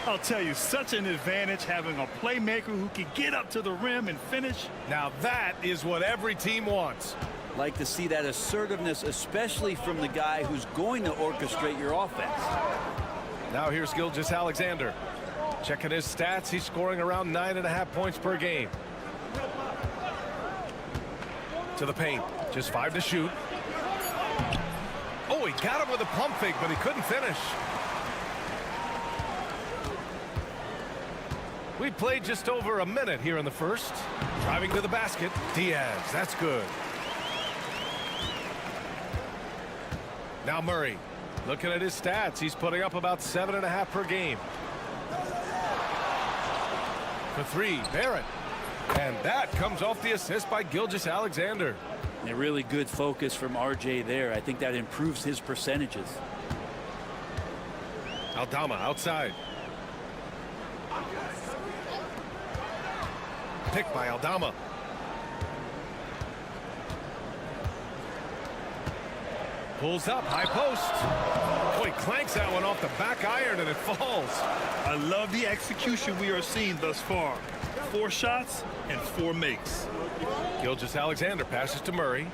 I'll tell you, such an advantage having a playmaker who can get up to the rim and finish. Now that is what every team wants. Like to see that assertiveness, especially from the guy who's going to orchestrate your offense. Now here's Gilgeous-Alexander. Checking his stats, he's scoring around 9.5 points per game. To the paint, just 5 to shoot. Oh, he got him with a pump fake, but he couldn't finish. We played just over a minute here in the first. Driving to the basket, Diaz, that's good. Now Murray, looking at his stats, he's putting up about 7.5 per game. For 3, Barrett. And that comes off the assist by Gilgeous-Alexander. A really good focus from RJ there. I think that improves his percentages. Aldama outside. Picked by Aldama. Pulls up, high post. Boy, clanks that one off the back iron and it falls. I love the execution we are seeing thus far. 4 shots and 4 makes. Gilgeous-Alexander passes to Murray.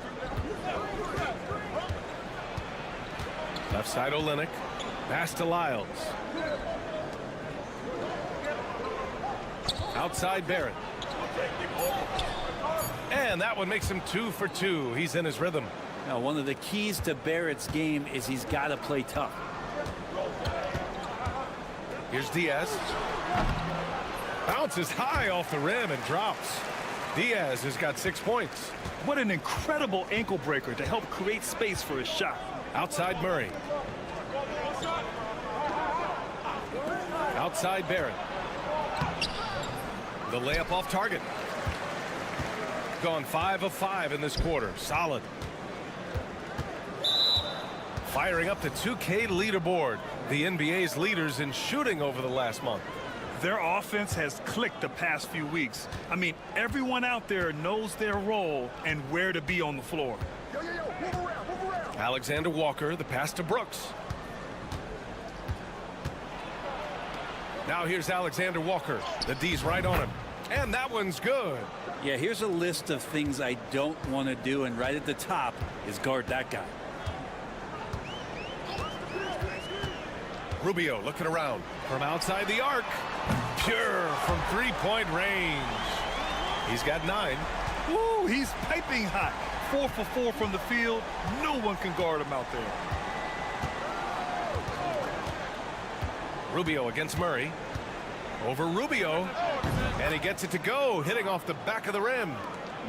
Left side Olynyk. Pass to Lyles. Outside Barrett. And that one makes him 2 for 2. He's in his rhythm. Now, one of the keys to Barrett's game is he's got to play tough. Here's Diaz. Bounces high off the rim and drops. Diaz has got 6 points. What an incredible ankle breaker to help create space for his shot. Outside Murray. Outside Barrett. The layup off target. gone 5 of 5 in this quarter. Solid. Firing up the 2K leaderboard. The NBA's leaders in shooting over the last month. Their offense has clicked the past few weeks. I mean, everyone out there knows their role and where to be on the floor. Alexander Walker, the pass to Brooks. Now here's Alexander Walker. The D's right on him. And that one's good. Yeah, here's a list of things I don't want to do, and right at the top is guard that guy. Rubio looking around from outside the arc. Pure from three-point range. He's got 9. Woo, he's piping hot. 4 for 4 from the field. No one can guard him out there. Rubio against Murray. Over Rubio. And he gets it to go, hitting off the back of the rim.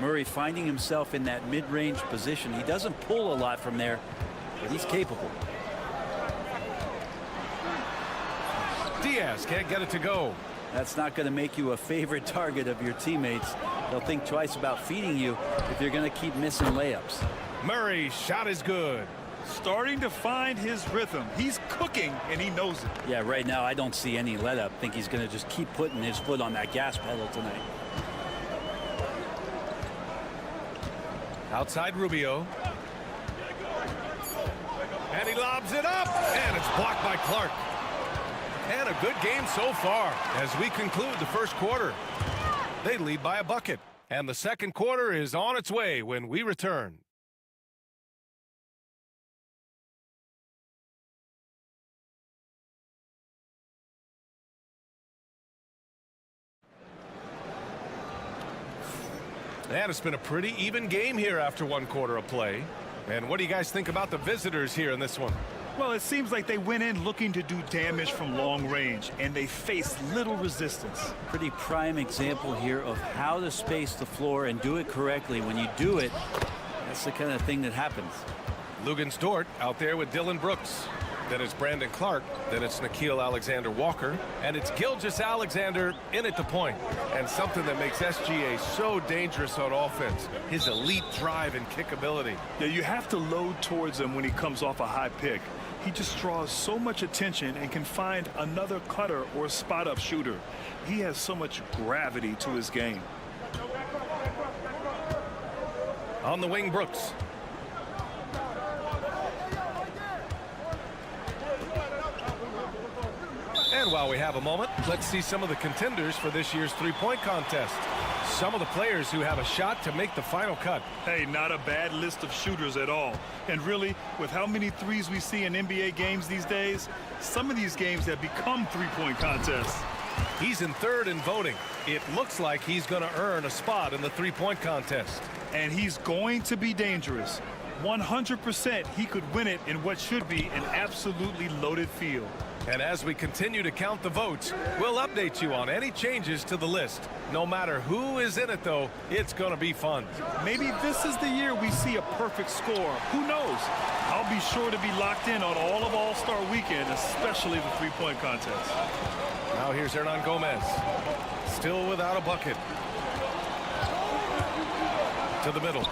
Murray finding himself in that mid-range position. He doesn't pull a lot from there, but he's capable. Diaz can't get it to go. That's not going to make you a favorite target of your teammates. They'll think twice about feeding you if you're going to keep missing layups. Murray's shot is good. Starting to find his rhythm. He's cooking, and he knows it. Yeah, right now I don't see any let up. Think he's going to just keep putting his foot on that gas pedal tonight. Outside Rubio. And he lobs it up. And it's blocked by Clark. And a good game so far as we conclude the first quarter. They lead by a bucket. And the second quarter is on its way when we return. And it's been a pretty even game here after one quarter of play. And what do you guys think about the visitors here in this one? Well, it seems like they went in looking to do damage from long range, and they faced little resistance. Pretty prime example here of how to space the floor and do it correctly. When you do it, that's the kind of thing that happens. Luguentz-Dort out there with Dylan Brooks. Then it's Brandon Clark. Then it's Nickeil Alexander-Walker. And it's Gilgeous-Alexander in at the point. And something that makes SGA so dangerous on offense, his elite drive and kick ability. Yeah, you have to load towards him when he comes off a high pick. He just draws so much attention and can find another cutter or spot-up shooter. He has so much gravity to his game. On the wing, Brooks. And while we have a moment, let's see some of the contenders for this year's three-point contest. Some of the players who have a shot to make the final cut. Hey, not a bad list of shooters at all. And really, with how many threes we see in NBA games these days, some of these games have become three-point contests. He's in third in voting. It looks like he's going to earn a spot in the three-point contest. And he's going to be dangerous. 100% he could win it in what should be an absolutely loaded field. And as we continue to count the votes, we'll update you on any changes to the list. No matter who is in it, though, it's going to be fun. Maybe this is the year we see a perfect score. Who knows? I'll be sure to be locked in on all of All-Star Weekend, especially the three-point contest. Now here's Hernan Gomez. Still without a bucket. To the middle.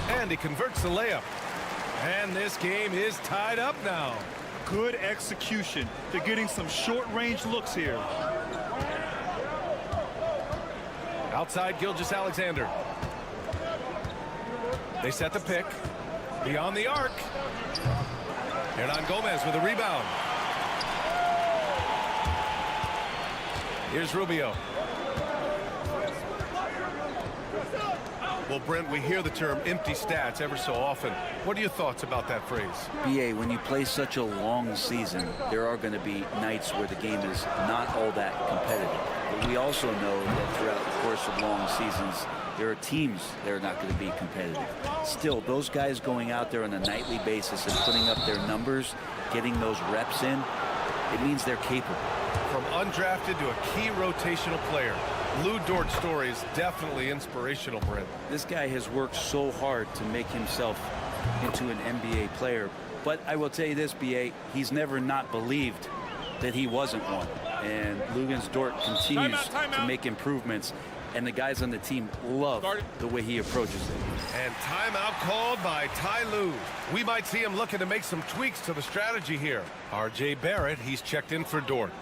And he converts the layup. And this game is tied up now. Good execution. They're getting some short-range looks here. Outside Gilgeous-Alexander. They set the pick. Beyond the arc. Hernan Gomez with a rebound. Here's Rubio. Well, Brent, we hear the term empty stats ever so often. What are your thoughts about that phrase? BA, when you play such a long season, there are going to be nights where the game is not all that competitive. But we also know that throughout the course of long seasons, there are teams that are not going to be competitive. Still, those guys going out there on a nightly basis and putting up their numbers, getting those reps in, it means they're capable. From undrafted to a key rotational player, Lu Dort's story is definitely inspirational, Brent. This guy has worked so hard to make himself into an NBA player. But I will tell you this, BA, he's never not believed that he wasn't one. And Luguentz-Dort continues to make improvements. and the guys on the team love the way he approaches it. And timeout called by Ty Lue. We might see him looking to make some tweaks to the strategy here. R.J. Barrett, he's checked in for Dort.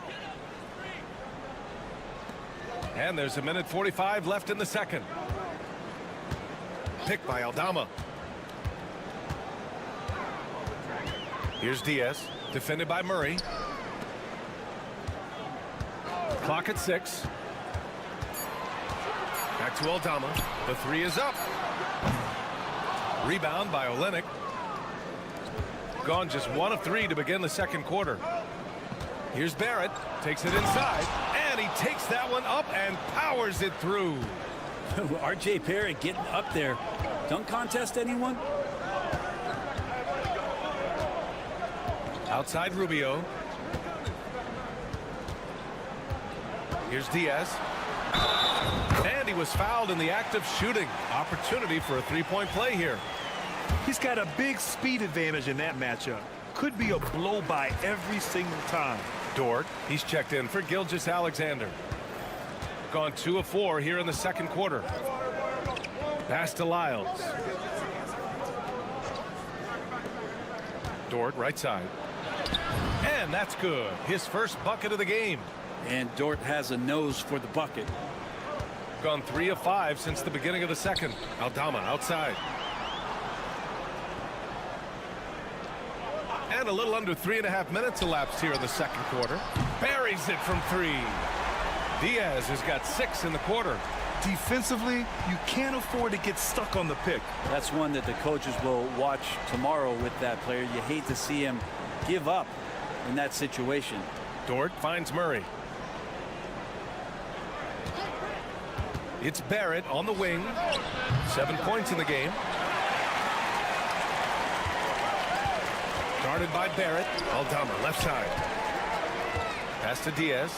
And there's 1:45 left in the second. Picked by Aldama. Here's Diaz, defended by Murray. Clock at 6. Back to Aldama. The 3 is up. Rebound by Olynyk. Gone just 1 of 3 to begin the second quarter. Here's Barrett. Takes it inside. And he takes that one up and powers it through. R.J. Barrett getting up there. Don't contest anyone. Outside Rubio. Here's Diaz. And he was fouled in the act of shooting. Opportunity for a three-point play here. He's got a big speed advantage in that matchup. Could be a blow-by every single time. Dort, he's checked in for Gilgeous-Alexander. Gone 2 of 4 here in the second quarter. Pass to Lyles. Dort, right side. And that's good. His first bucket of the game. And Dort has a nose for the bucket. Gone 3 of 5 since the beginning of the second. Aldama outside. And a little under 3.5 minutes elapsed here in the second quarter. Buries it from 3. Diaz has got 6 in the quarter. Defensively, you can't afford to get stuck on the pick. That's one that the coaches will watch tomorrow with that player. You hate to see him give up in that situation. Dort finds Murray. It's Barrett on the wing. 7 points in the game. Guarded by Barrett. Aldama left side. Pass to Diaz.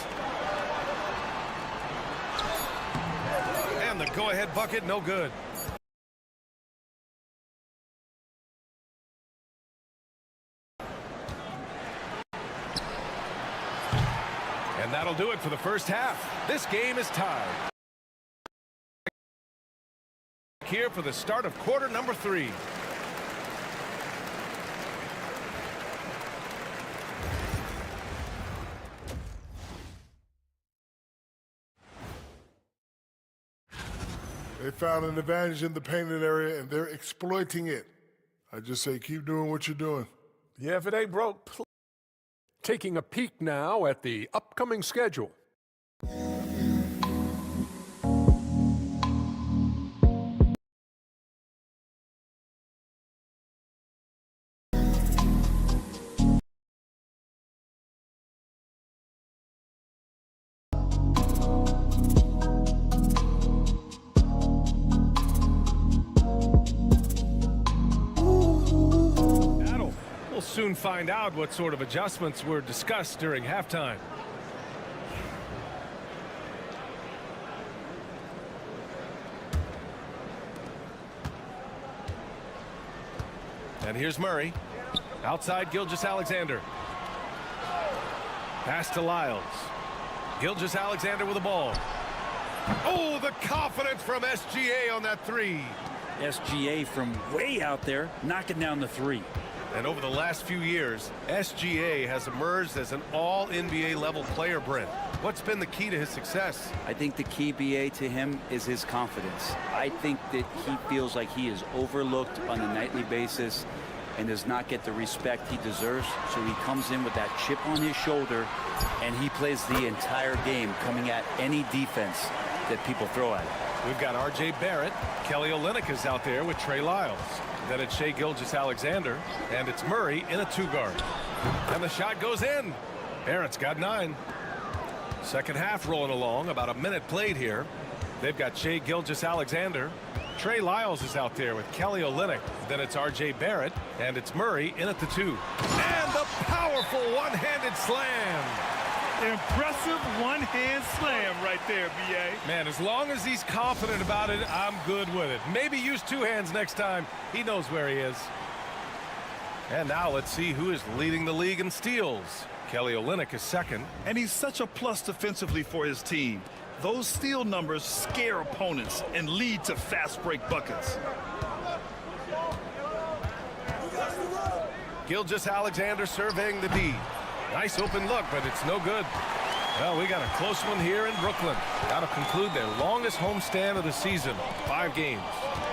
And the go-ahead bucket, no good. And that'll do it for the first half. This game is tied. Here for the start of quarter number 3. They found an advantage in the painted area, and they're exploiting it. I just say keep doing what you're doing. Yeah, if it ain't broke. Taking a peek now at the upcoming schedule. We'll soon find out what sort of adjustments were discussed during halftime. And here's Murray. Outside Gilgeous-Alexander. Pass to Lyles. Gilgeous-Alexander with the ball. Oh, the confidence from SGA on that 3. SGA from way out there, knocking down the 3. And over the last few years, SGA has emerged as an all-NBA level player, Brent. What's been the key to his success? I think the key, BA, to him is his confidence. I think that he feels like he is overlooked on a nightly basis and does not get the respect he deserves. So he comes in with that chip on his shoulder, and he plays the entire game, coming at any defense that people throw at him. We've got R.J. Barrett. Kelly Olynyk is out there with Trey Lyles. Then it's Shai Gilgeous-Alexander, and it's Murray in a 2-guard. And the shot goes in. Barrett's got 9. Second half rolling along, about a minute played here. They've got Shai Gilgeous-Alexander. Trey Lyles is out there with Kelly Olynyk. Then it's R.J. Barrett, and it's Murray in at the 2. And the powerful one-handed slam. Impressive one-hand slam right there, B.A. Man, as long as he's confident about it, I'm good with it. Maybe use 2 hands next time. He knows where he is. And now let's see who is leading the league in steals. Kelly Olynyk is second. And he's such a plus defensively for his team. Those steal numbers scare opponents and lead to fast break buckets. Gilgeous-Alexander surveying the D. Nice open look, but it's no good. Well, we got a close one here in Brooklyn. That'll conclude their longest homestand of the season, 5 games.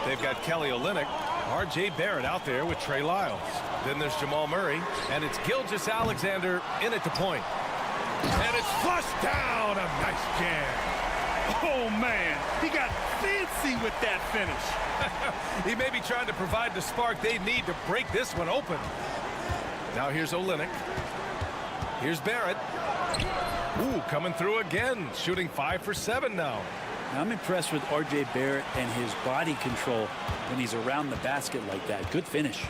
They've got Kelly Olynyk, R.J. Barrett out there with Trey Lyles. Then there's Jamal Murray, and it's Gilgeous-Alexander in at the point. And it's flushed down. A nice jam. Oh, man, he got fancy with that finish. He may be trying to provide the spark they need to break this one open. Now here's Olynyk. Here's Barrett. Ooh, coming through again, shooting 5 for 7 now. I'm impressed with R.J. Barrett and his body control when he's around the basket like that. Good finish.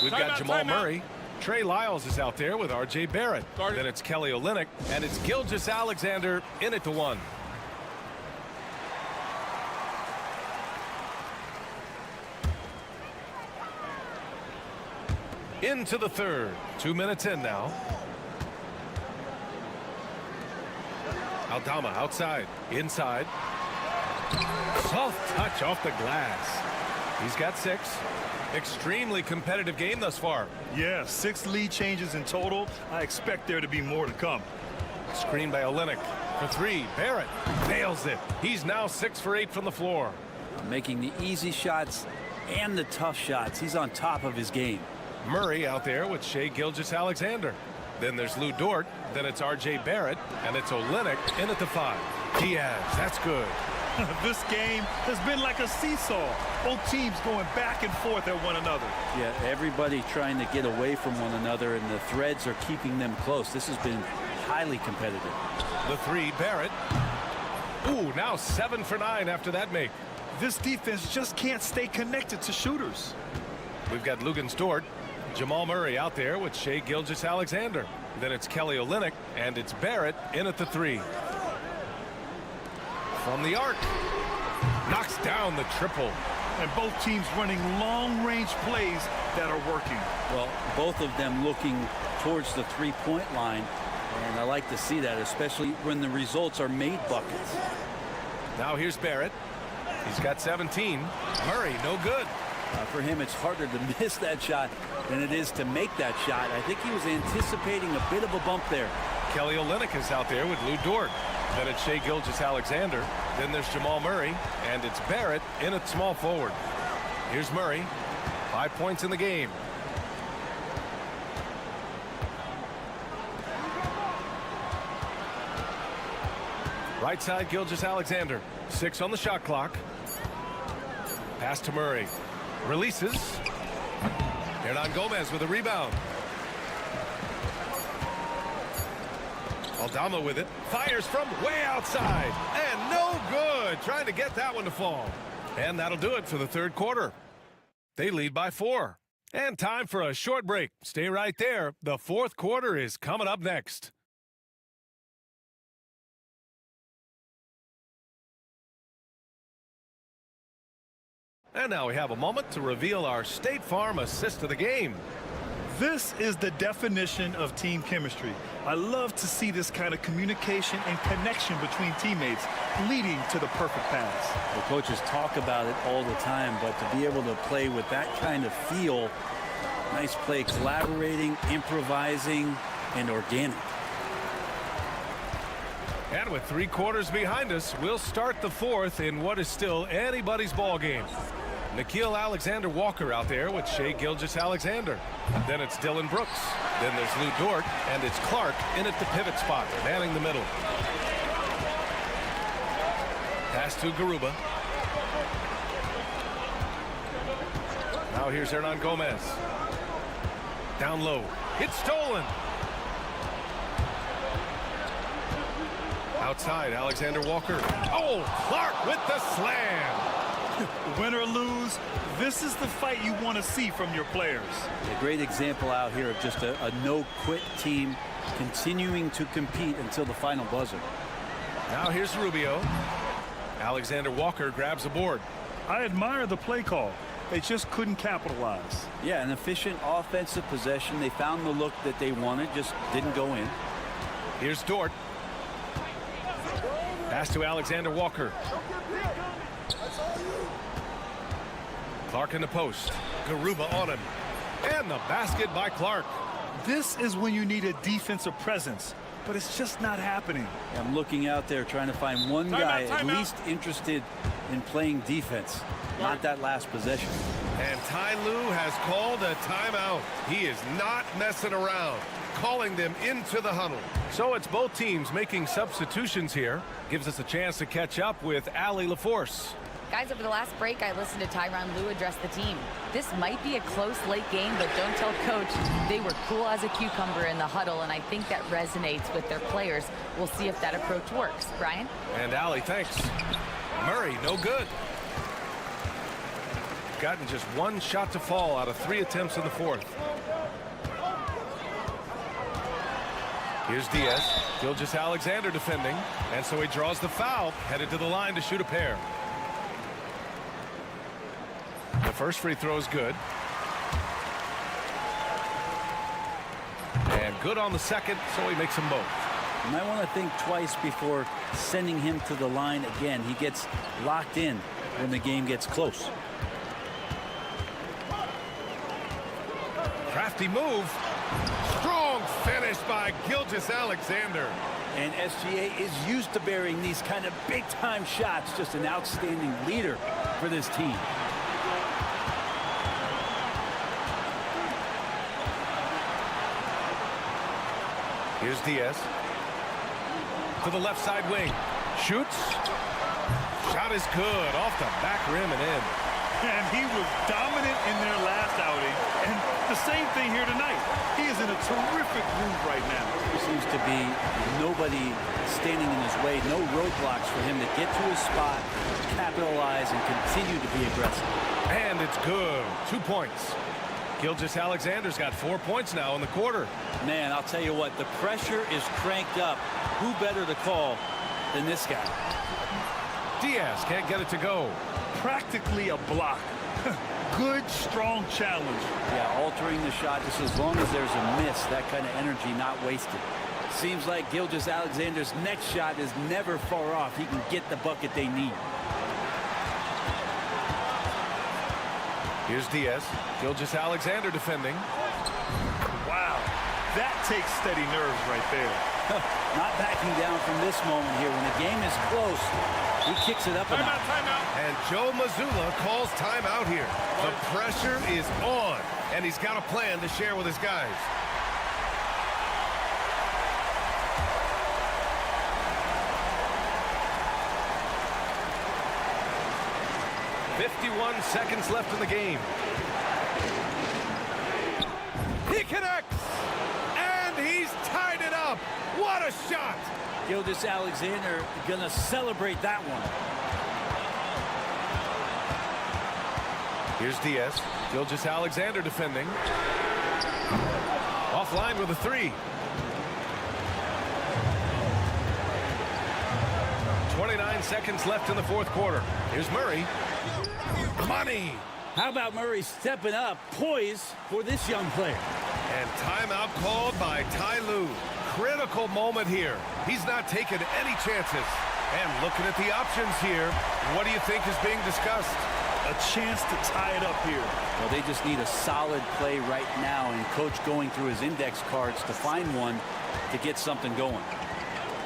We've got Jamal Murray. Trey Lyles is out there with R.J. Barrett. Then it's Kelly Olynyk, and it's Gilgeous-Alexander in at the 1. Into the third. 2 minutes in now. Aldama outside. Inside. Soft touch off the glass. He's got 6. Extremely competitive game thus far. Yeah, 6 lead changes in total. I expect there to be more to come. Screen by Olynyk for 3. Barrett nails it. He's now 6 for 8 from the floor. Making the easy shots and the tough shots. He's on top of his game. Murray out there with Shai Gilgeous-Alexander. Then there's Lou Dort. Then it's R.J. Barrett. And it's Olynyk in at the 5. Diaz, that's good. This game has been like a seesaw. Both teams going back and forth at one another. Yeah, everybody trying to get away from one another, and the threads are keeping them close. This has been highly competitive. The 3, Barrett. Ooh, now 7 for 9 after that make. This defense just can't stay connected to shooters. We've got Luguentz Dort. Jamal Murray out there with Shai Gilgeous-Alexander. Then it's Kelly Olynyk, and it's Barrett in at the 3. From the arc. Knocks down the triple. And both teams running long-range plays that are working. Well, both of them looking towards the three-point line. And I like to see that, especially when the results are made buckets. Now here's Barrett. He's got 17. Murray, no good. For him, it's harder to miss that shot than it is to make that shot. I think he was anticipating a bit of a bump there. Kelly Olynyk is out there with Lou Dort. Then it's Shai Gilgeous-Alexander. Then there's Jamal Murray. And it's Barrett in at small forward. Here's Murray. 5 points in the game. Right side, Gilgeous-Alexander. 6 on the shot clock. Pass to Murray. Releases. Hernan Gomez with a rebound. Aldama with it. Fires from way outside. And no good. Trying to get that one to fall. And that'll do it for the third quarter. They lead by 4. And time for a short break. Stay right there. The fourth quarter is coming up next. And now we have a moment to reveal our State Farm assist of the game. This is the definition of team chemistry. I love to see this kind of communication and connection between teammates leading to the perfect pass. The coaches talk about it all the time, but to be able to play with that kind of feel, nice play, collaborating, improvising, and organic. And with 3 quarters behind us, we'll start the fourth in what is still anybody's ball game. Nickeil Alexander-Walker out there with Shai Gilgeous-Alexander. Then it's Dylan Brooks. Then there's Lou Dort, and it's Clark in at the pivot spot, manning the middle. Pass to Garuba. Now here's Hernan Gomez. Down low. It's stolen. Outside, Alexander-Walker. Oh, Clark with the slam. Win or lose, this is the fight you want to see from your players. A great example out here of just a no-quit team continuing to compete until the final buzzer. Now here's Rubio. Alexander-Walker grabs a board. I admire the play call. They just couldn't capitalize. Yeah, an efficient offensive possession. They found the look that they wanted, just didn't go in. Here's Dort. Pass to Alexander Walker. Clark in the post. Garuba on him. And the basket by Clark. This is when you need a defensive presence, but it's just not happening. I'm looking out there trying to find one guy at least interested in playing defense, not that last possession. And Ty Lue has called a timeout. He is not messing around, calling them into the huddle. So it's both teams making substitutions here. Gives us a chance to catch up with Allie LaForce. Guys, over the last break, I listened to Tyronn Lue address the team. This might be a close late game, but don't tell Coach. They were cool as a cucumber in the huddle, and I think that resonates with their players. We'll see if that approach works. Brian? And Allie, thanks. Murray, no good. Gotten just one shot to fall out of 3 attempts in the fourth. Here's Diaz. Gilgeous-Alexander defending, and so he draws the foul, headed to the line to shoot a pair. The first free throw is good. And good on the second, so he makes them both. You might want to think twice before sending him to the line again. He gets locked in when the game gets close. Crafty move. Strong finish by Gilgeous-Alexander. And SGA is used to burying these kind of big-time shots. Just an outstanding leader for this team. Here's Diaz. To the left side wing. Shoots. Shot is good. Off the back rim and in. And he was dominant in their last outing. And the same thing here tonight. He is in a terrific groove right now. There seems to be nobody standing in his way. No roadblocks for him to get to his spot, capitalize, and continue to be aggressive. And it's good. 2 points. Gilgeous-Alexander's got 4 points now in the quarter. Man, I'll tell you what, the pressure is cranked up. Who better to call than this guy? Diaz can't get it to go. Practically a block. Good, strong challenge. Yeah, altering the shot just as long as there's a miss, that kind of energy not wasted. Seems like Gilgeous-Alexander's next shot is never far off. He can get the bucket they need. Here's Diaz. Gilgeous-Alexander defending. Wow, that takes steady nerves right there. Not backing down from this moment here. When the game is close, he kicks it up a notch. And Joe Mazzulla calls timeout here. The pressure is on, and he's got a plan to share with his guys. "51 seconds left in the game. He connects, and he's tied it up. What a shot! Gilgeous-Alexander gonna celebrate that one. Here's Diaz. Gilgeous-Alexander defending. Offline with a 3. 29 seconds left in the fourth quarter. Here's Murray. Money! How about Murray stepping up, poised for this young player? And timeout called by Ty Lue. Critical moment here. He's not taking any chances. And looking at the options here, what do you think is being discussed? A chance to tie it up here. Well, they just need a solid play right now, and Coach going through his index cards to find one to get something going.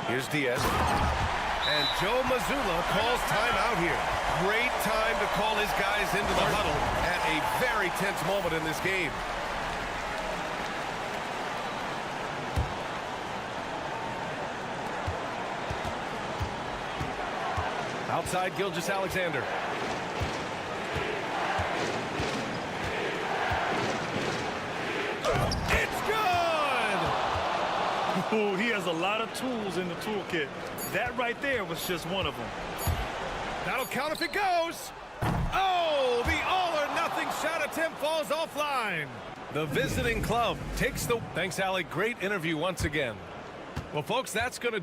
Here's Diaz. And Joe Mazzulla calls timeout here. Great time to call his guys into the huddle at a very tense moment in this game. Outside Gilgeous-Alexander. It's good! Oh, he has a lot of tools in the toolkit. That right there was just one of them. That'll count if it goes. Oh, the all-or-nothing shot attempt falls offline. The visiting club takes the... Thanks, Allie. Great interview once again. Well, folks, that's going to...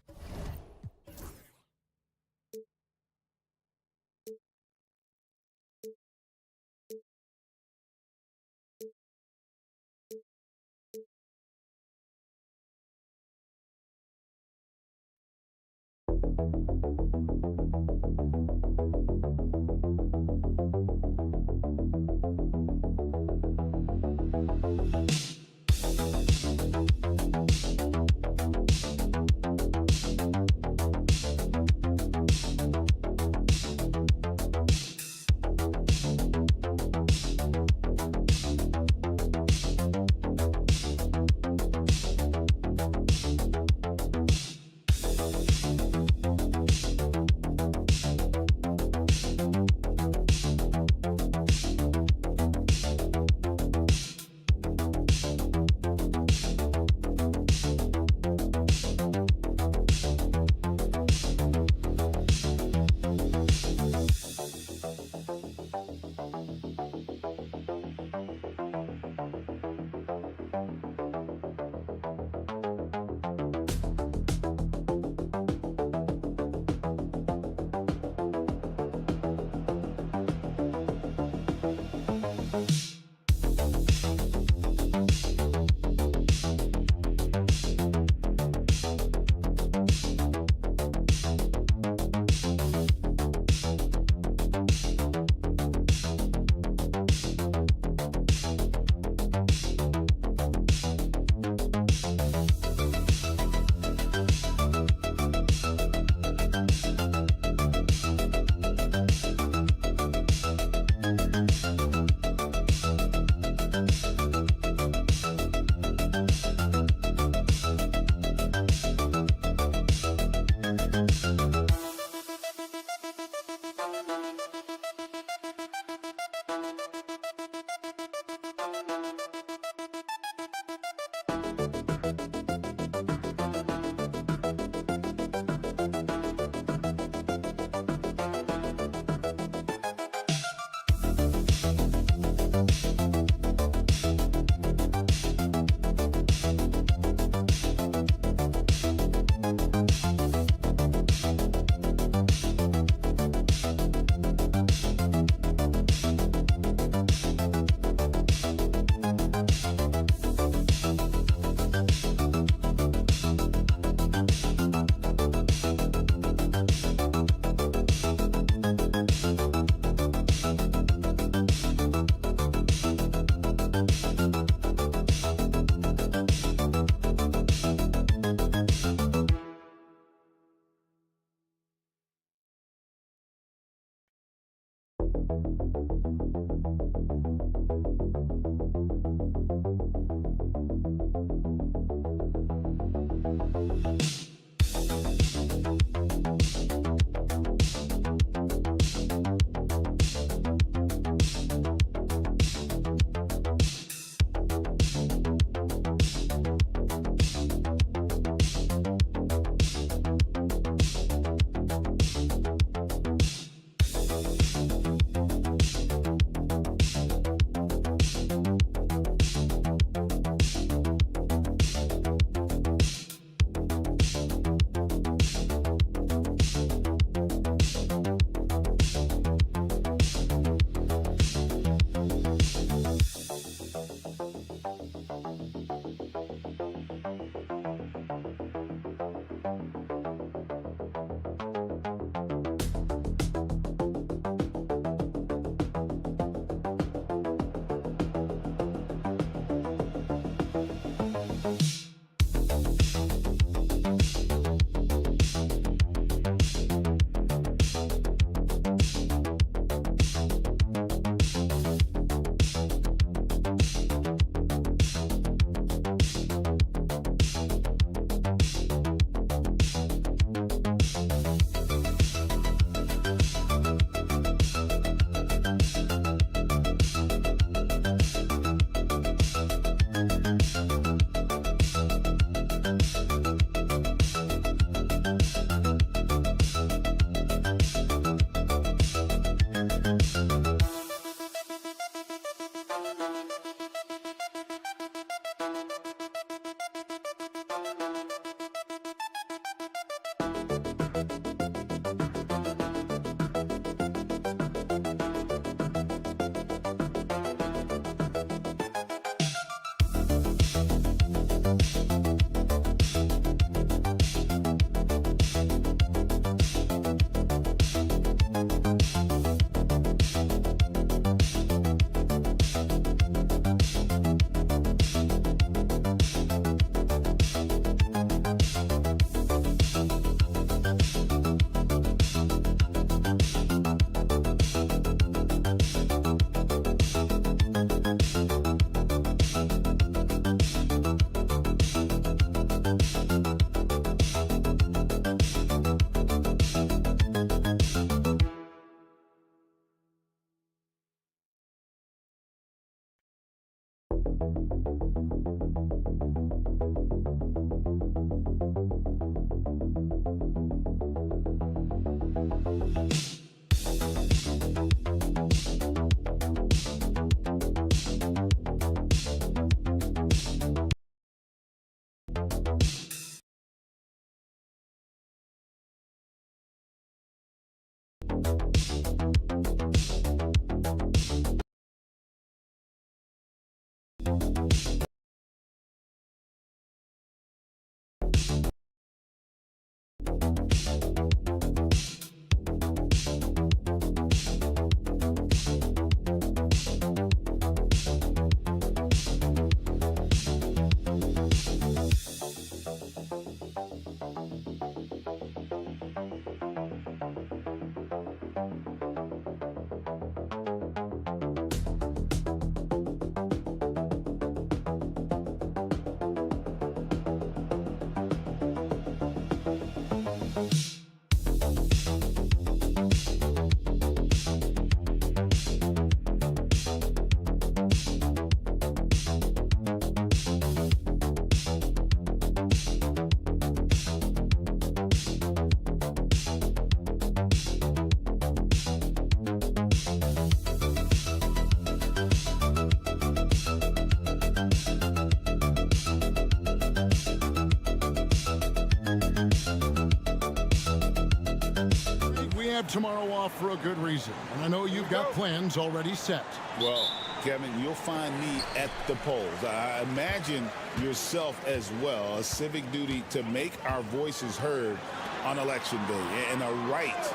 Tomorrow off for a good reason, and I know you've got plans already set. Well, Kevin, you'll find me at the polls. I imagine yourself as well, a civic duty to make our voices heard on Election Day, and a right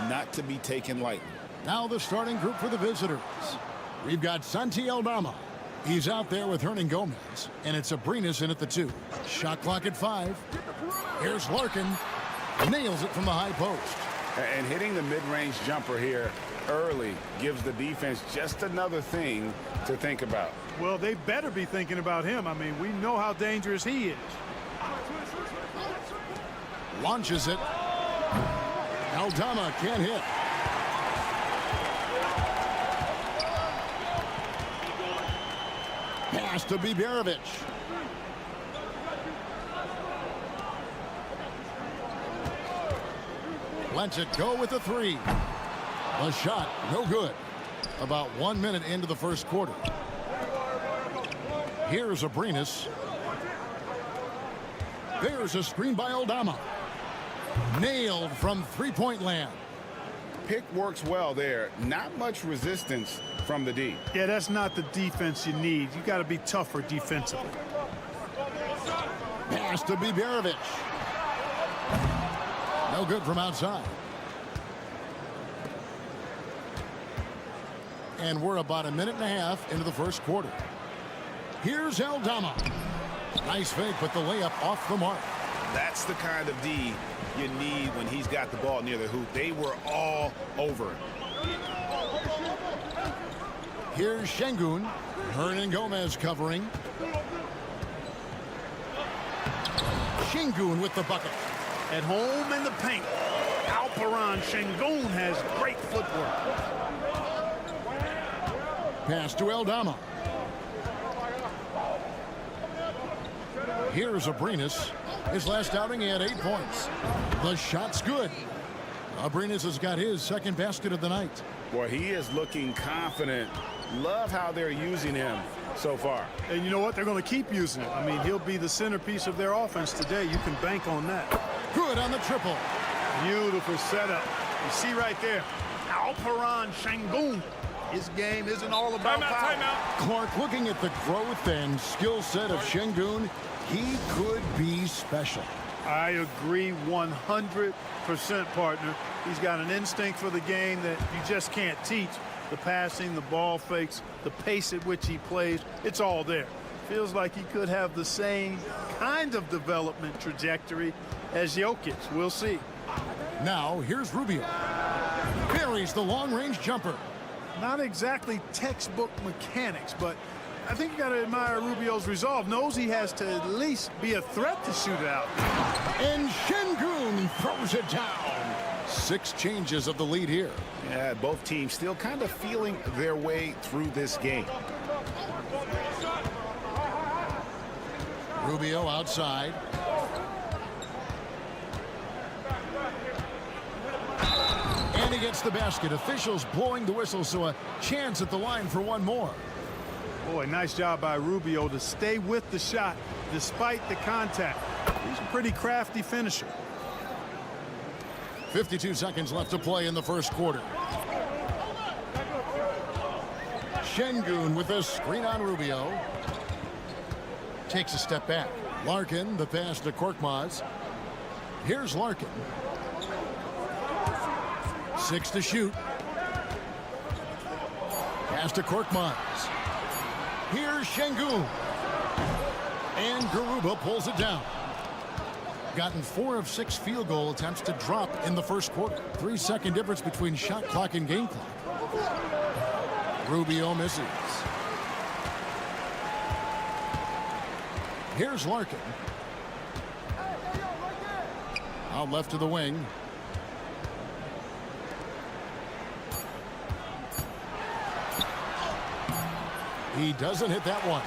not to be taken lightly. Now the starting group for the visitors. We've got Santi Aldama. He's out there with Hernan Gomez, and it's Abrinas in at the 2. Shot clock at 5. Here's Larkin. Nails it from the high post. And hitting the mid-range jumper here early gives the defense just another thing to think about. Well, they better be thinking about him. I mean, we know how dangerous he is. Launches it. Aldama can't hit. Pass to Biberovic. Lets it go with the three. The shot, no good. About 1 minute into the first quarter. Here's Abrinas. There's a screen by Aldama. Nailed from three-point land. Pick works well there. Not much resistance from the D. Yeah, that's not the defense you need. You got to be tougher defensively. Pass to Biberovic. No good from outside. And we're about a minute and a half into the first quarter. Here's Aldama. Nice fake, but the layup off the mark. That's the kind of D you need when he's got the ball near the hoop. They were all over it. Here's Şengün. Hernan Gomez covering. Şengün with the bucket. At home in the paint, Alperen Şengün has great footwork. Pass to Aldama. Here's Abrinas. His last outing, he had 8 points. The shot's good. Abrinas has got his second basket of the night. Boy, he is looking confident. Love how they're using him so far. And you know what? They're going to keep using him. I mean, he'll be the centerpiece of their offense today. You can bank on that. Good on the triple. Beautiful setup. You see right there, Alperen Şengün. His game isn't all about power. Timeout. Clark, looking at the growth and skill set of Şengün, he could be special. I agree 100%, partner. He's got an instinct for the game that you just can't teach. The passing, the ball fakes, the pace at which he plays, it's all there. Feels like he could have the same kind of development trajectory as Jokic. We'll see. Now, here's Rubio. Buries the long-range jumper. Not exactly textbook mechanics, but I think you got to admire Rubio's resolve. Knows he has to at least be a threat to shoot it out. And Şengün throws it down. 6 changes of the lead here. Yeah, both teams still kind of feeling their way through this game. Rubio outside. And he gets the basket. Officials blowing the whistle, so a chance at the line for one more. Boy, nice job by Rubio to stay with the shot despite the contact. He's a pretty crafty finisher. 52 seconds left to play in the first quarter. Şengün with a screen on Rubio. Takes a step back. Larkin, the pass to Korkmaz. Here's Larkin. 6 to shoot. Pass to Korkmaz. Here's Şengün. And Garuba pulls it down. Gotten 4 of 6 field goal attempts to drop in the first quarter. 3-second difference between shot clock and game clock. Rubio misses. Here's Larkin. Out left to the wing. He doesn't hit that one.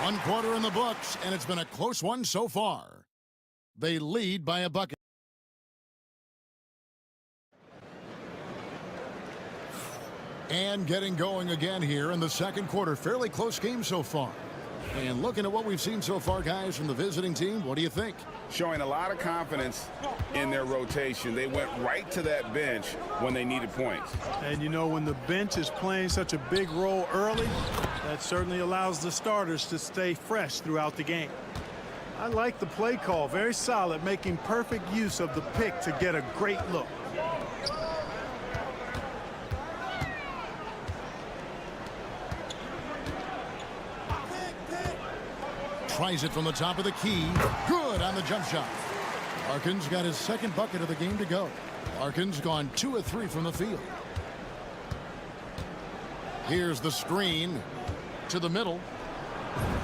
1 quarter in the books, and it's been a close one so far. They lead by a bucket. And getting going again here in the second quarter. Fairly close game so far. And looking at what we've seen so far, guys, from the visiting team, what do you think? Showing a lot of confidence in their rotation. They went right to that bench when they needed points. And you know, when the bench is playing such a big role early, that certainly allows the starters to stay fresh throughout the game. I like the play call. Very solid, making perfect use of the pick to get a great look. Tries it from the top of the key. Good on the jump shot. Larkin's got his second bucket of the game to go. Larkin's gone 2 of 3 from the field. Here's the screen to the middle.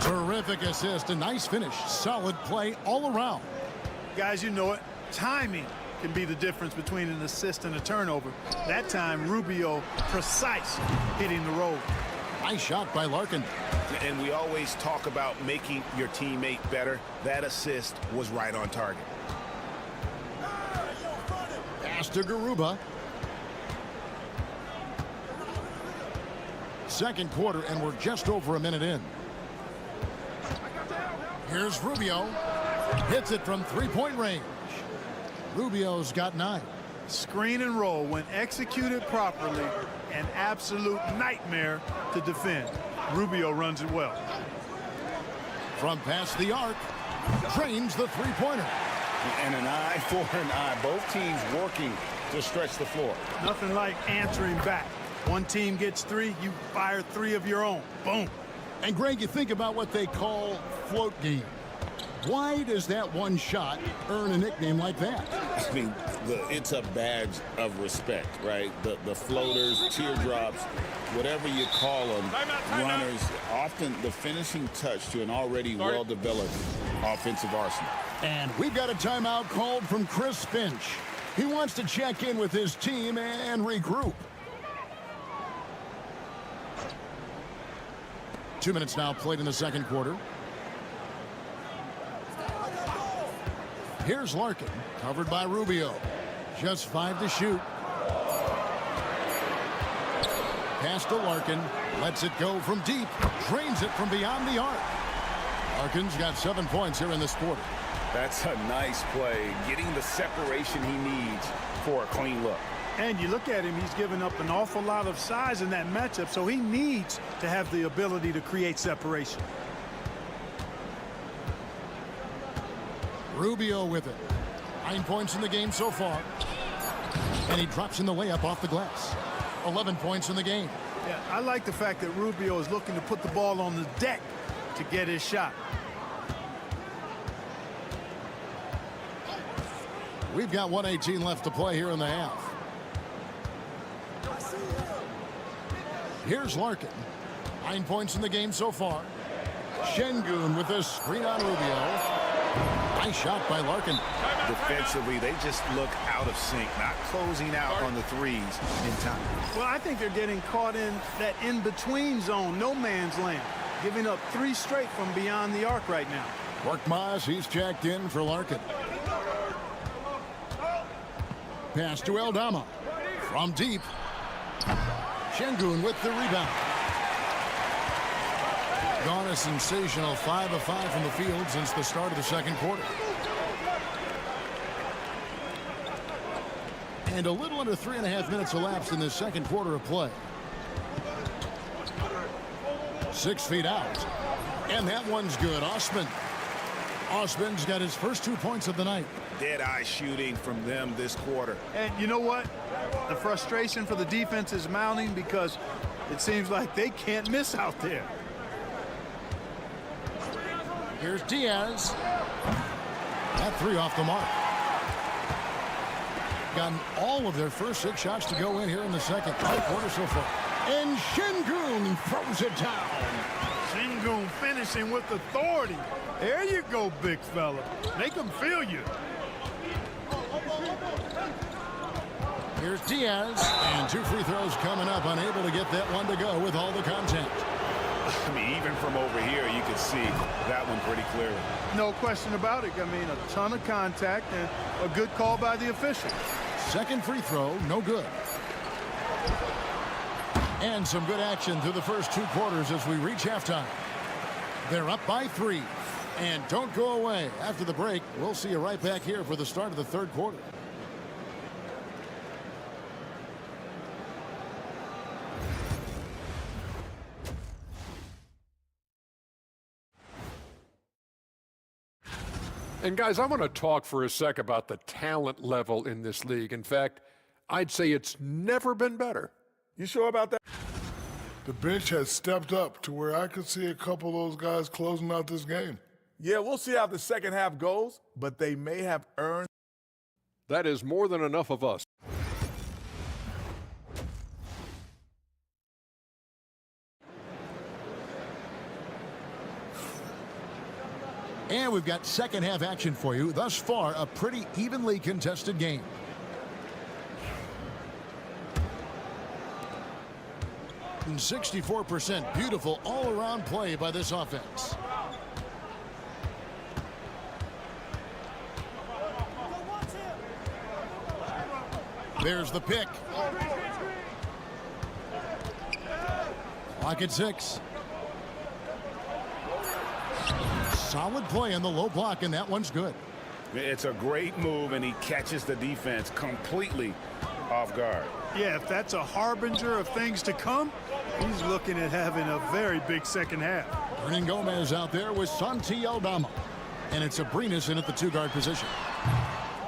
Terrific assist, a nice finish. Solid play all around. Guys, you know it. Timing can be the difference between an assist and a turnover. That time, Rubio precise hitting the roll. Nice shot by Larkin. And we always talk about making your teammate better. That assist was right on target. Pass to Garuba. Second quarter, and we're just over a minute in. Here's Rubio. Hits it from three-point range. Rubio's got 9. Screen and roll, when executed properly, an absolute nightmare to defend. Rubio runs it well. From past the arc, drains the three-pointer. And an eye for an eye. Both teams working to stretch the floor. Nothing like answering back. One team gets 3, you fire 3 of your own. Boom. And Greg, you think about what they call float game. Why does that one shot earn a nickname like that? I mean, it's a badge of respect, right? The floaters, teardrops, whatever you call them, runners, often the finishing touch to an already well-developed offensive arsenal. And we've got a timeout called from Chris Finch. He wants to check in with his team and regroup. 2 minutes now played in the second quarter. Here's Larkin, covered by Rubio. Just 5 to shoot. Pass to Larkin, lets it go from deep, drains it from beyond the arc. Larkin's got 7 points here in this quarter. That's a nice play, getting the separation he needs for a clean look. And you look at him, he's given up an awful lot of size in that matchup, so he needs to have the ability to create separation. Rubio with it. 9 points in the game so far. And he drops in the layup off the glass. 11 points in the game. Yeah, I like the fact that Rubio is looking to put the ball on the deck to get his shot. We've got 1:18 left to play here in the half. Here's Larkin. 9 points in the game so far. Şengün with a screen on Rubio. Nice shot by Larkin. Defensively, they just look out of sync, not closing out on the threes in time. Well, I think they're getting caught in that in-between zone, no man's land, giving up 3 straight from beyond the arc right now. Korkmaz, he's checked in for Larkin. Pass to Eldama. From deep. Şengün with the rebound. Gone a sensational 5 of 5 from the field since the start of the second quarter. And a little under 3.5 minutes elapsed in this second quarter of play. 6 feet out. And that one's good. Osman's got his first 2 points of the night. Dead-eye shooting from them this quarter. And you know what? The frustration for the defense is mounting because it seems like they can't miss out there. Here's Diaz. That 3 off the mark. Gotten all of their first 6 shots to go in here in the second quarter so far. And Şengün throws it down. Şengün finishing with authority. There you go, big fella. Make them feel you. Here's Diaz. And 2 free throws coming up. Unable to get that one to go with all the contact. I mean, even from over here, you can see that one pretty clearly. No question about it. I mean, a ton of contact and a good call by the official. Second free throw, no good. And some good action through the first 2 quarters as we reach halftime. They're up by 3. And don't go away. After the break, we'll see you right back here for the start of the third quarter. And guys, I want to talk for a sec about the talent level in this league. In fact, I'd say it's never been better. You sure about that? The bench has stepped up to where I could see a couple of those guys closing out this game. Yeah, we'll see how the second half goes, but they may have earned. That is more than enough of us. And we've got second half action for you. Thus far, a pretty evenly contested game. And 64% beautiful all-around play by this offense. There's the pick. Clock at 6. Solid play in the low block, and that one's good. It's a great move, and he catches the defense completely off guard. Yeah, if that's a harbinger of things to come, he's looking at having a very big second half. Hernan Gomez out there with Santi Aldama. And it's Abrinas in at the 2-guard position.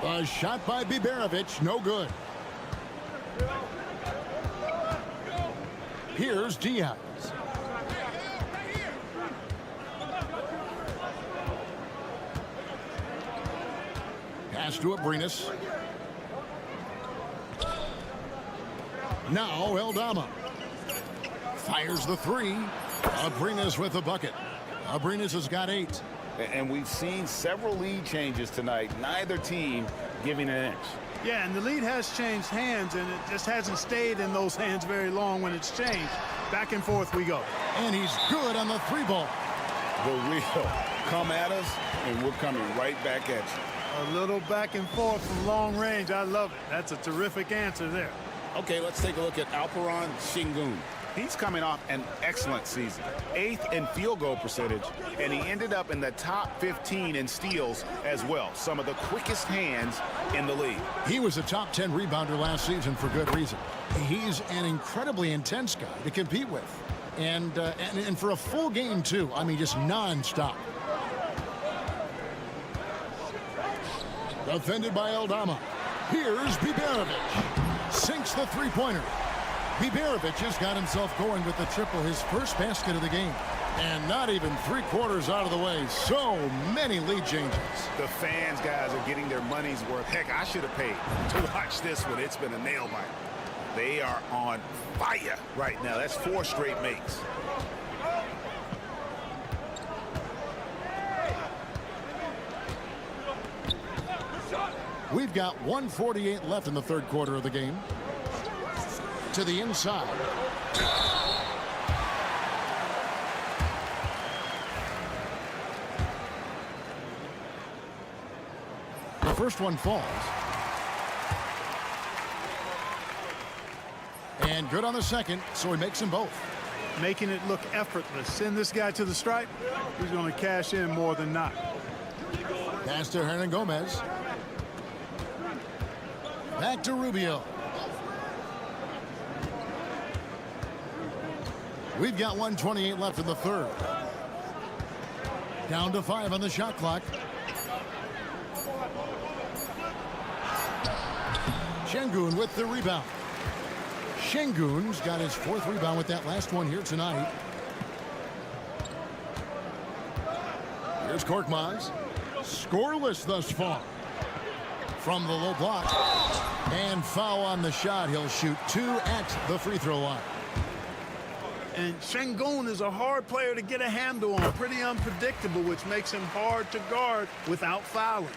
A shot by Biberovic, no good. Here's Diaz. Pass to Abrinas. Now Aldama. Fires the 3. Abrinas with the bucket. Abrinas has got 8. And we've seen several lead changes tonight. Neither team giving an inch. Yeah, and the lead has changed hands, and it just hasn't stayed in those hands very long when it's changed. Back and forth we go. And he's good on the 3-ball. The real come at us, and we're coming right back at you. A little back and forth from long range. I love it. That's a terrific answer there. Okay, let's take a look at Alperon Şengün. He's coming off an excellent season. 8th in field goal percentage, and he ended up in the top 15 in steals as well. Some of the quickest hands in the league. He was a top 10 rebounder last season for good reason. He's an incredibly intense guy to compete with. And for a full game, too. I mean, just nonstop. Defended by Aldama. Here's Biberovic. Sinks the 3-pointer. Biberovic has got himself going with the triple, his first basket of the game. And not even 3/4 out of the way. So many lead changes. The fans, guys, are getting their money's worth. Heck, I should have paid to watch this one. It's been a nail biter. They are on fire right now. That's 4 straight makes. We've got 1:48 left in the 3rd quarter of the game. To the inside. The first one falls. And good on the second, so he makes them both. Making it look effortless. Send this guy to the stripe. He's going to cash in more than not. Pass to Hernan Gomez. Back to Rubio. We've got 1:28 left in the 3rd. Down to 5 on the shot clock. Şengün with the rebound. Şengün's got his 4th rebound with that last one here tonight. Here's Korkmaz. Scoreless thus far. From the low block. And foul on the shot. He'll shoot 2 at the free throw line. And Şengün is a hard player to get a handle on. Pretty unpredictable, which makes him hard to guard without fouling.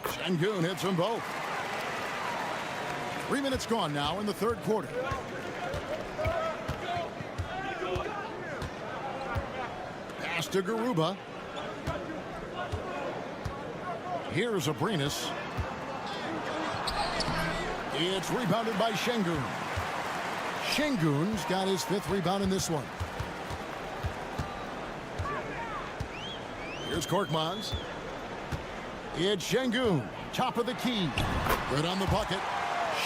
Şengün hits them both. 3 minutes gone now in the 3rd quarter. Pass to Garuba. Here's Abrinas. It's rebounded by Şengün. Şengün's got his 5th rebound in this one. Here's Korkmaz. It's Şengün, top of the key. Good on the bucket.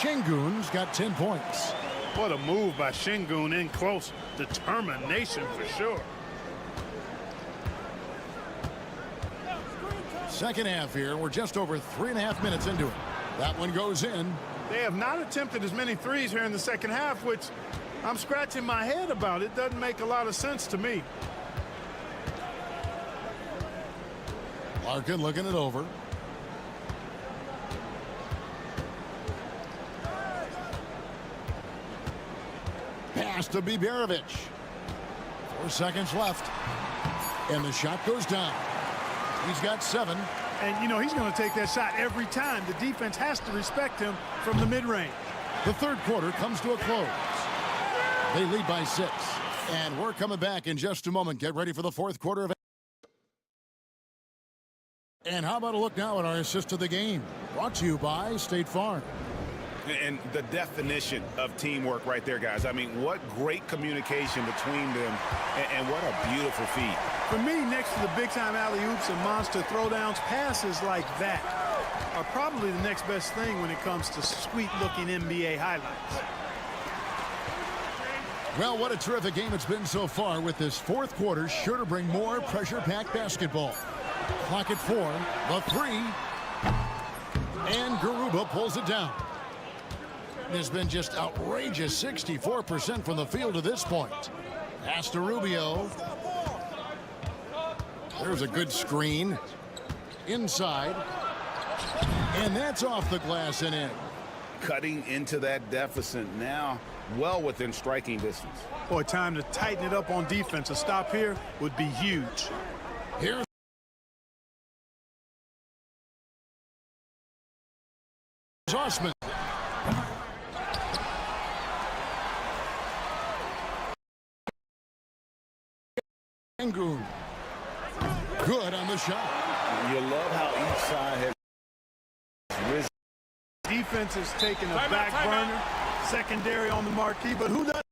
Şengün's got 10 points. What a move by Şengün in close. Determination for sure. Second half here. We're just over 3.5 minutes into it. That one goes in. They have not attempted as many threes here in the second half, which I'm scratching my head about. It doesn't make a lot of sense to me. Larkin looking it over. Pass to Biberovic. 4 seconds left. And the shot goes down. He's got 7. And, you know, he's going to take that shot every time. The defense has to respect him from the mid-range. The third quarter comes to a close. They lead by 6. And we're coming back in just a moment. Get ready for the fourth quarter of. And how about a look now at our assist of the game? Brought to you by State Farm. And the definition of teamwork right there, guys. I mean, what great communication between them, and what a beautiful feat. For me, next to the big-time alley-oops and monster throwdowns, passes like that are probably the next best thing when it comes to sweet-looking NBA highlights. Well, what a terrific game it's been so far, with this fourth quarter sure to bring more pressure-packed basketball. Clock at 4, the 3, and Garuba pulls it down. There's been just outrageous 64% from the field to this point. Pass to Rubio. There's a good screen. Inside. And that's off the glass and in. Cutting into that deficit now, well within striking distance. Boy, time to tighten it up on defense. A stop here would be huge. Here's Osman. Good on the shot. You love how each side has risen. Defense is taking a back burner, secondary on the marquee, but who does?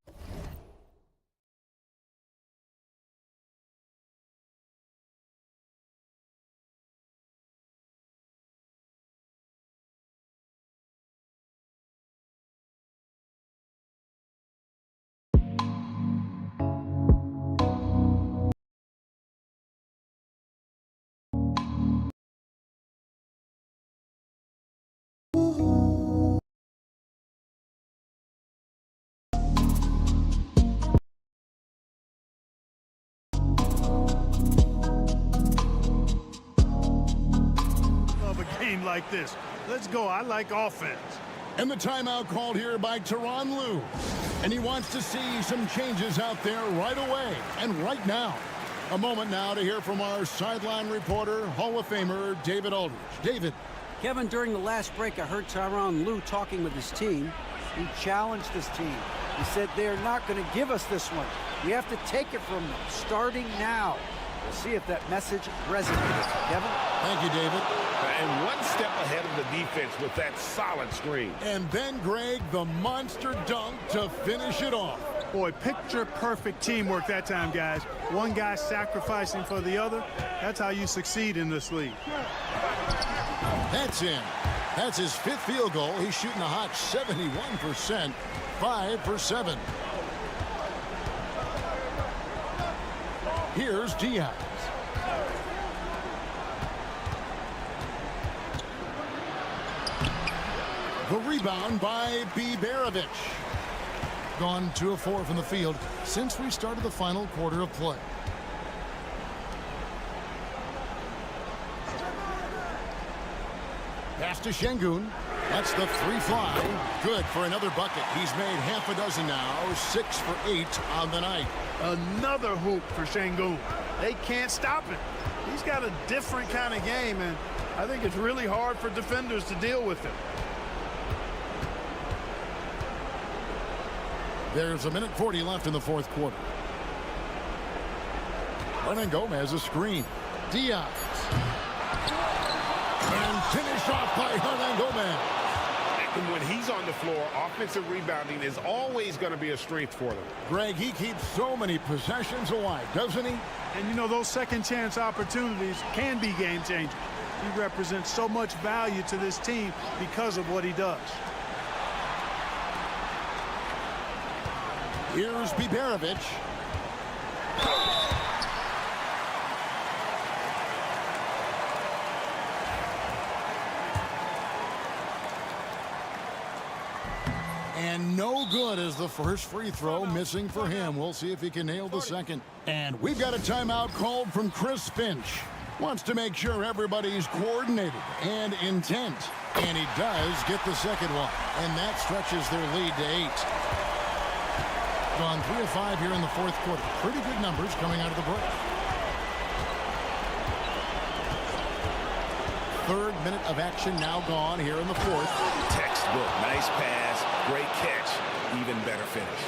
Like this. Let's go. I like offense. And the timeout called here by Tyronn Lue. And he wants to see some changes out there right away and right now. A moment now to hear from our sideline reporter, Hall of Famer David Aldridge. David. Kevin, during the last break, I heard Tyronn Lue talking with his team. He challenged his team. He said they're not going to give us this one. We have to take it from them, starting now. We'll see if that message resonates. Kevin? Thank you, David. And one step ahead of the defense with that solid screen. And then, Greg, the monster dunk to finish it off. Boy, picture-perfect teamwork that time, guys. One guy sacrificing for the other. That's how you succeed in this league. That's in. That's his 5th field goal. He's shooting a hot 71%, 5 for 7. Here's Diaz. The rebound by Biberovic. Gone 2 of 4 from the field since we started the final quarter of play. Pass to Şengün. That's the 3 fly. Good for another bucket. He's made half a dozen now. 6 for 8 on the night. Another hoop for Şengün. They can't stop him. He's got a different kind of game, and I think it's really hard for defenders to deal with him. There's a minute 40 left in the fourth quarter. Hernan Gomez a screen. Diaz. And finish off by Hernan Gomez. And when he's on the floor, offensive rebounding is always going to be a strength for them. Greg, he keeps so many possessions alive, doesn't he? And, you know, those second-chance opportunities can be game-changers. He represents so much value to this team because of what he does. Here's Biberovic. And no good as the first free throw, missing for him. We'll see if he can nail the second. And we've got a timeout called from Chris Finch. Wants to make sure everybody's coordinated and intent. And he does get the second one. And that stretches their lead to 8. Gone 3 of 5 here in the fourth quarter. Pretty good numbers coming out of the break. third minute of action now gone here in the fourth. Textbook. Nice pass. Great catch. Even better finish.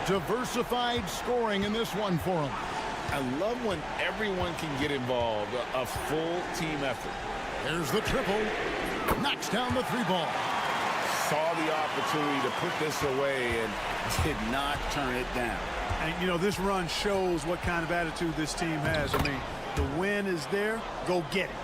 Diversified scoring in this one for him. I love when everyone can get involved. A full team effort. Here's the triple. Knocks down the three ball. Saw the opportunity to put this away and did not turn it down. And, you know, this run shows what kind of attitude this team has. I mean, the win is there. Go get it.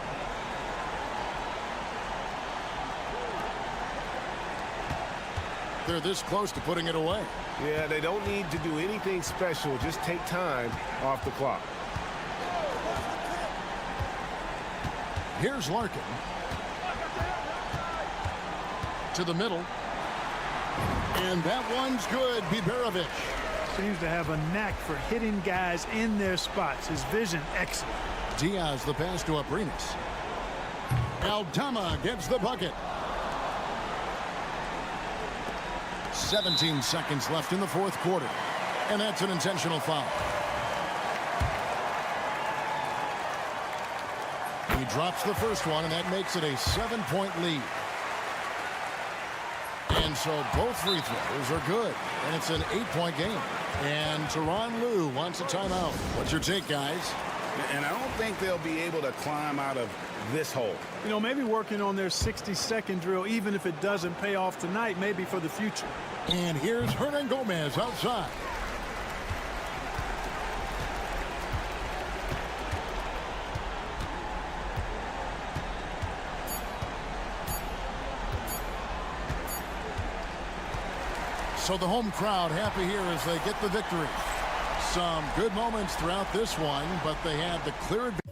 They're this close to putting it away. Yeah, they don't need to do anything special. Just take time off the clock. Here's Larkin. To the middle. And that one's good. Biberovic. Seems to have a knack for hitting guys in their spots. His vision excellent. Diaz the pass to Abrinas. Aldama gets the bucket. 17 seconds left in the fourth quarter. And that's an intentional foul. He drops the first one, and that makes it a 7-point lead. And so both free throws are good. And it's an 8-point game. And Tyronn Lue wants a timeout. What's your take, guys? And I don't think they'll be able to climb out of this hole. You know, maybe working on their 60-second drill, even if it doesn't pay off tonight, maybe for the future. And here's Hernan Gomez outside. So the home crowd happy here as they get the victory. Some good moments throughout this one, but they had the clear advantage.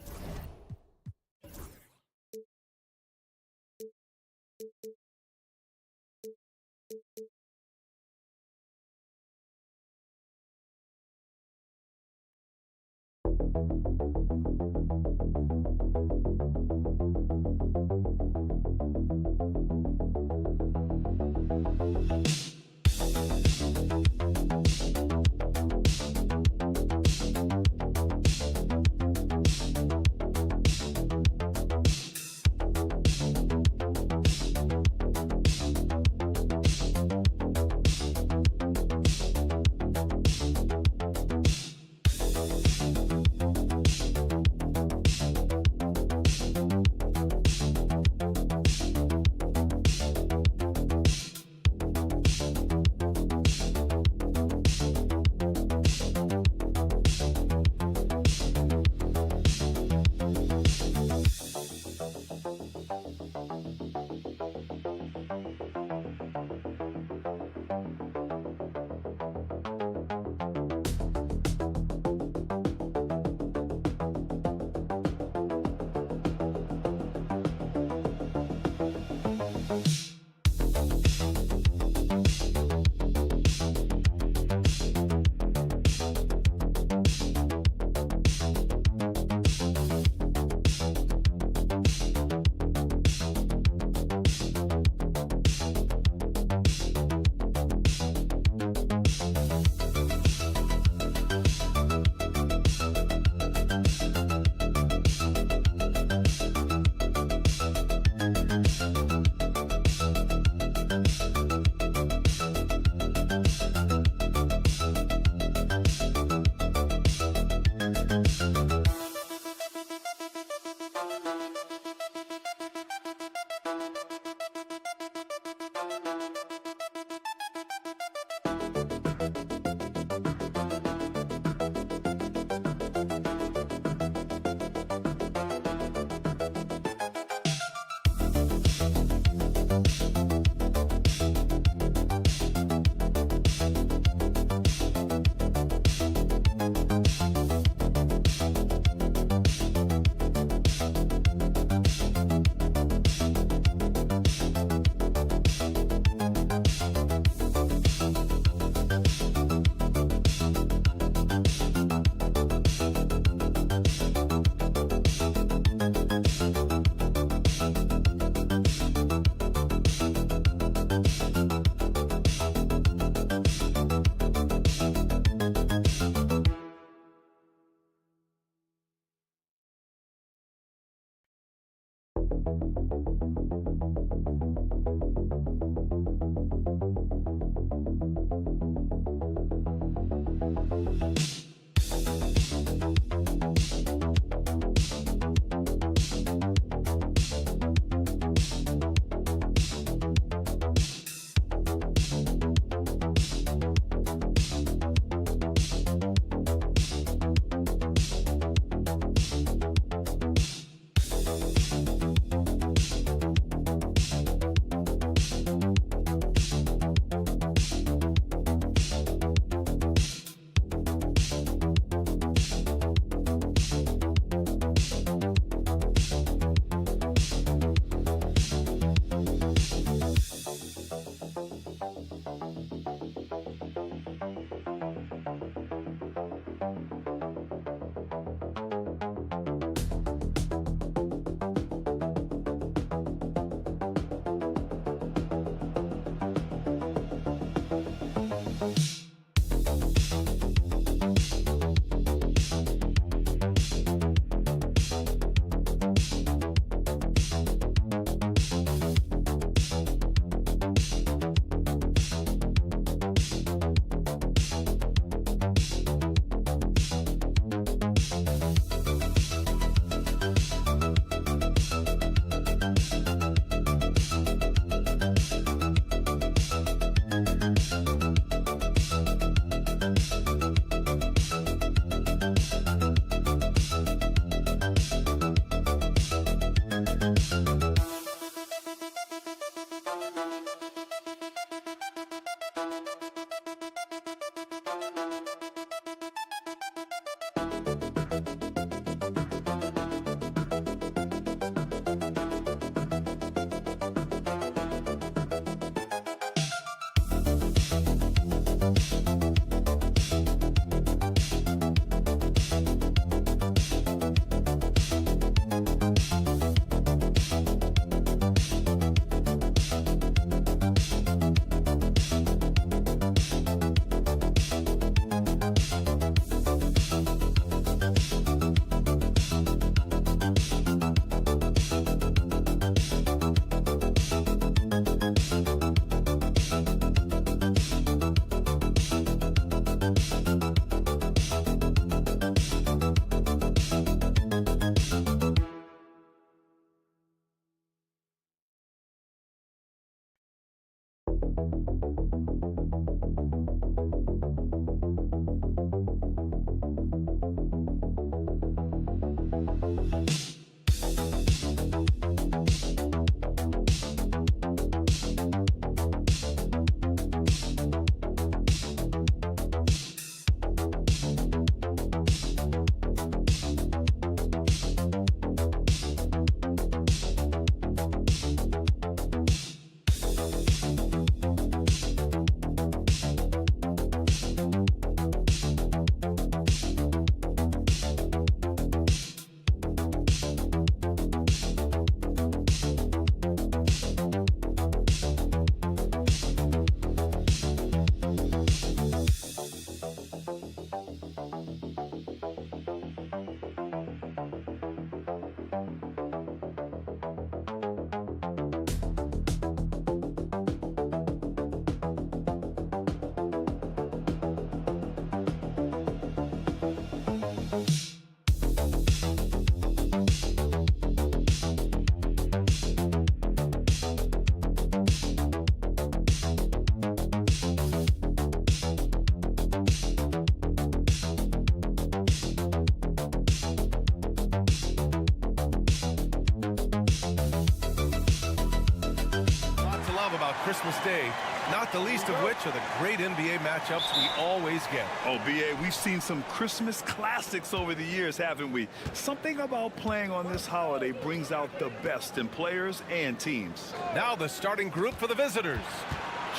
Christmas Day, not the least of which are the great NBA matchups we always get. Oh, B.A., we've seen some Christmas classics over the years, haven't we? Something about playing on this holiday brings out the best in players and teams. Now the starting group for the visitors.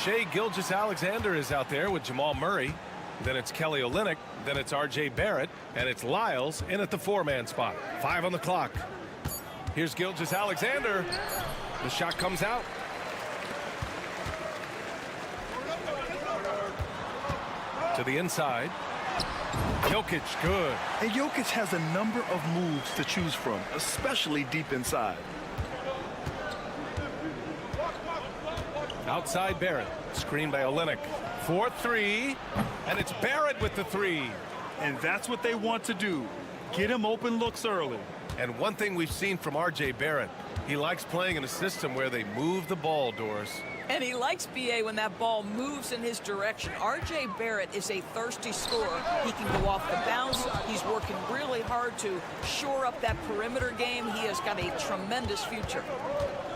Shai Gilgeous-Alexander is out there with Jamal Murray. Then it's Kelly Olynyk. Then it's R.J. Barrett. And it's Lyles in at the four-man spot. 5 on the clock. Here's Gilgeous-Alexander. The shot comes out. To the inside. Jokic, good. And Jokic has a number of moves to choose from, especially deep inside. Outside Barrett. Screen by Olenek. 4-3. And it's Barrett with the three. And that's what they want to do. Get him open looks early. And one thing we've seen from R.J. Barrett, he likes playing in a system where they move the ball, Doris. And he likes BA when that ball moves in his direction. R.J. Barrett is a thirsty scorer. He can go off the bounce. He's working really hard to shore up that perimeter game. He has got a tremendous future.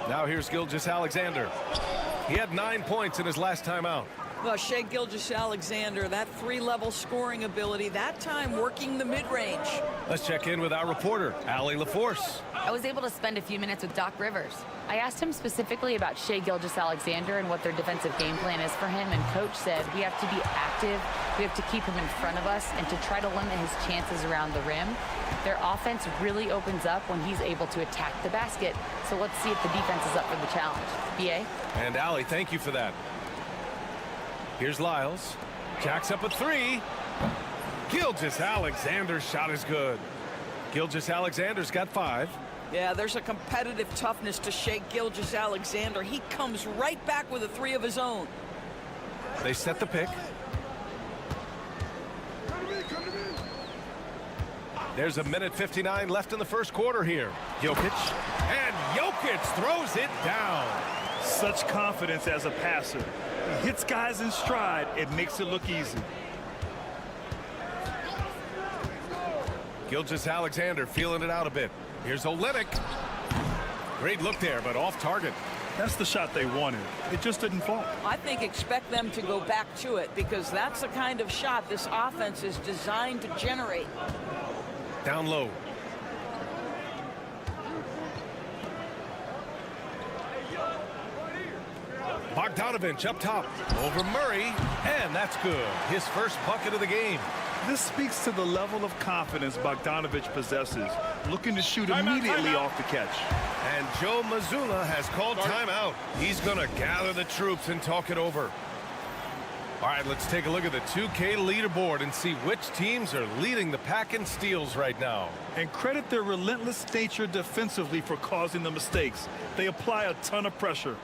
Now here's Gilgeous-Alexander. He had 9 points in his last time out. Well, Shai Gilgeous-Alexander, that three-level scoring ability, that time working the mid-range. Let's check in with our reporter, Allie LaForce. I was able to spend a few minutes with Doc Rivers. I asked him specifically about Shai Gilgeous-Alexander and what their defensive game plan is for him, and Coach said we have to be active, we have to keep him in front of us, and to try to limit his chances around the rim. Their offense really opens up when he's able to attack the basket, so let's see if the defense is up for the challenge. B.A.? And Allie, thank you for that. Here's Lyles. Jacks up a three. Gilgeous-Alexander's shot is good. Gilgeous-Alexander's got 5. Yeah, there's a competitive toughness to Shai Gilgeous-Alexander. He comes right back with a three of his own. They set the pick. There's a minute 59 left in the first quarter here. Jokic. And Jokic throws it down. Such confidence as a passer. He hits guys in stride. It makes it look easy. Gilgeous-Alexander feeling it out a bit. Here's Olenek. Great look there, but off target. That's the shot they wanted. It just didn't fall. I think expect them to go back to it because that's the kind of shot this offense is designed to generate. Down low. Bogdanovich up top. Over Murray. And that's good. His first bucket of the game. This speaks to the level of confidence Bogdanovich possesses, looking to shoot immediately off the catch. And Joe Mazzulla has called timeout. He's going to gather the troops and talk it over. All right, let's take a look at the 2K leaderboard and see which teams are leading the pack in steals right now. And credit their relentless nature defensively for causing the mistakes. They apply a ton of pressure.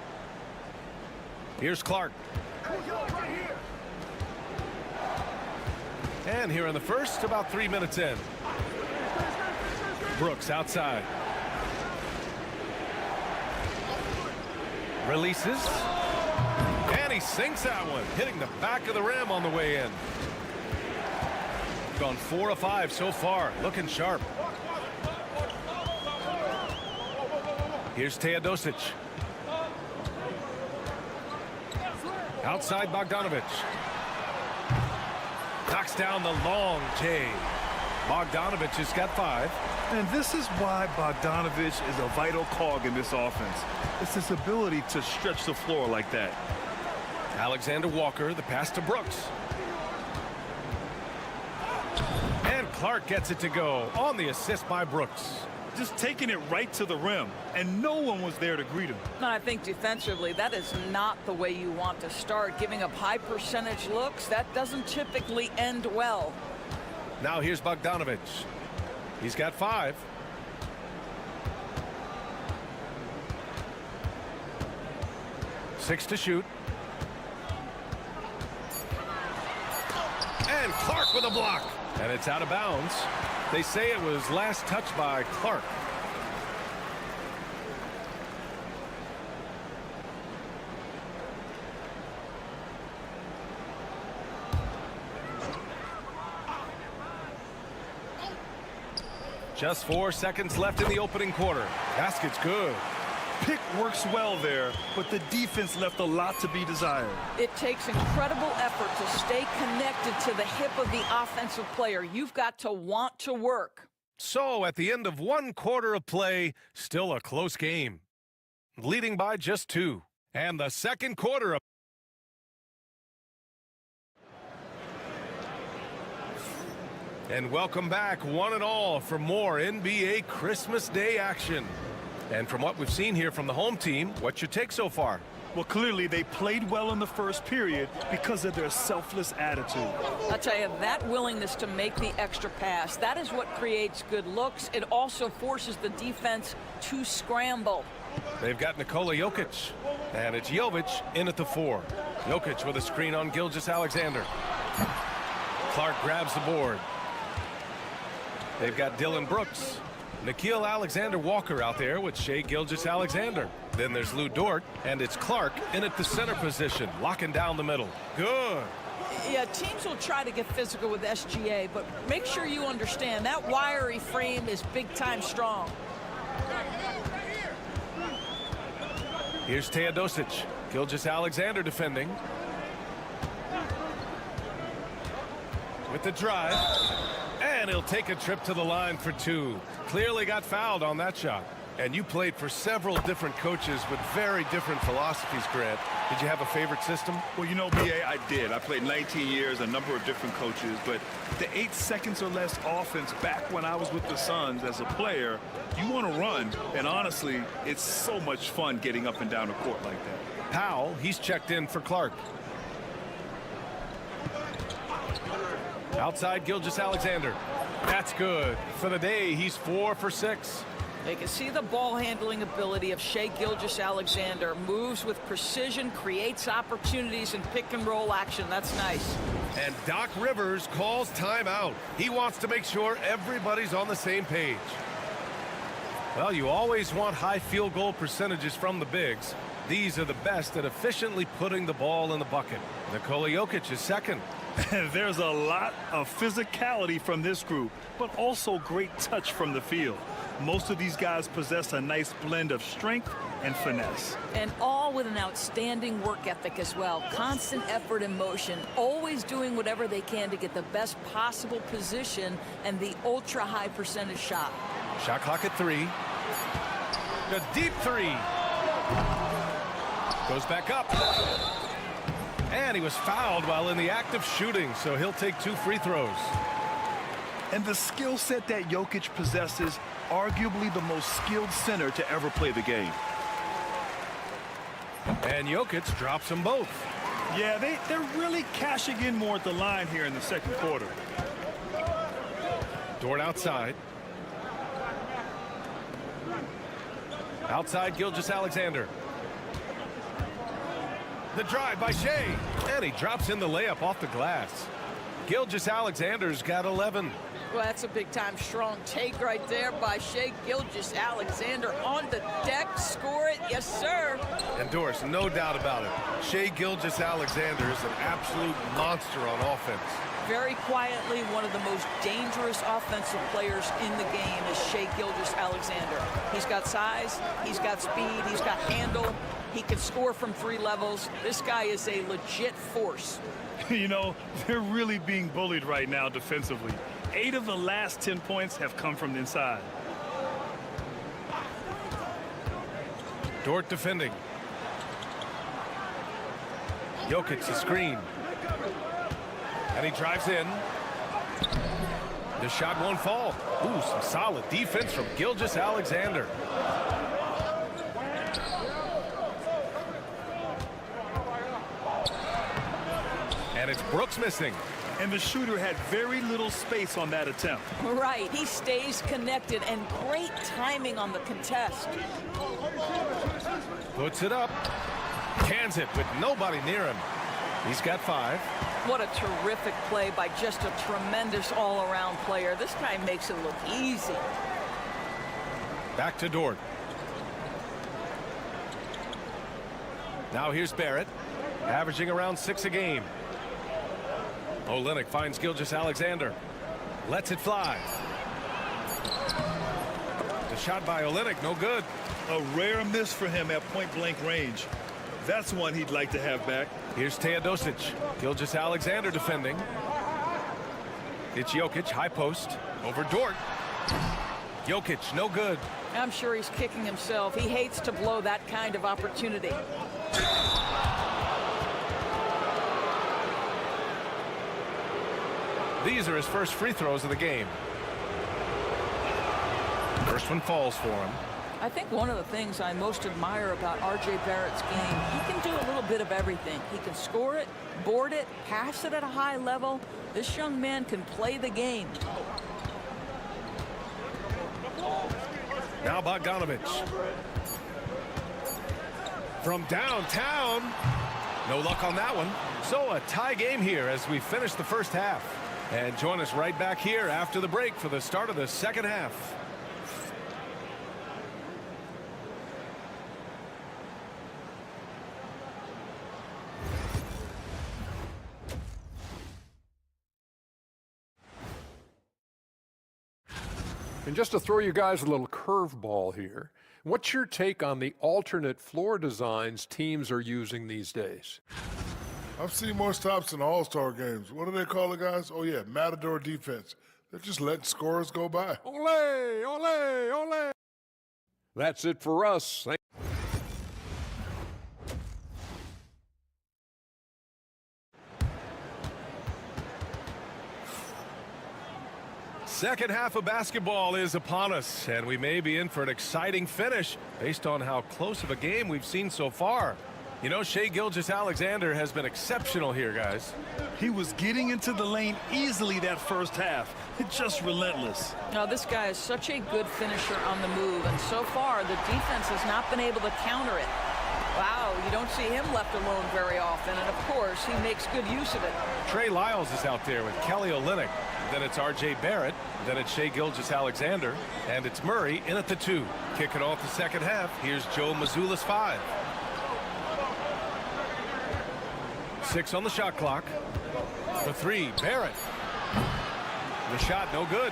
Here's Clark. And here in the first, about 3 minutes in. Brooks outside. Releases. And he sinks that one, hitting the back of the rim on the way in. Gone 4 of 5 so far, looking sharp. Here's Teodosic. Outside Bogdanovich. Knocks down the long J. Bogdanovich has got 5. And this is why Bogdanovich is a vital cog in this offense. It's his ability to stretch the floor like that. Alexander Walker, the pass to Brooks. And Clark gets it to go on the assist by Brooks. Just taking it right to the rim, and no one was there to greet him. I think defensively, that is not the way you want to start. Giving up high percentage looks, that doesn't typically end well. Now here's Bogdanovich. He's got 5. Six to shoot. And Clark with a block. And it's out of bounds. They say it was last touched by Clark. Just 4 seconds left in the opening quarter. Basket's good. Pick works well there, but the defense left a lot to be desired. It takes incredible effort to stay connected to the hip of the offensive player. You've got to want to work. So at the end of 1 quarter of play, still a close game. Leading by just 2. And the second quarter of And welcome back, one and all, for more NBA Christmas Day action. And from what we've seen here from the home team, what's your take so far? Well, clearly they played well in the first period because of their selfless attitude. I'll tell you, that willingness to make the extra pass, that is what creates good looks. It also forces the defense to scramble. They've got Nikola Jokic. And it's Jovic in at the 4. Jokic with a screen on Gilgeous-Alexander. Clark grabs the board. They've got Dylan Brooks. Nickeil Alexander-Walker out there with Shai Gilgeous-Alexander. Then there's Lou Dort, and it's Clark in at the center position, locking down the middle. Good. Yeah, teams will try to get physical with SGA, but make sure you understand that wiry frame is big-time strong. Here's Teodosic. Gilgeous-Alexander defending. With the drive. And he'll take a trip to the line for 2. Clearly got fouled on that shot. And you played for several different coaches with very different philosophies, Grant. Did you have a favorite system? Well, you know, B.A., I did. I played 19 years, a number of different coaches, but the 8 seconds or less offense back when I was with the Suns as a player, you want to run, and honestly, it's so much fun getting up and down the court like that. Powell, he's checked in for Clark. Outside Gilgeous-Alexander. That's good. For the day, he's 4 for 6. They can see the ball handling ability of Shai Gilgeous-Alexander. Moves with precision, creates opportunities in pick and roll action. That's nice. And Doc Rivers calls timeout. He wants to make sure everybody's on the same page. Well, you always want high field goal percentages from the bigs. These are the best at efficiently putting the ball in the bucket. Nikola Jokic is second. There's a lot of physicality from this group, but also great touch from the field. Most of these guys possess a nice blend of strength and finesse. And all with an outstanding work ethic as well. Constant effort and motion, always doing whatever they can to get the best possible position and the ultra-high percentage shot. Shot clock at 3. The deep 3. Goes back up. And he was fouled while in the act of shooting, so he'll take 2 free throws. And the skill set that Jokic possesses, arguably the most skilled center to ever play the game. And Jokic drops them both. Yeah, they're really cashing in more at the line here in the second quarter. Dort outside. Outside Gilgeous-Alexander. The drive by Shai. And he drops in the layup off the glass. Gilgeous-Alexander's got 11. Well, that's a big-time strong take right there by Shai Gilgeous-Alexander on the deck. Score it. Yes, sir. And Doris, no doubt about it. Shai Gilgeous-Alexander is an absolute monster on offense. Very quietly, one of the most dangerous offensive players in the game is Shai Gilgeous-Alexander. He's got size, he's got speed, he's got handle. He can score from 3 levels. This guy is a legit force. You know, they're really being bullied right now defensively. 8 of the last 10 points have come from the inside. Dort defending. Jokic the screen. And he drives in. The shot won't fall. Ooh, some solid defense from Gilgeous-Alexander. And it's Brooks missing. And the shooter had very little space on that attempt. Right, he stays connected, and great timing on the contest. Puts it up. Cans it with nobody near him. He's got 5. What a terrific play by just a tremendous all-around player. This guy makes it look easy. Back to Dort. Now here's Barrett, averaging around 6 a game. Olynyk finds Gilgeous-Alexander. Lets it fly. The shot by Olynyk, no good. A rare miss for him at point-blank range. That's one he'd like to have back. Here's Teodosic. Gilgeous-Alexander defending. It's Jokic, high post. Over Dort. Jokic, no good. I'm sure he's kicking himself. He hates to blow that kind of opportunity. These are his first free throws of the game. First one falls for him. I think one of the things I most admire about R.J. Barrett's game, he can do a little bit of everything. He can score it, board it, pass it at a high level. This young man can play the game. Now Bogdanovic. From downtown. No luck on that one. So a tie game here as we finish the first half. And join us right back here after the break for the start of the second half. And just to throw you guys a little curveball here, what's your take on the alternate floor designs teams are using these days? I've seen more stops in all-star games. What do they call it, guys? Oh, yeah, matador defense. They're just letting scorers go by. Ole, ole, ole. That's it for us. Second half of basketball is upon us, and we may be in for an exciting finish based on how close of a game we've seen so far. You know, Shai Gilgeous-Alexander has been exceptional here, guys. He was getting into the lane easily that first half. It's just relentless. Now, this guy is such a good finisher on the move, and so far the defense has not been able to counter it. Wow, you don't see him left alone very often, and of course he makes good use of it. Trey Lyles is out there with Kelly Olynyk. Then it's RJ Barrett. Then it's Shai Gilgeous-Alexander. And it's Murray in at the 2. Kicking off the second half, here's Joe Mazzulla's 5. 6 on the shot clock. The 3, Barrett. The shot, no good.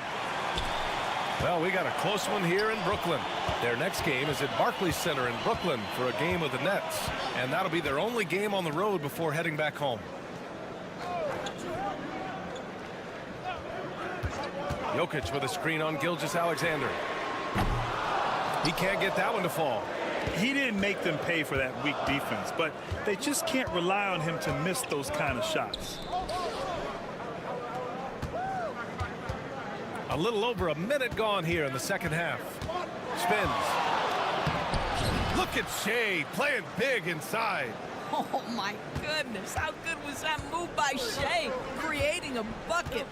Well, we got a close one here in Brooklyn. Their next game is at Barclays Center in Brooklyn for a game with the Nets. And that'll be their only game on the road before heading back home. Jokic with a screen on Gilgeous-Alexander. He can't get that one to fall. He didn't make them pay for that weak defense, but they just can't rely on him to miss those kind of shots. A little over a minute gone here in the second half. Spins. Look at Shai playing big inside. Oh, my goodness. How good was that move by Shai, creating a bucket?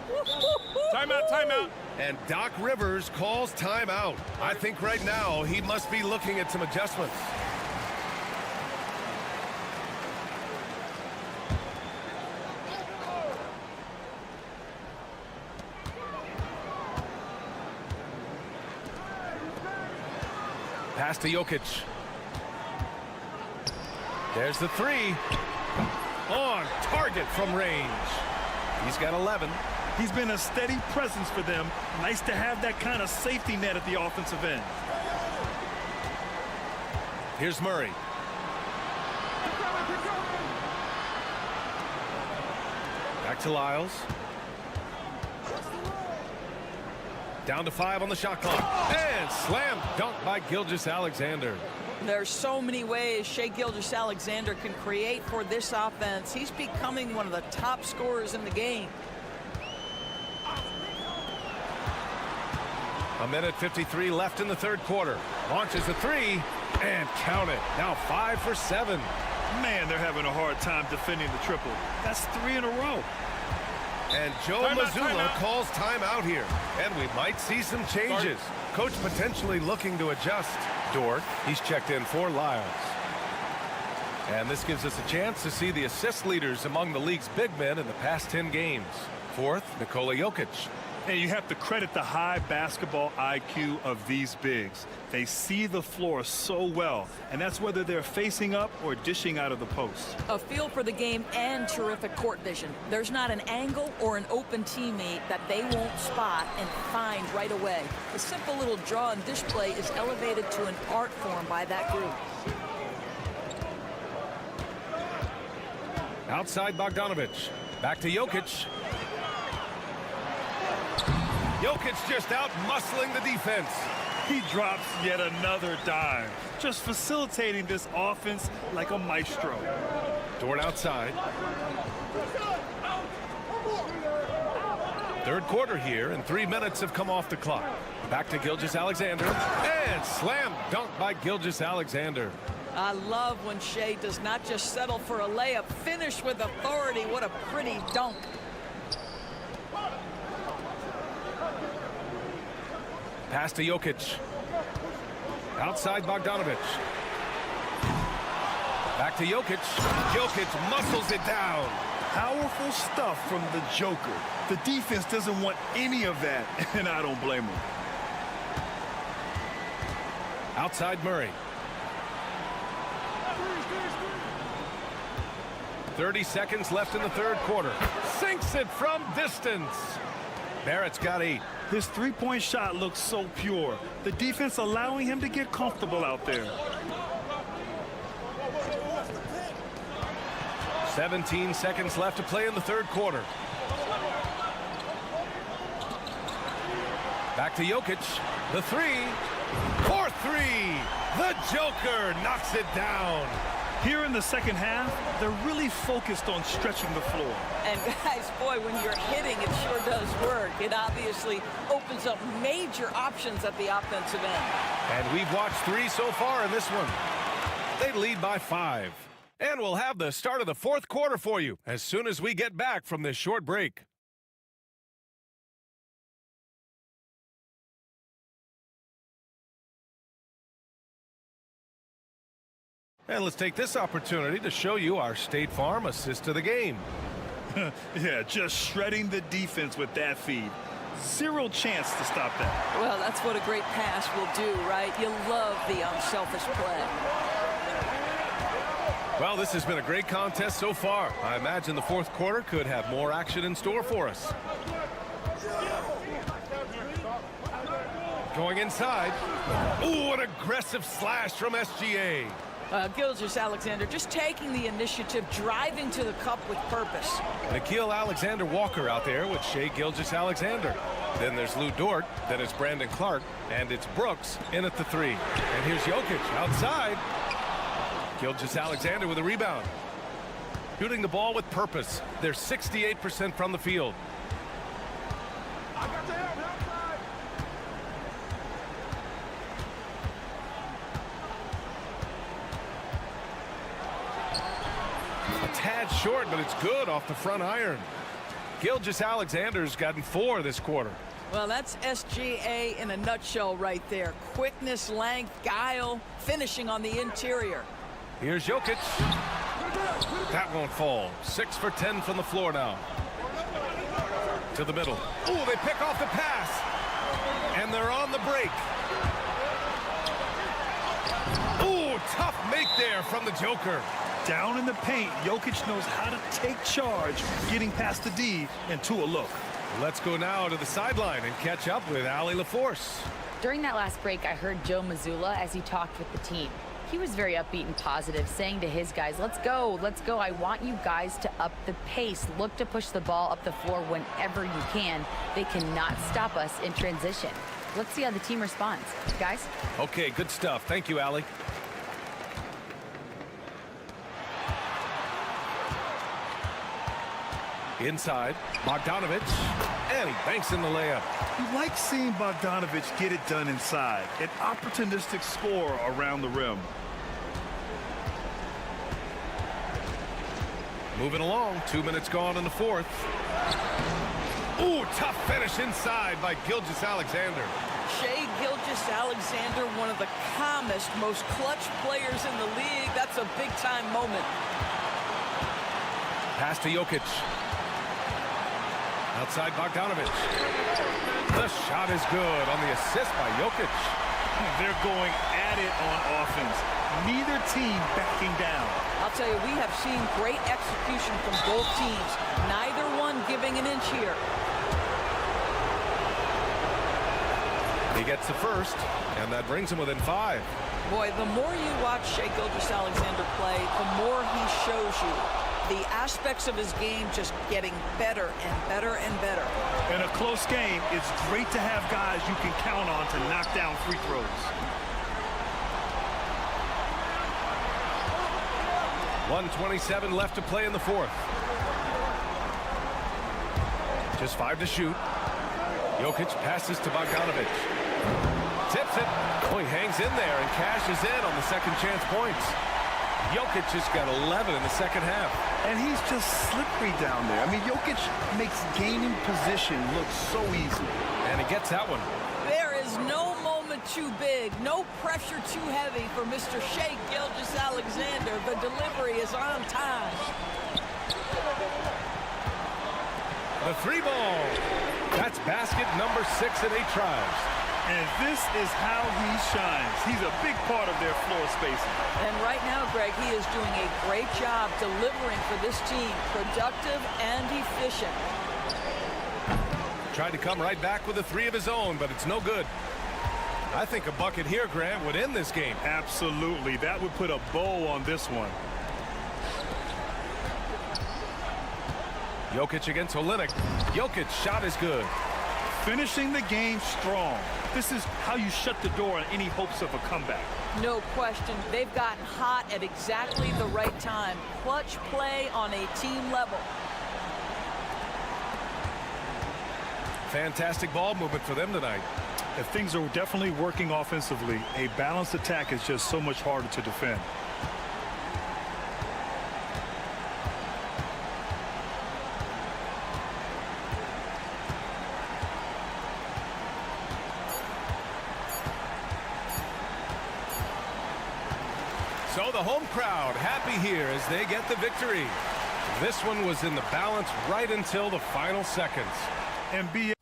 Timeout, timeout. And Doc Rivers calls timeout. I think right now he must be looking at some adjustments. Pass to Jokic. There's the 3. On target from range. He's got 11. He's been a steady presence for them. Nice to have that kind of safety net at the offensive end. Here's Murray. Back to Lyles. Down to 5 on the shot clock. And slam dunk by Gilgeous-Alexander. There's so many ways Shai Gilgeous-Alexander can create for this offense. He's becoming one of the top scorers in the game. A minute 53 left in the third quarter. Launches a 3 and count it. Now 5 for 7. Man, they're having a hard time defending the triple. That's 3 in a row. And Joe Mazzulla calls timeout here. And we might see some changes. Coach potentially looking to adjust. Dort, he's checked in for Lyles. And this gives us a chance to see the assist leaders among the league's big men in the past 10 games. Fourth, Nikola Jokic. And you have to credit the high basketball IQ of these bigs. They see the floor so well, and that's whether they're facing up or dishing out of the post. A feel for the game and terrific court vision. There's not an angle or an open teammate that they won't spot and find right away. The simple little draw and dish play is elevated to an art form by that group. Outside Bogdanovich. Back to Jokic. Jokic just out muscling the defense. He drops yet another dime, just facilitating this offense like a maestro. Dort outside. Third quarter here, and 3 minutes have come off the clock. Back to Gilgeous-Alexander, and slam dunk by Gilgeous-Alexander. I love when Shai does not just settle for a layup, finish with authority. What a pretty dunk. Pass to Jokic. Outside Bogdanovich. Back to Jokic. Jokic muscles it down. Powerful stuff from the Joker. The defense doesn't want any of that, and I don't blame them. Outside Murray. 30 seconds left in the third quarter. Sinks it from distance. Barrett's got 8. His three-point shot looks so pure. The defense allowing him to get comfortable out there. 17 seconds left to play in the third quarter. Back to Jokic. The 3. For 3. The Joker knocks it down. Here in the second half, they're really focused on stretching the floor. And guys, boy, when you're hitting, it sure does work. It obviously opens up major options at the offensive end. And we've watched 3 so far in this one. They lead by 5. And we'll have the start of the fourth quarter for you as soon as we get back from this short break. And let's take this opportunity to show you our State Farm assist to the game. Yeah, just shredding the defense with that feed. Zero chance to stop that. Well, that's what a great pass will do, right? You love the unselfish play. Well, this has been a great contest so far. I imagine the fourth quarter could have more action in store for us. Going inside. Ooh, an aggressive slash from SGA. Gilgeous-Alexander just taking the initiative, driving to the cup with purpose. Nikhil Alexander-Walker out there with Shai Gilgeous-Alexander. Then there's Lou Dort, then it's Brandon Clark, and it's Brooks in at the 3. And here's Jokic outside. Gilgeous-Alexander with a rebound. Shooting the ball with purpose. They're 68% from the field. A tad short, but it's good off the front iron. Gilgeous-Alexander's gotten 4 this quarter. Well, that's SGA in a nutshell right there. Quickness, length, guile, finishing on the interior. Here's Jokic. That won't fall. 6 for 10 from the floor now. To the middle. Ooh, they pick off the pass. And they're on the break. Ooh, tough make there from the Joker. Down in the paint, Jokic knows how to take charge, getting past the D and to a look. Let's go now to the sideline and catch up with Allie LaForce. During that last break, I heard Joe Mazzulla as he talked with the team. He was very upbeat and positive, saying to his guys, let's go. I want you guys to up the pace. Look to push the ball up the floor whenever you can. They cannot stop us in transition. Let's see how the team responds. Guys? Okay, good stuff. Thank you, Allie. Inside, Bogdanovic, and he banks in the layup. You like seeing Bogdanovic get it done inside. An opportunistic score around the rim. Moving along, 2 minutes gone in the fourth. Ooh, tough finish inside by Gilgeous-Alexander. Shai Gilgeous-Alexander, one of the calmest, most clutch players in the league. That's a big-time moment. Pass to Jokic. Outside Bogdanovic. The shot is good on the assist by Jokic. They're going at it on offense. Neither team backing down. I'll tell you, we have seen great execution from both teams. Neither one giving an inch here. He gets the first, and that brings him within 5. Boy, the more you watch Shai Gilgeous-Alexander play, the more he shows you the aspects of his game just getting better and better and better. In a close game, it's great to have guys you can count on to knock down free throws. 1:27 left to play in the fourth. Just 5 to shoot. Jokic passes to Bogdanovic. Tips it. Oh, he hangs in there and cashes in on the second chance points. Jokic just got 11 in the second half. And he's just slippery down there. I mean, Jokic makes gaining position look so easy. And he gets that one. There is no moment too big, no pressure too heavy for Mr. Shea Gilgeous-Alexander. The delivery is on time. The 3 ball. That's basket number 6 in 8 tries. And this is how he shines. He's a big part of their floor spacing. And right now, Greg, he is doing a great job delivering for this team. Productive and efficient. Tried to come right back with a 3 of his own, but it's no good. I think a bucket here, Grant, would end this game. Absolutely. That would put a bow on this one. Jokic against Olynyk. Jokic shot is good. Finishing the game strong. This is how you shut the door on any hopes of a comeback. No question. They've gotten hot at exactly the right time. Clutch play on a team level. Fantastic ball movement for them tonight. If things are definitely working offensively, a balanced attack is just so much harder to defend. So the home crowd happy here as they get the victory. This one was in the balance right until the final seconds. NBA